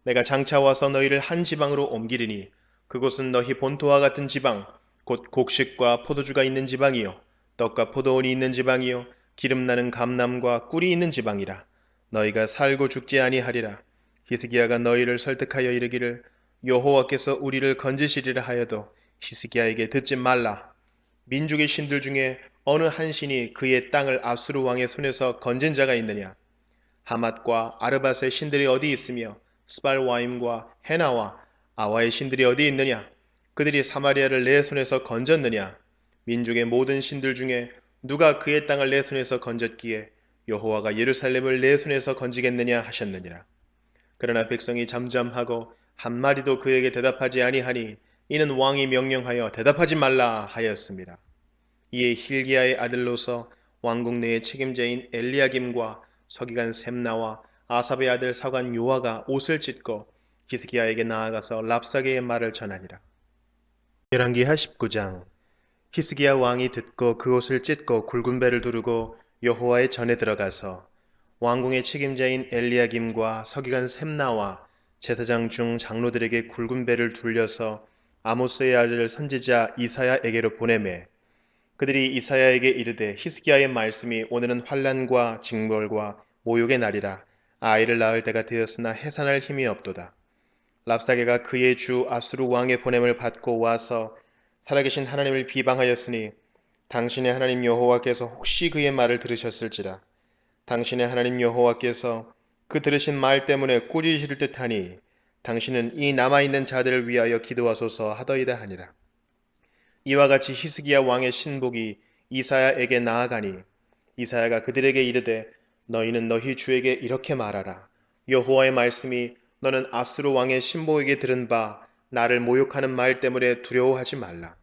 S1: 내가 장차 와서 너희를 한 지방으로 옮기리니 그곳은 너희 본토와 같은 지방, 곧 곡식과 포도주가 있는 지방이요 떡과 포도원이 있는 지방이요 기름나는 감람과 꿀이 있는 지방이라. 너희가 살고 죽지 아니하리라. 히스기야가 너희를 설득하여 이르기를 여호와께서 우리를 건지시리라 하여도 히스기야에게 듣지 말라. 민족의 신들 중에 어느 한 신이 그의 땅을 아수르 왕의 손에서 건진 자가 있느냐? 하맛과 아르밧의 신들이 어디 있으며 스발와임과 헤나와 아와의 신들이 어디 있느냐? 그들이 사마리아를 내 손에서 건졌느냐? 민족의 모든 신들 중에 누가 그의 땅을 내 손에서 건졌기에 여호와가 예루살렘을 내 손에서 건지겠느냐 하셨느니라. 그러나 백성이 잠잠하고 한마디도 그에게 대답하지 아니하니 이는 왕이 명령하여 대답하지 말라 하였습니다. 이에 힐기야의 아들로서 왕궁 내의 책임자인 엘리야김과 서기관 셈나와 아삽의 아들 사관 요아가 옷을 찢고 히스기야에게 나아가서 랍사게의 말을 전하니라. 열왕기하 19장. 히스기야 왕이 듣고 그 옷을 찢고 굵은 배를 두르고 여호와의 전에 들어가서 왕궁의 책임자인 엘리야김과 서기관 셈나와 제사장 중 장로들에게 굵은 배를 둘려서 아모스의 아들 선지자 이사야에게로 보내매, 그들이 이사야에게 이르되 히스기야의 말씀이 오늘은 환난과 징벌과 모욕의 날이라. 아이를 낳을 때가 되었으나 해산할 힘이 없도다. 랍사게가 그의 주 아수르 왕의 보냄을 받고 와서 살아계신 하나님을 비방하였으니 당신의 하나님 여호와께서 혹시 그의 말을 들으셨을지라. 당신의 하나님 여호와께서 그 들으신 말 때문에 꾸짖으실 듯하니 당신은 이 남아있는 자들을 위하여 기도하소서 하더이다 하니라. 이와 같이 히스기야 왕의 신복이 이사야에게 나아가니 이사야가 그들에게 이르되 너희는 너희 주에게 이렇게 말하라. 여호와의 말씀이 너는 아수르 왕의 신복에게 들은 바 나를 모욕하는 말 때문에 두려워하지 말라.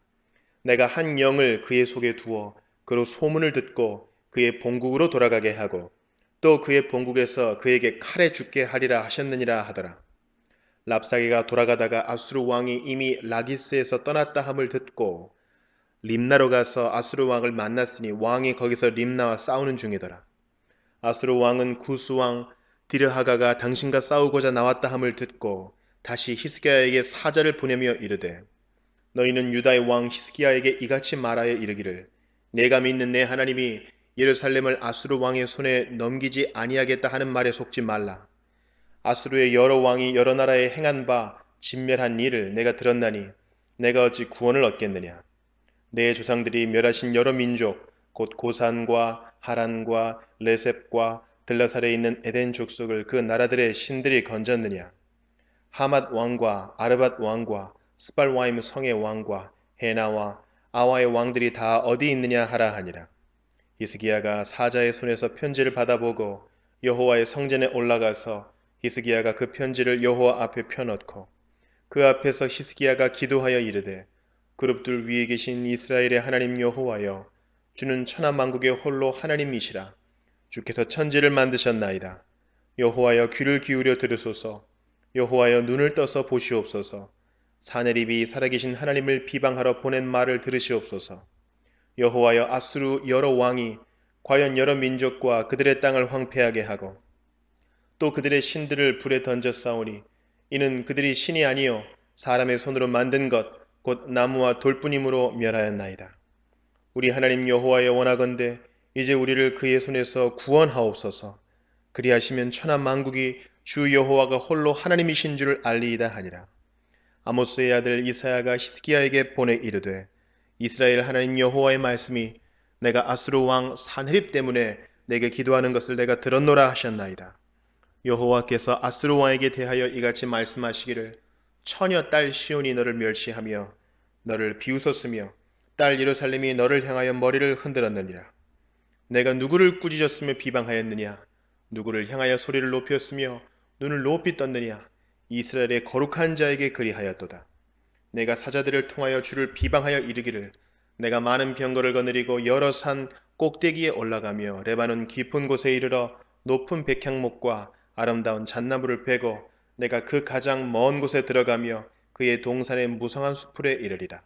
S1: 내가 한 영을 그의 속에 두어 그로 소문을 듣고 그의 본국으로 돌아가게 하고 또 그의 본국에서 그에게 칼에 죽게 하리라 하셨느니라 하더라. 랍사게가 돌아가다가 아수르 왕이 이미 라기스에서 떠났다 함을 듣고 림나로 가서 아수르 왕을 만났으니 왕이 거기서 림나와 싸우는 중이더라. 아수르 왕은 구스 왕 디르하가가 당신과 싸우고자 나왔다 함을 듣고 다시 히스기야에게 사자를 보내며 이르되 너희는 유다의 왕 히스기야에게 이같이 말하여 이르기를 내가 믿는 내 하나님이 예루살렘을 아수르 왕의 손에 넘기지 아니하겠다 하는 말에 속지 말라. 아수르의 여러 왕이 여러 나라에 행한 바 진멸한 일을 내가 들었나니 내가 어찌 구원을 얻겠느냐. 내 조상들이 멸하신 여러 민족 곧 고산과 하란과 레셉과 들라살에 있는 에덴 족속을 그 나라들의 신들이 건졌느냐. 하맛 왕과 아르밧 왕과 스발와임 성의 왕과 헤나와 아와의 왕들이 다 어디 있느냐 하라 하니라. 히스기야가 사자의 손에서 편지를 받아보고 여호와의 성전에 올라가서 히스기야가 그 편지를 여호와 앞에 펴놓고 그 앞에서 히스기야가 기도하여 이르되 그룹들 위에 계신 이스라엘의 하나님 여호와여 주는 천하만국의 홀로 하나님이시라. 주께서 천지를 만드셨나이다. 여호와여 귀를 기울여 들으소서. 여호와여 눈을 떠서 보시옵소서. 사내립이 살아계신 하나님을 비방하러 보낸 말을 들으시옵소서. 여호와여 아수르 여러 왕이 과연 여러 민족과 그들의 땅을 황폐하게 하고 또 그들의 신들을 불에 던져 싸우니 이는 그들이 신이 아니요 사람의 손으로 만든 것 곧 나무와 돌뿐이므로 멸하였나이다. 우리 하나님 여호와여 원하건대 이제 우리를 그의 손에서 구원하옵소서. 그리하시면 천하 만국이 주 여호와가 홀로 하나님이신 줄을 알리이다 하니라. 아모스의 아들 이사야가 히스기야에게 보내 이르되 이스라엘 하나님 여호와의 말씀이 내가 아수르 왕 산헤립 때문에 내게 기도하는 것을 내가 들었노라 하셨나이다. 여호와께서 아수르 왕에게 대하여 이같이 말씀하시기를 처녀 딸 시온이 너를 멸시하며 너를 비웃었으며 딸 예루살렘이 너를 향하여 머리를 흔들었느니라. 내가 누구를 꾸짖었으며 비방하였느냐. 누구를 향하여 소리를 높였으며 눈을 높이 떴느냐. 이스라엘의 거룩한 자에게 그리하였도다. 내가 사자들을 통하여 주를 비방하여 이르기를 내가 많은 병거를 거느리고 여러 산 꼭대기에 올라가며 레바논 깊은 곳에 이르러 높은 백향목과 아름다운 잣나무를 베고 내가 그 가장 먼 곳에 들어가며 그의 동산의 무성한 수풀에 이르리라.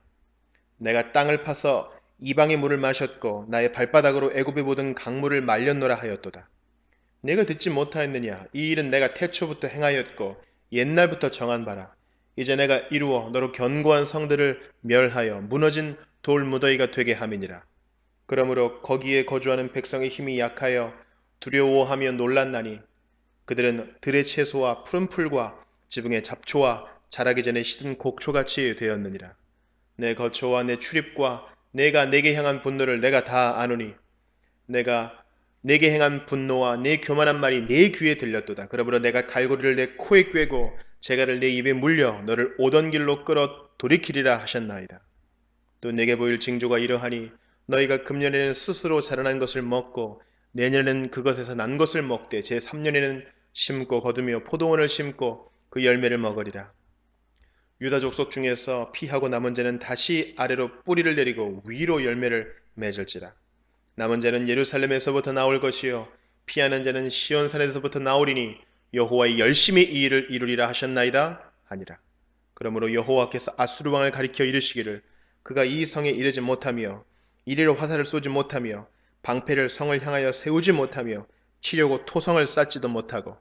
S1: 내가 땅을 파서 이방의 물을 마셨고 나의 발바닥으로 애굽의 모든 강물을 말렸노라 하였도다. 내가 듣지 못하였느냐. 이 일은 내가 태초부터 행하였고 옛날부터 정한 바라. 이제 내가 이루어 너로 견고한 성들을 멸하여 무너진 돌 무더기가 되게 함이니라. 그러므로 거기에 거주하는 백성의 힘이 약하여 두려워하며 놀랐나니 그들은 들의 채소와 푸른 풀과 지붕의 잡초와 자라기 전에 시든 곡초같이 되었느니라. 내 거처와 내 출입과 내가 내게 향한 분노를 내가 다 아노니 내가 내게 행한 분노와 내 교만한 말이 내 귀에 들렸도다. 그러므로 내가 갈고리를 내 코에 꿰고 재갈을 내 입에 물려 너를 오던 길로 끌어 돌이키리라 하셨나이다. 또 내게 보일 징조가 이러하니 너희가 금년에는 스스로 자라난 것을 먹고 내년에는 그것에서 난 것을 먹되 제3년에는 심고 거두며 포도원을 심고 그 열매를 먹으리라. 유다 족속 중에서 피하고 남은 자는 다시 아래로 뿌리를 내리고 위로 열매를 맺을지라. 남은 자는 예루살렘에서부터 나올 것이요 피하는 자는 시온산에서부터 나오리니 여호와의 열심히 이 일을 이루리라 하셨나이다 하니라. 그러므로 여호와께서 아수르 왕을 가리켜 이르시기를 그가 이 성에 이르지 못하며 이리로 화살을 쏘지 못하며 방패를 성을 향하여 세우지 못하며 치려고 토성을 쌓지도 못하고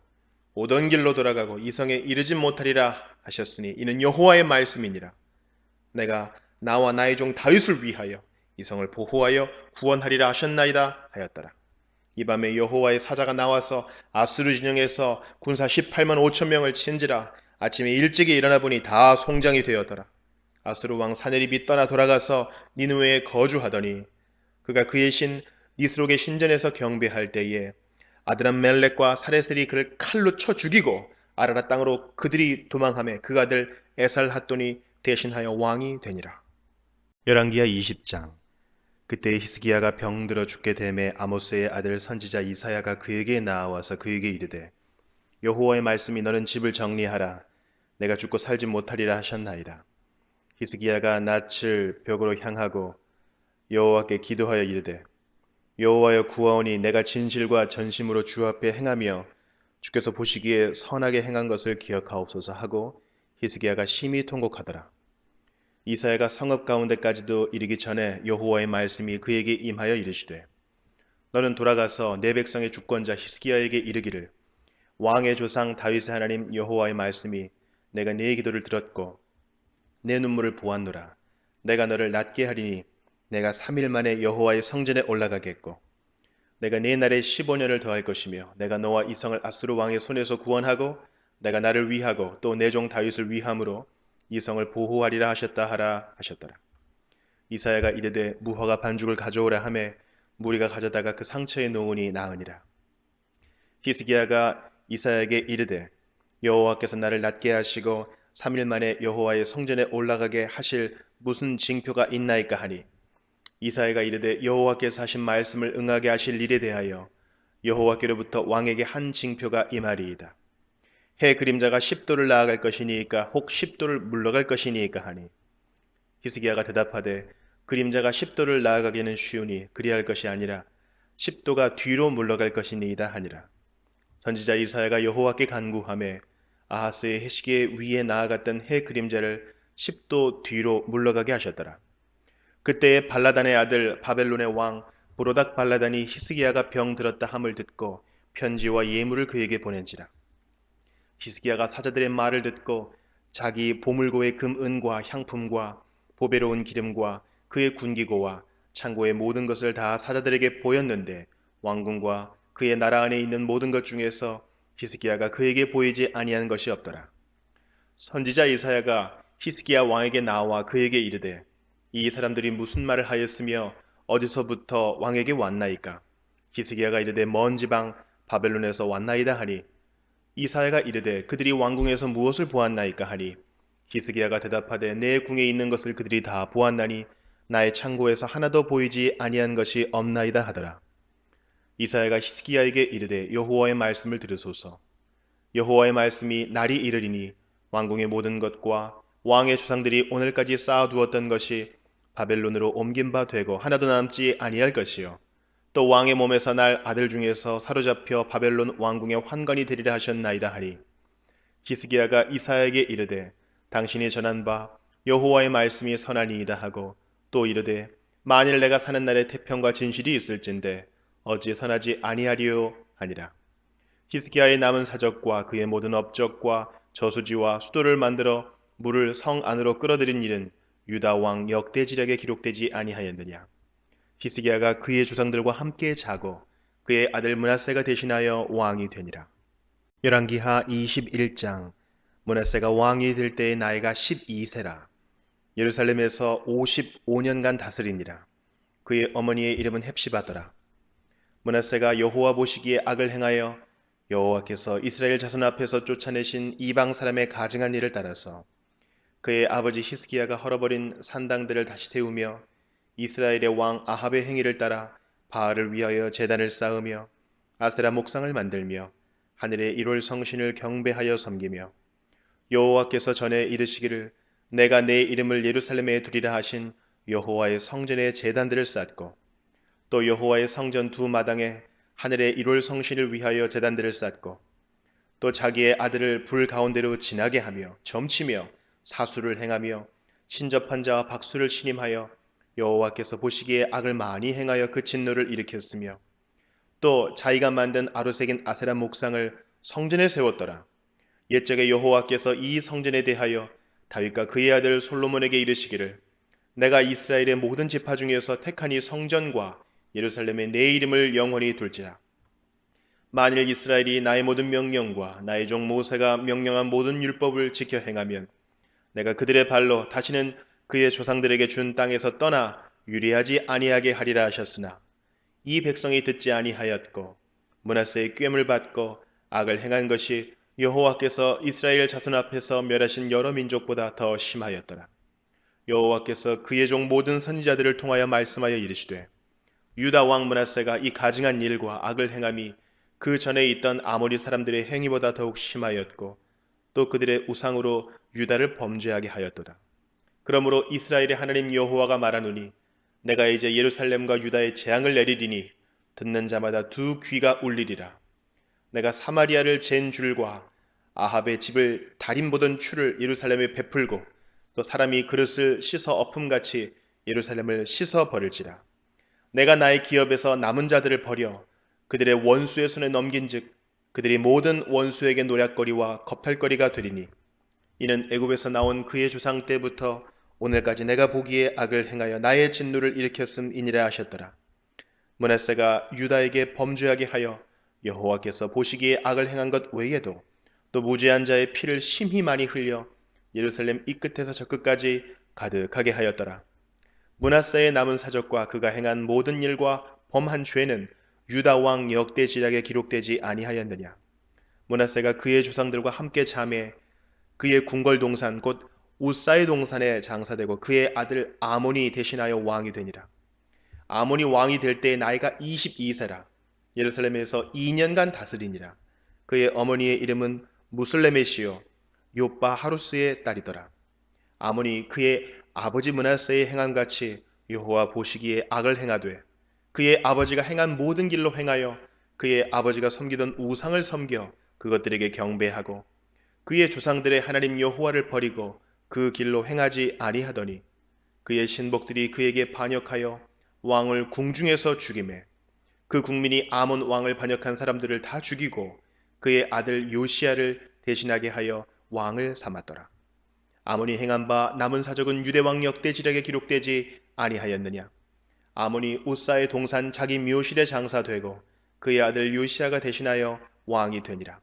S1: 오던 길로 돌아가고 이 성에 이르지 못하리라 하셨으니 이는 여호와의 말씀이니라. 내가 나와 나의 종 다윗을 위하여 이 성을 보호하여 구원하리라 하셨나이다 하였더라. 이 밤에 여호와의 사자가 나와서 아수르 진영에서 군사 18만 5천 명을 친지라. 아침에 일찍이 일어나 보니 다 송장이 되었더라. 아수르 왕 사네립이 떠나 돌아가서 니느웨에 거주하더니 그가 그의 신 니스록의 신전에서 경배할 때에 아드람멜렉과 사레셀이 그를 칼로 쳐 죽이고 아라라 땅으로 그들이 도망하며 그 아들 에살핫돈이 대신하여 왕이 되니라. 열왕기하 20장. 그때 히스기야가 병들어 죽게 되매 아모스의 아들 선지자 이사야가 그에게 나와서 그에게 이르되 여호와의 말씀이 너는 집을 정리하라 내가 죽고 살지 못하리라 하셨나이다. 히스기야가 낯을 벽으로 향하고 여호와께 기도하여 이르되 여호와여 구하오니 내가 진실과 전심으로 주 앞에 행하며 주께서 보시기에 선하게 행한 것을 기억하옵소서 하고 히스기야가 심히 통곡하더라. 이사야가 성읍 가운데까지도 이르기 전에 여호와의 말씀이 그에게 임하여 이르시되 너는 돌아가서 내 백성의 주권자 히스기야에게 이르기를 왕의 조상 다윗의 하나님 여호와의 말씀이 내가 네 기도를 들었고 내 눈물을 보았노라. 내가 너를 낫게 하리니 내가 3일 만에 여호와의 성전에 올라가겠고 내가 네 날에 15년을 더할 것이며 내가 너와 이 성을 아수르 왕의 손에서 구원하고 내가 나를 위하고 또 내 종 다윗을 위함으로 이 성을 보호하리라 하셨다 하라 하셨더라. 이사야가 이르되 무화과 반죽을 가져오라 하매 무리가 가져다가 그 상처에 놓으니 나으니라. 히스기야가 이사야에게 이르되 여호와께서 나를 낫게 하시고 3일 만에 여호와의 성전에 올라가게 하실 무슨 징표가 있나이까 하니 이사야가 이르되 여호와께서 하신 말씀을 응하게 하실 일에 대하여 여호와께로부터 왕에게 한 징표가 임하리이다. 해 그림자가 10도를 나아갈 것이니까 혹 10도를 물러갈 것이니까 하니 히스기야가 대답하되 그림자가 10도를 나아가기는 쉬우니 그리할 것이 아니라 10도가 뒤로 물러갈 것이니이다 하니라. 선지자 이사야가 여호와께 간구하며 아하스의 해시계 위에 나아갔던 해 그림자를 10도 뒤로 물러가게 하셨더라. 그때에 발라단의 아들 바벨론의 왕 브로닥 발라단이 히스기야가 병들었다 함을 듣고 편지와 예물을 그에게 보낸지라. 히스기야가 사자들의 말을 듣고 자기 보물고의 금은과 향품과 보배로운 기름과 그의 군기고와 창고의 모든 것을 다 사자들에게 보였는데 왕궁과 그의 나라 안에 있는 모든 것 중에서 히스기야가 그에게 보이지 아니한 것이 없더라. 선지자 이사야가 히스기야 왕에게 나와 그에게 이르되 이 사람들이 무슨 말을 하였으며 어디서부터 왕에게 왔나이까? 히스기야가 이르되 먼 지방 바벨론에서 왔나이다 하니 이사야가 이르되 그들이 왕궁에서 무엇을 보았나이까 하니 히스기야가 대답하되 내 궁에 있는 것을 그들이 다 보았나니 나의 창고에서 하나도 보이지 아니한 것이 없나이다 하더라. 이사야가 히스기야에게 이르되 여호와의 말씀을 들으소서. 여호와의 말씀이 날이 이르리니 왕궁의 모든 것과 왕의 조상들이 오늘까지 쌓아두었던 것이 바벨론으로 옮긴 바 되고 하나도 남지 아니할 것이요 또 왕의 몸에서 날 아들 중에서 사로잡혀 바벨론 왕궁의 환관이 되리라 하셨나이다 하니 히스기야가 이사야에게 이르되 당신이 전한 바 여호와의 말씀이 선하니이다 하고 또 이르되 만일 내가 사는 날에 태평과 진실이 있을진데 어찌 선하지 아니하리요 하니라. 히스기야의 남은 사적과 그의 모든 업적과 저수지와 수도를 만들어 물을 성 안으로 끌어들인 일은 유다 왕 역대지략에 기록되지 아니하였느냐. 히스기야가 그의 조상들과 함께 자고 그의 아들 므낫세가 대신하여 왕이 되니라. 열왕기하 21장. 므낫세가 왕이 될 때의 나이가 12세라. 예루살렘에서 55년간 다스리니라. 그의 어머니의 이름은 헵시바더라. 므낫세가 여호와 보시기에 악을 행하여 여호와께서 이스라엘 자손 앞에서 쫓아내신 이방 사람의 가증한 일을 따라서 그의 아버지 히스기야가 헐어버린 산당들을 다시 세우며 이스라엘의 왕 아합의 행위를 따라 바알을 위하여 제단을 쌓으며 아세라 목상을 만들며 하늘의 일월 성신을 경배하여 섬기며 여호와께서 전에 이르시기를 내가 내 이름을 예루살렘에 두리라 하신 여호와의 성전에 제단들을 쌓고 또 여호와의 성전 두 마당에 하늘의 일월 성신을 위하여 제단들을 쌓고 또 자기의 아들을 불 가운데로 지나게 하며 점치며 사수를 행하며 신접한 자와 박수를 신임하여 여호와께서 보시기에 악을 많이 행하여 그 진노를 일으켰으며 또 자기가 만든 아로새긴 아세라 목상을 성전에 세웠더라. 옛적에 여호와께서 이 성전에 대하여 다윗과 그의 아들 솔로몬에게 이르시기를 내가 이스라엘의 모든 지파 중에서 택한 이 성전과 예루살렘에 내 이름을 영원히 둘지라. 만일 이스라엘이 나의 모든 명령과 나의 종 모세가 명령한 모든 율법을 지켜 행하면 내가 그들의 발로 다시는 그의 조상들에게 준 땅에서 떠나 유리하지 아니하게 하리라 하셨으나 이 백성이 듣지 아니하였고 므낫세의 꾀을 받고 악을 행한 것이 여호와께서 이스라엘 자손 앞에서 멸하신 여러 민족보다 더 심하였더라. 여호와께서 그의 종 모든 선지자들을 통하여 말씀하여 이르시되 유다 왕 므낫세가 이 가증한 일과 악을 행함이 그 전에 있던 아모리 사람들의 행위보다 더욱 심하였고 또 그들의 우상으로 유다를 범죄하게 하였도다. 그러므로 이스라엘의 하나님 여호와가 말하노니 내가 이제 예루살렘과 유다에 재앙을 내리리니 듣는 자마다 두 귀가 울리리라. 내가 사마리아를 잰 줄과 아합의 집을 달인 보던 추를 예루살렘에 베풀고 또 사람이 그릇을 씻어 엎음같이 예루살렘을 씻어 버릴지라. 내가 나의 기업에서 남은 자들을 버려 그들의 원수의 손에 넘긴즉 그들이 모든 원수에게 노략거리와 겁탈거리가 되리니 이는 애굽에서 나온 그의 조상 때부터 오늘까지 내가 보기에 악을 행하여 나의 진노를 일으켰음이니라 하셨더라. 므낫세가 유다에게 범죄하게 하여 여호와께서 보시기에 악을 행한 것 외에도 또 무죄한 자의 피를 심히 많이 흘려 예루살렘 이 끝에서 저 끝까지 가득하게 하였더라. 므낫세의 남은 사적과 그가 행한 모든 일과 범한 죄는 유다 왕 역대지략에 기록되지 아니하였느냐. 므낫세가 그의 조상들과 함께 잠에 그의 궁궐 동산 곧 우사의 동산에 장사되고 그의 아들 아몬이 대신하여 왕이 되니라. 아몬이 왕이 될 때의 나이가 22세라. 예루살렘에서 2년간 다스리니라. 그의 어머니의 이름은 무슬레메시요 요빠 하루스의 딸이더라. 아몬이 그의 아버지 므낫세의 행함같이 여호와 보시기에 악을 행하되 그의 아버지가 행한 모든 길로 행하여 그의 아버지가 섬기던 우상을 섬겨 그것들에게 경배하고 그의 조상들의 하나님 여호와를 버리고 그 길로 행하지 아니하더니 그의 신복들이 그에게 반역하여 왕을 궁중에서 죽이매 그 국민이 아몬 왕을 반역한 사람들을 다 죽이고 그의 아들 요시야를 대신하게 하여 왕을 삼았더라. 아몬이 행한 바 남은 사적은 유대왕 역대지략에 기록되지 아니하였느냐. 아몬이 우사의 동산 자기 묘실에 장사되고 그의 아들 요시야가 대신하여 왕이 되니라.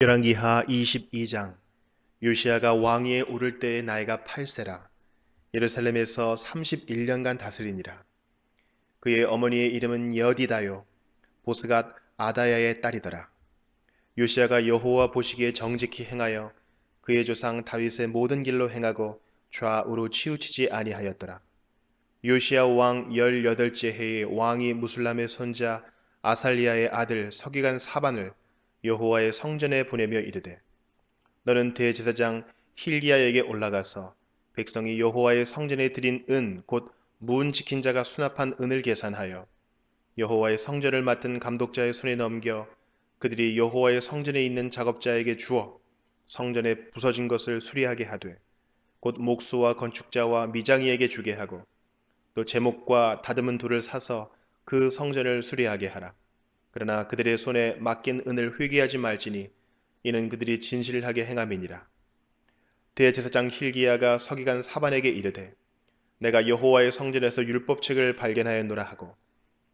S1: 열왕기하 22장. 요시야가 왕위에 오를 때의 나이가 8세라. 예루살렘에서 31년간 다스리니라. 그의 어머니의 이름은 여디다요 보스갓 아다야의 딸이더라. 요시야가 여호와 보시기에 정직히 행하여 그의 조상 다윗의 모든 길로 행하고 좌우로 치우치지 아니하였더라. 요시야 왕 18째 해에 왕이 무술람의 손자 아살리야의 아들 서기관 사반을 여호와의 성전에 보내며 이르되 너는 대제사장 힐기야에게 올라가서 백성이 여호와의 성전에 드린 은 곧 문 지킨 자가 수납한 은을 계산하여 여호와의 성전을 맡은 감독자의 손에 넘겨 그들이 여호와의 성전에 있는 작업자에게 주어 성전에 부서진 것을 수리하게 하되 곧 목수와 건축자와 미장이에게 주게 하고 또 제목과 다듬은 돌을 사서 그 성전을 수리하게 하라. 그러나 그들의 손에 맡긴 은을 회개하지 말지니 이는 그들이 진실하게 행함이니라. 대제사장 힐기야가 서기관 사반에게 이르되 내가 여호와의 성전에서 율법책을 발견하였노라 하고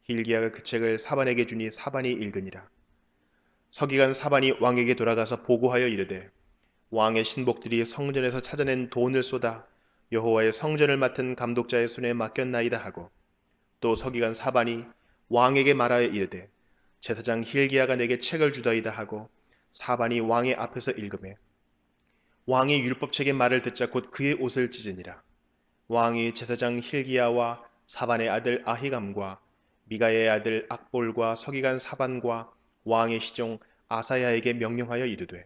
S1: 힐기야가 그 책을 사반에게 주니 사반이 읽으니라. 서기관 사반이 왕에게 돌아가서 보고하여 이르되 왕의 신복들이 성전에서 찾아낸 돈을 쏟아 여호와의 성전을 맡은 감독자의 손에 맡겼나이다 하고 또 서기관 사반이 왕에게 말하여 이르되 제사장 힐기야가 내게 책을 주더이다 하고 사반이 왕의 앞에서 읽으매 왕이 율법책의 말을 듣자 곧 그의 옷을 찢으니라. 왕이 제사장 힐기야와 사반의 아들 아히감과 미가의 아들 악볼과 서기관 사반과 왕의 시종 아사야에게 명령하여 이르되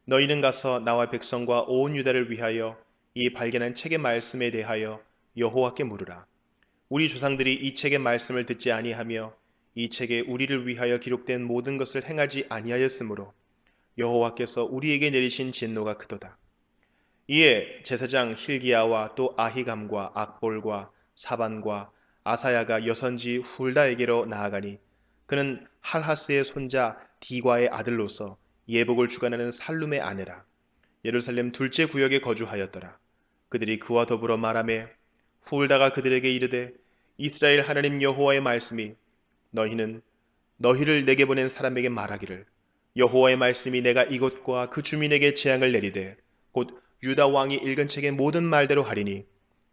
S1: 너희는 가서 나와 백성과 온 유다를 위하여 이 발견한 책의 말씀에 대하여 여호와께 물으라. 우리 조상들이 이 책의 말씀을 듣지 아니하며 이 책에 우리를 위하여 기록된 모든 것을 행하지 아니하였으므로 여호와께서 우리에게 내리신 진노가 크도다. 이에 제사장 힐기야와 또 아히감과 악볼과 사반과 아사야가 여선지 훌다에게로 나아가니 그는 할하스의 손자 디과의 아들로서 예복을 주관하는 살룸의 아내라. 예루살렘 둘째 구역에 거주하였더라. 그들이 그와 더불어 말하매 훌다가 그들에게 이르되 이스라엘 하나님 여호와의 말씀이 너희는 너희를 내게 보낸 사람에게 말하기를 여호와의 말씀이 내가 이곳과 그 주민에게 재앙을 내리되 곧 유다 왕이 읽은 책의 모든 말대로 하리니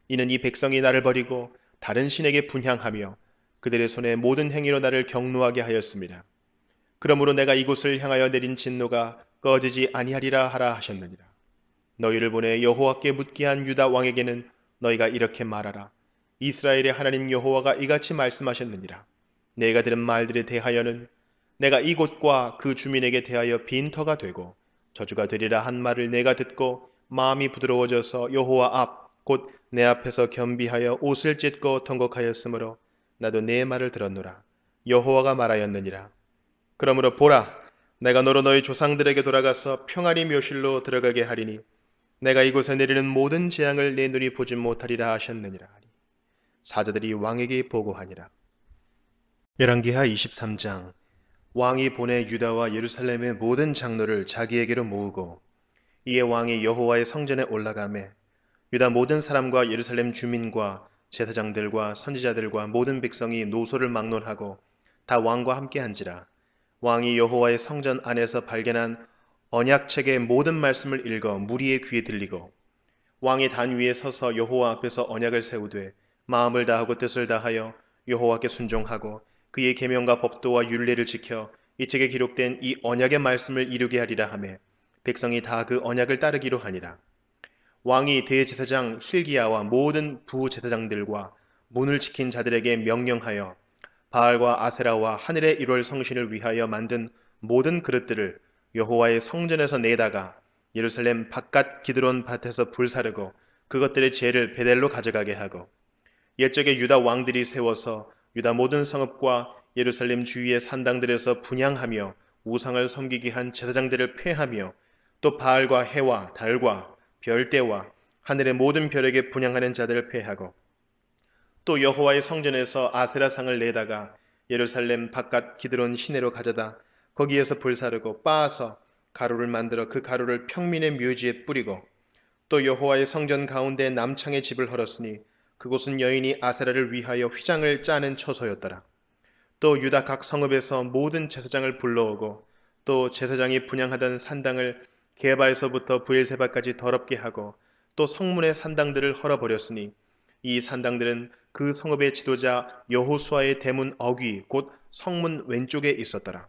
S1: 이는 이 백성이 나를 버리고 다른 신에게 분향하며 그들의 손에 모든 행위로 나를 경노하게 하였습니다. 그러므로 내가 이곳을 향하여 내린 진노가 꺼지지 아니하리라 하라 하셨느니라. 너희를 보내 여호와께 묻게 한 유다 왕에게는 너희가 이렇게 말하라. 이스라엘의 하나님 여호와가 이같이 말씀하셨느니라. 내가 들은 말들에 대하여는 내가 이곳과 그 주민에게 대하여 빈터가 되고 저주가 되리라 한 말을 내가 듣고 마음이 부드러워져서 여호와 앞 곧 내 앞에서 겸비하여 옷을 찢고 통곡하였으므로 나도 내 말을 들었노라. 여호와가 말하였느니라. 그러므로 보라, 내가 너로 너희 조상들에게 돌아가서 평안히 묘실로 들어가게 하리니 내가 이곳에 내리는 모든 재앙을 내 눈이 보지 못하리라 하셨느니라. 사자들이 왕에게 보고하니라. 열왕기하 23장. 왕이 보내 유다와 예루살렘의 모든 장로를 자기에게로 모으고 이에 왕이 여호와의 성전에 올라가매 유다 모든 사람과 예루살렘 주민과 제사장들과 선지자들과 모든 백성이 노소를 막론하고 다 왕과 함께 한지라. 왕이 여호와의 성전 안에서 발견한 언약책의 모든 말씀을 읽어 무리의 귀에 들리고 왕이 단 위에 서서 여호와 앞에서 언약을 세우되 마음을 다하고 뜻을 다하여 여호와께 순종하고 그의 계명과 법도와 율례를 지켜 이 책에 기록된 이 언약의 말씀을 이루게 하리라 하며 백성이 다 그 언약을 따르기로 하니라. 왕이 대제사장 힐기야와 모든 부제사장들과 문을 지킨 자들에게 명령하여 바알과 아세라와 하늘의 1월 성신을 위하여 만든 모든 그릇들을 여호와의 성전에서 내다가 예루살렘 바깥 기드론 밭에서 불사르고 그것들의 죄를 베델로 가져가게 하고 옛적에 유다 왕들이 세워서 유다 모든 성읍과 예루살렘 주위의 산당들에서 분향하며 우상을 섬기게 한 제사장들을 폐하며 또 바알과 해와 달과 별대와 하늘의 모든 별에게 분향하는 자들을 폐하고 또 여호와의 성전에서 아세라상을 내다가 예루살렘 바깥 기드론 시내로 가져다 거기에서 불사르고 빻아서 가루를 만들어 그 가루를 평민의 묘지에 뿌리고 또 여호와의 성전 가운데 남창의 집을 헐었으니 그곳은 여인이 아세라를 위하여 휘장을 짜는 처소였더라. 또 유다 각 성읍에서 모든 제사장을 불러오고 또 제사장이 분향하던 산당을 게바에서부터 브엘세바까지 더럽게 하고 또 성문의 산당들을 헐어버렸으니 이 산당들은 그 성읍의 지도자 여호수아의 대문 어귀 곧 성문 왼쪽에 있었더라.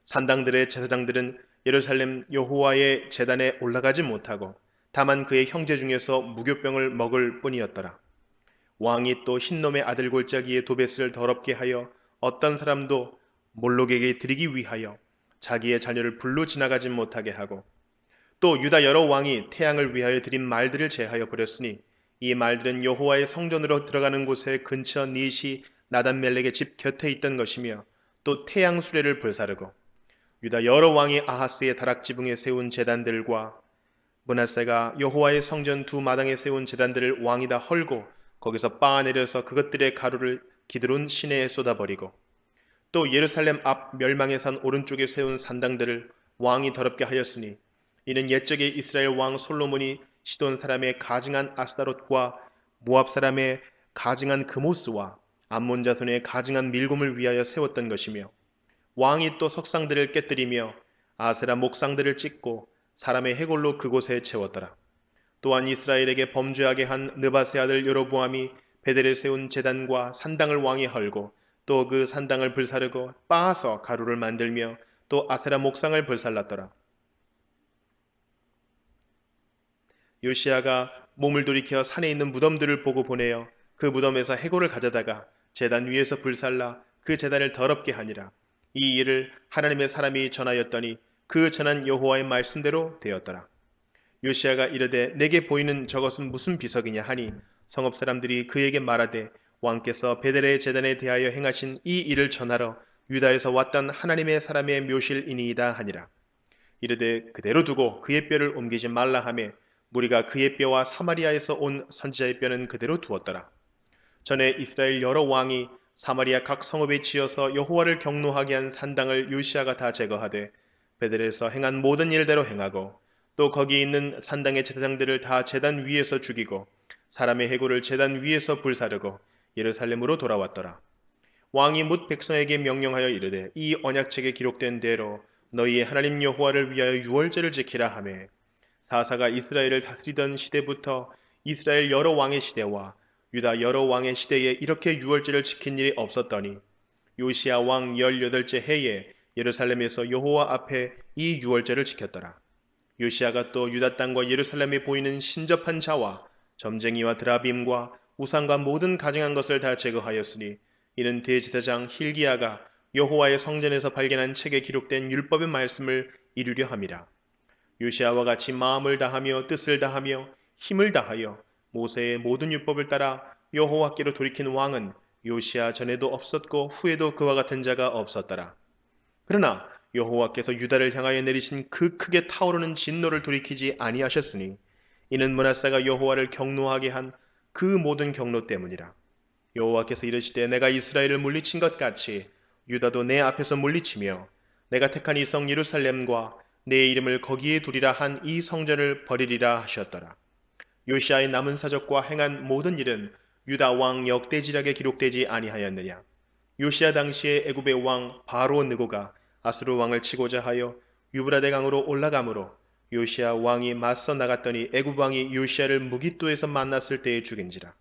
S1: 산당들의 제사장들은 예루살렘 여호와의 제단에 올라가지 못하고 다만 그의 형제 중에서 무교병을 먹을 뿐이었더라. 왕이 또 흰놈의 아들 골짜기의 도베스를 더럽게 하여 어떤 사람도 몰록에게 드리기 위하여 자기의 자녀를 불로 지나가지 못하게 하고 또 유다 여러 왕이 태양을 위하여 드린 말들을 제하여 버렸으니 이 말들은 여호와의 성전으로 들어가는 곳에 근처 닛이 나단멜렉의 집 곁에 있던 것이며 또 태양 수레를 불사르고 유다 여러 왕이 아하스의 다락지붕에 세운 제단들과 므낫세가 여호와의 성전 두 마당에 세운 제단들을 왕이 다 헐고 거기서 빻아내려서 그것들의 가루를 기드론 시내에 쏟아버리고 또 예루살렘 앞 멸망의 산 오른쪽에 세운 산당들을 왕이 더럽게 하였으니 이는 옛적에 이스라엘 왕 솔로몬이 시돈 사람의 가증한 아스다롯과 모압 사람의 가증한 그모스와 암몬 자손의 가증한 밀곰을 위하여 세웠던 것이며 왕이 또 석상들을 깨뜨리며 아세라 목상들을 찢고 사람의 해골로 그곳에 채웠더라. 또한 이스라엘에게 범죄하게 한 느바세 아들 여로보암이 베델에 세운 제단과 산당을 왕이 헐고 또 그 산당을 불사르고 빻아서 가루를 만들며 또 아세라 목상을 불살랐더라. 요시야가 몸을 돌이켜 산에 있는 무덤들을 보고 보내어 그 무덤에서 해골을 가져다가 제단 위에서 불살라 그 제단을 더럽게 하니라. 이 일을 하나님의 사람이 전하였더니 그 전한 여호와의 말씀대로 되었더라. 요시야가 이르되 내게 보이는 저것은 무슨 비석이냐 하니 성읍 사람들이 그에게 말하되 왕께서 베델의 제단에 대하여 행하신 이 일을 전하러 유다에서 왔던 하나님의 사람의 묘실이니이다 하니라. 이르되 그대로 두고 그의 뼈를 옮기지 말라 하며 무리가 그의 뼈와 사마리아에서 온 선지자의 뼈는 그대로 두었더라. 전에 이스라엘 여러 왕이 사마리아 각 성읍에 지어서 여호와를 경노하게 한 산당을 요시야가 다 제거하되 베델에서 행한 모든 일대로 행하고 또 거기 있는 산당의 제사장들을 다 제단 위에서 죽이고 사람의 해골을 제단 위에서 불사르고 예루살렘으로 돌아왔더라. 왕이 뭇 백성에게 명령하여 이르되 이 언약책에 기록된 대로 너희의 하나님 여호와를 위하여 유월절을 지키라 하매 사사가 이스라엘을 다스리던 시대부터 이스라엘 여러 왕의 시대와 유다 여러 왕의 시대에 이렇게 유월절을 지킨 일이 없었더니 요시야 왕 18째 해에 예루살렘에서 여호와 앞에 이 유월절을 지켰더라. 요시아가 또 유다 땅과 예루살렘에 보이는 신접한 자와 점쟁이와 드라빔과 우상과 모든 가증한 것을 다 제거하였으니 이는 대제사장 힐기야가 여호와의 성전에서 발견한 책에 기록된 율법의 말씀을 이루려 함이라. 요시아와 같이 마음을 다하며 뜻을 다하며 힘을 다하여 모세의 모든 율법을 따라 여호와께로 돌이킨 왕은 요시아 전에도 없었고 후에도 그와 같은 자가 없었더라. 그러나 여호와께서 유다를 향하여 내리신 그 크게 타오르는 진노를 돌이키지 아니하셨으니 이는 므낫세가 여호와를 경노하게 한 그 모든 경노 때문이라. 여호와께서 이르시되 내가 이스라엘을 물리친 것 같이 유다도 내 앞에서 물리치며 내가 택한 이 성 예루살렘과 내 이름을 거기에 두리라 한 이 성전을 버리리라 하셨더라. 요시아의 남은 사적과 행한 모든 일은 유다 왕 역대지략에 기록되지 아니하였느냐. 요시아 당시에 애굽의 왕 바로 느고가 아수르 왕을 치고자 하여 유브라데 강으로 올라가므로 요시아 왕이 맞서 나갔더니 애굽 왕이 요시아를 무깃도에서 만났을 때에 죽인지라.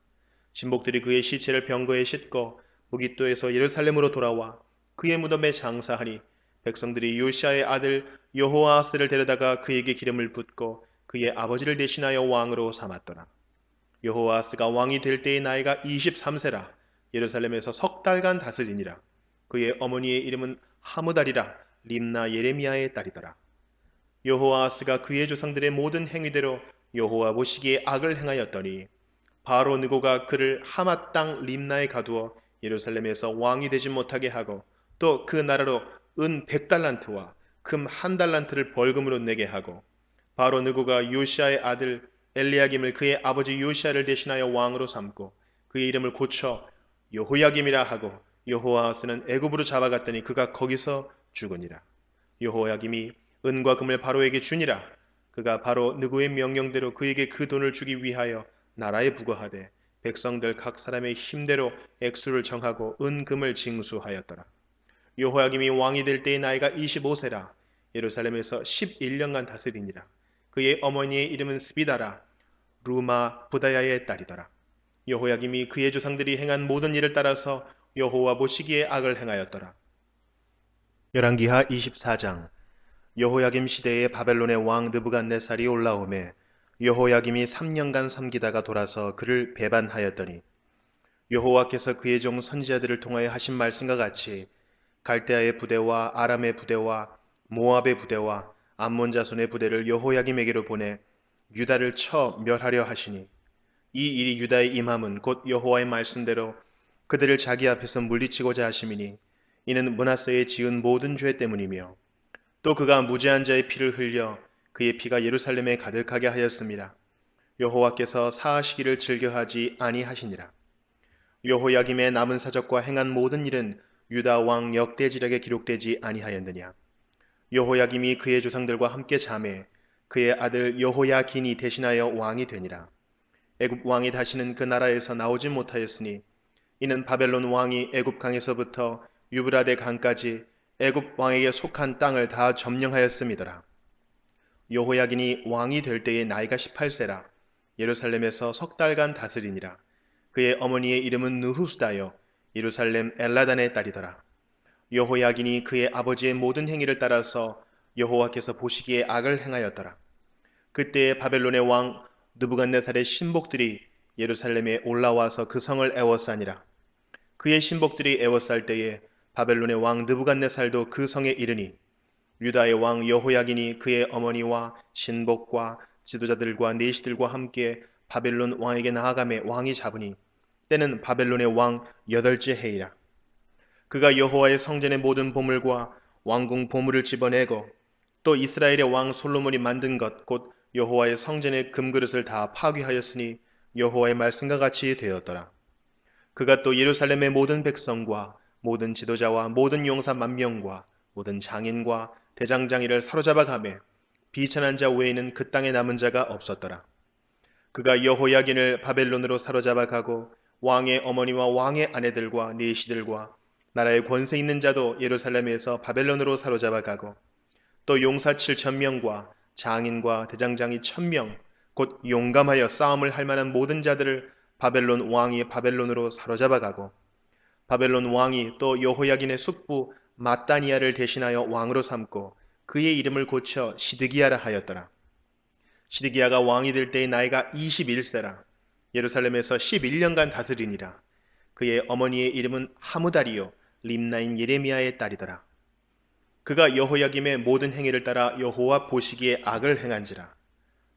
S1: 신복들이 그의 시체를 병거에 싣고 무깃도에서 예루살렘으로 돌아와 그의 무덤에 장사하니 백성들이 요시아의 아들 여호아스를 데려다가 그에게 기름을 붓고 그의 아버지를 대신하여 왕으로 삼았더라. 여호아스가 왕이 될 때의 나이가 23세라. 예루살렘에서 석 달간 다스리니라. 그의 어머니의 이름은 하무달이라. 림나 예레미야의 딸이더라. 여호아스가 그의 조상들의 모든 행위대로 여호와 보시기에 악을 행하였더니 바로 느고가 그를 하맛 땅 림나에 가두어 예루살렘에서 왕이 되지 못하게 하고 또 그 나라로 은 100달란트와 금 1달란트를 벌금으로 내게 하고 바로 느고가 요시아의 아들 엘리야김을 그의 아버지 요시아를 대신하여 왕으로 삼고 그의 이름을 고쳐 여호야김이라 하고 여호아스는 애굽으로 잡아갔더니 그가 거기서 죽으니라. 여호야김이 은과 금을 바로에게 주니라. 그가 바로 느고의 명령대로 그에게 그 돈을 주기 위하여 나라에 부과하되 백성들 각 사람의 힘대로 액수를 정하고 은, 금을 징수하였더라. 여호야김이 왕이 될 때의 나이가 25세라. 예루살렘에서 11년간 다스리니라. 그의 어머니의 이름은 스비다라. 루마 부다야의 딸이더라. 여호야김이 그의 조상들이 행한 모든 일을 따라서 여호와 보시기에 악을 행하였더라. 열왕기하 24장. 여호야김 시대에 바벨론의 왕 느부갓네살이 올라오매 여호야김이 3년간 섬기다가 돌아서 그를 배반하였더니 여호와께서 그의 종 선지자들을 통하여 하신 말씀과 같이 갈대아의 부대와 아람의 부대와 모압의 부대와 암몬 자손의 부대를 여호야김에게로 보내 유다를 쳐 멸하려 하시니 이 일이 유다에 임함은 곧 여호와의 말씀대로 그들을 자기 앞에서 물리치고자 하심이니 이는 므낫세의 지은 모든 죄 때문이며 또 그가 무죄한 자의 피를 흘려 그의 피가 예루살렘에 가득하게 하였습니다. 여호와께서 사하시기를 즐겨하지 아니하시니라. 여호야김의 남은 사적과 행한 모든 일은 유다 왕 역대지략에 기록되지 아니하였느냐. 여호야김이 그의 조상들과 함께 잠에 그의 아들 여호야긴이 대신하여 왕이 되니라. 애굽 왕이 다시는 그 나라에서 나오지 못하였으니 이는 바벨론 왕이 애굽 강에서부터 유브라데 강까지 애굽 왕에게 속한 땅을 다 점령하였음이더라. 여호야긴이 왕이 될 때의 나이가 18세라. 예루살렘에서 석 달간 다스리니라. 그의 어머니의 이름은 느후스다요 예루살렘 엘라단의 딸이더라. 여호야긴이 그의 아버지의 모든 행위를 따라서 여호와께서 보시기에 악을 행하였더라. 그때에 바벨론의 왕 느부갓네살의 신복들이 예루살렘에 올라와서 그 성을 애워싸니라. 그의 신복들이 애워쌀 때에 바벨론의 왕 느부갓네살도 그 성에 이르니 유다의 왕 여호야긴이 그의 어머니와 신복과 지도자들과 내시들과 함께 바벨론 왕에게 나아가매 왕이 잡으니 때는 바벨론의 왕 8째 해이라. 그가 여호와의 성전의 모든 보물과 왕궁 보물을 집어내고 또 이스라엘의 왕 솔로몬이 만든 것 곧 여호와의 성전의 금그릇을 다 파괴하였으니 여호와의 말씀과 같이 되었더라. 그가 또 예루살렘의 모든 백성과 모든 지도자와 모든 용사 10,000명과 모든 장인과 대장장이를 사로잡아 가매 비천한 자 외에는 그 땅에 남은 자가 없었더라. 그가 여호야긴을 바벨론으로 사로잡아 가고 왕의 어머니와 왕의 아내들과 내시들과 나라의 권세 있는 자도 예루살렘에서 바벨론으로 사로잡아 가고 또 용사 7,000명과 장인과 대장장이 1,000명 곧 용감하여 싸움을 할 만한 모든 자들을 바벨론 왕이 바벨론으로 사로잡아 가고 바벨론 왕이 또 여호야긴의 숙부 마따니아를 대신하여 왕으로 삼고 그의 이름을 고쳐 시드기야라 하였더라. 시드기야가 왕이 될 때의 나이가 21세라. 예루살렘에서 11년간 다스리니라. 그의 어머니의 이름은 하무다리요 림나인 예레미야의 딸이더라. 그가 여호야김의 모든 행위를 따라 여호와 보시기에 악을 행한지라.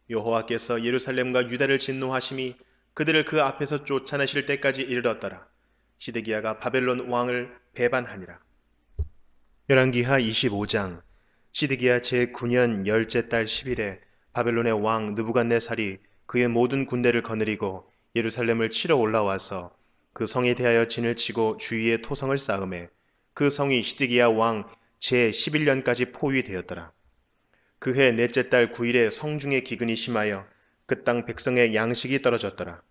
S1: 여호와께서 예루살렘과 유다를 진노하심이 그들을 그 앞에서 쫓아내실 때까지 이르렀더라. 시드기야가 바벨론 왕을 배반하니라. 열왕기하 25장. 시드기야 제9년 열째 달 10일에 바벨론의 왕 느부갓네살이 그의 모든 군대를 거느리고 예루살렘을 치러 올라와서 그 성에 대하여 진을 치고 주위에 토성을 쌓음에 그 성이 시드기야 왕 제11년까지 포위되었더라. 그해 넷째 달 9일에 성중에 기근이 심하여 그 땅 백성의 양식이 떨어졌더라.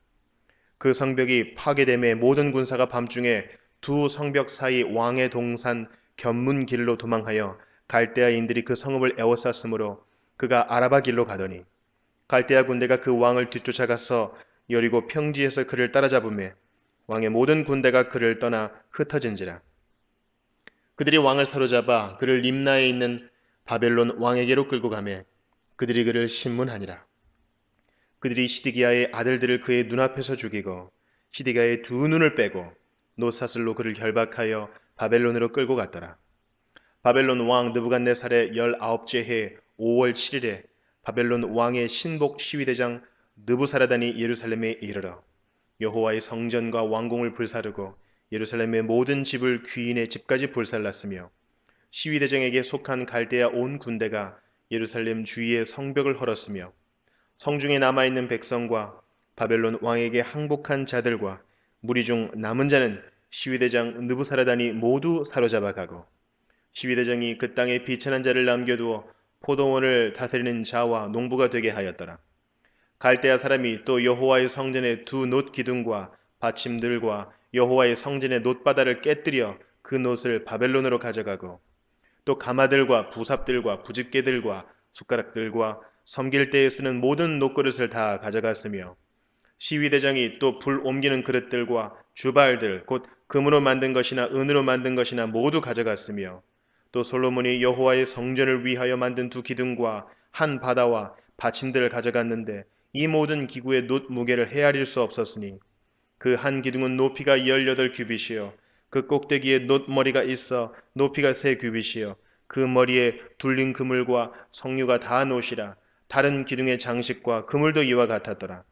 S1: 그 성벽이 파괴됨에 모든 군사가 밤중에 두 성벽 사이 왕의 동산 견문 길로 도망하여 갈대아인들이 그 성읍을 에워쌌으므로 그가 아라바 길로 가더니 갈대아 군대가 그 왕을 뒤쫓아가서 여리고 평지에서 그를 따라잡음에 왕의 모든 군대가 그를 떠나 흩어진지라. 그들이 왕을 사로잡아 그를 림나에 있는 바벨론 왕에게로 끌고 가매 그들이 그를 신문하니라. 그들이 시드기야의 아들들을 그의 눈앞에서 죽이고 시드기야의 두 눈을 빼고 노사슬로 그를 결박하여 바벨론으로 끌고 갔더라. 바벨론 왕 느부갓네살의 19째 해 5월 7일에 바벨론 왕의 신복 시위대장 느부사라단이 예루살렘에 이르러 여호와의 성전과 왕궁을 불사르고 예루살렘의 모든 집을 귀인의 집까지 불살랐으며 시위대장에게 속한 갈대아 온 군대가 예루살렘 주위의 성벽을 헐었으며 성중에 남아있는 백성과 바벨론 왕에게 항복한 자들과 무리 중 남은 자는 시위대장 느부사라단이 모두 사로잡아 가고 시위대장이 그 땅에 비천한 자를 남겨두어 포도원을 다스리는 자와 농부가 되게 하였더라. 갈대아 사람이 또 여호와의 성전의 두 놋 기둥과 받침들과 여호와의 성전의 놋바다를 깨뜨려 그 놋을 바벨론으로 가져가고 또 가마들과 부삽들과 부집개들과 숟가락들과 섬길 때에 쓰는 모든 놋그릇을 다 가져갔으며 시위대장이 또 불 옮기는 그릇들과 주발들 곧 금으로 만든 것이나 은으로 만든 것이나 모두 가져갔으며 또 솔로몬이 여호와의 성전을 위하여 만든 두 기둥과 한 바다와 받침들을 가져갔는데 이 모든 기구의 놋 무게를 헤아릴 수 없었으니 그 한 기둥은 높이가 18규빗이요 그 꼭대기에 놋 머리가 있어 높이가 3규빗이요 그 머리에 둘린 그물과 석류가 다 놋이라 다른 기둥의 장식과 그물도 이와 같았더라.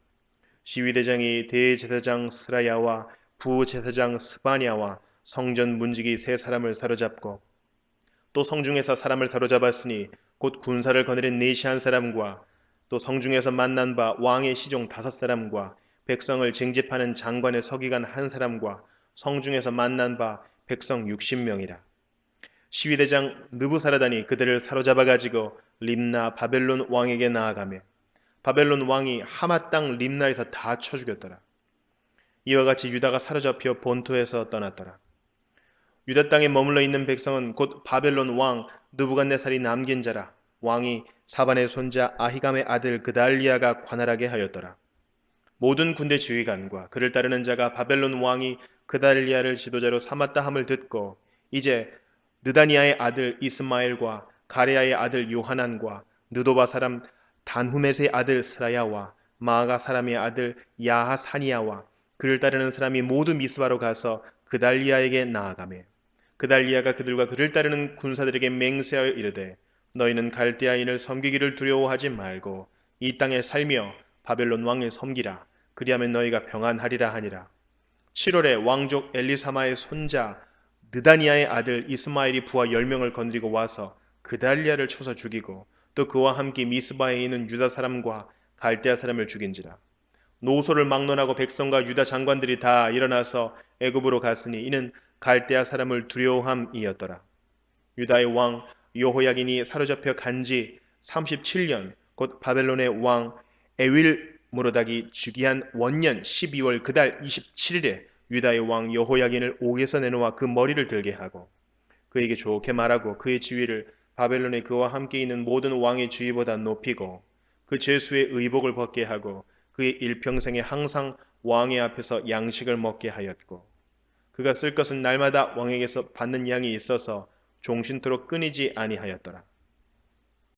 S1: 시위대장이 대제사장 스라야와 부제사장 스바냐와 성전 문지기 3사람을 사로잡고 또 성중에서 사람을 사로잡았으니 곧 군사를 거느린 네시한 사람과 또 성중에서 만난 바 왕의 시종 5사람과 백성을 징집하는 장관의 서기관 1사람과 성중에서 만난 바 백성 60명이라. 시위대장 느부사라단이 그들을 사로잡아 가지고 림나 바벨론 왕에게 나아가며 바벨론 왕이 하마 땅 림나에서 다 쳐 죽였더라. 이와 같이 유다가 사로잡혀 본토에서 떠났더라. 유다 땅에 머물러 있는 백성은 곧 바벨론 왕 느부갓네살이 남긴 자라. 왕이 사반의 손자 아히감의 아들 그달리아가 관할하게 하였더라. 모든 군대 지휘관과 그를 따르는 자가 바벨론 왕이 그달리아를 지도자로 삼았다 함을 듣고 이제 느다니아의 아들 이스마엘과 가레아의 아들 요하난과 느도바 사람 단후멧의 아들 스라야와 마아가 사람의 아들 야하사니아와 그를 따르는 사람이 모두 미스바로 가서 그달리아에게 나아가매 그달리아가 그들과 그를 따르는 군사들에게 맹세하여 이르되 너희는 갈대아인을 섬기기를 두려워하지 말고 이 땅에 살며 바벨론 왕을 섬기라. 그리하면 너희가 평안하리라 하니라. 7월에 왕족 엘리사마의 손자 느다니아의 아들 이스마엘이 부하 10명을 거느리고 와서 그달리아를 쳐서 죽이고 또 그와 함께 미스바에 있는 유다 사람과 갈대아 사람을 죽인지라. 노소를 막론하고 백성과 유다 장관들이 다 일어나서 애굽으로 갔으니 이는 갈대아 사람을 두려워함이었더라. 유다의 왕 여호야긴이 사로잡혀 간지 37년 곧 바벨론의 왕 에윌 모로닥이 즉위한 원년 12월 그달 27일에 유다의 왕 여호야긴을 옥에서 내놓아 그 머리를 들게 하고 그에게 좋게 말하고 그의 지위를 바벨론에 그와 함께 있는 모든 왕의 지위보다 높이고 그 죄수의 의복을 벗게 하고 그의 일평생에 항상 왕의 앞에서 양식을 먹게 하였고 그가 쓸 것은 날마다 왕에게서 받는 양이 있어서 종신토록 끊이지 아니하였더라.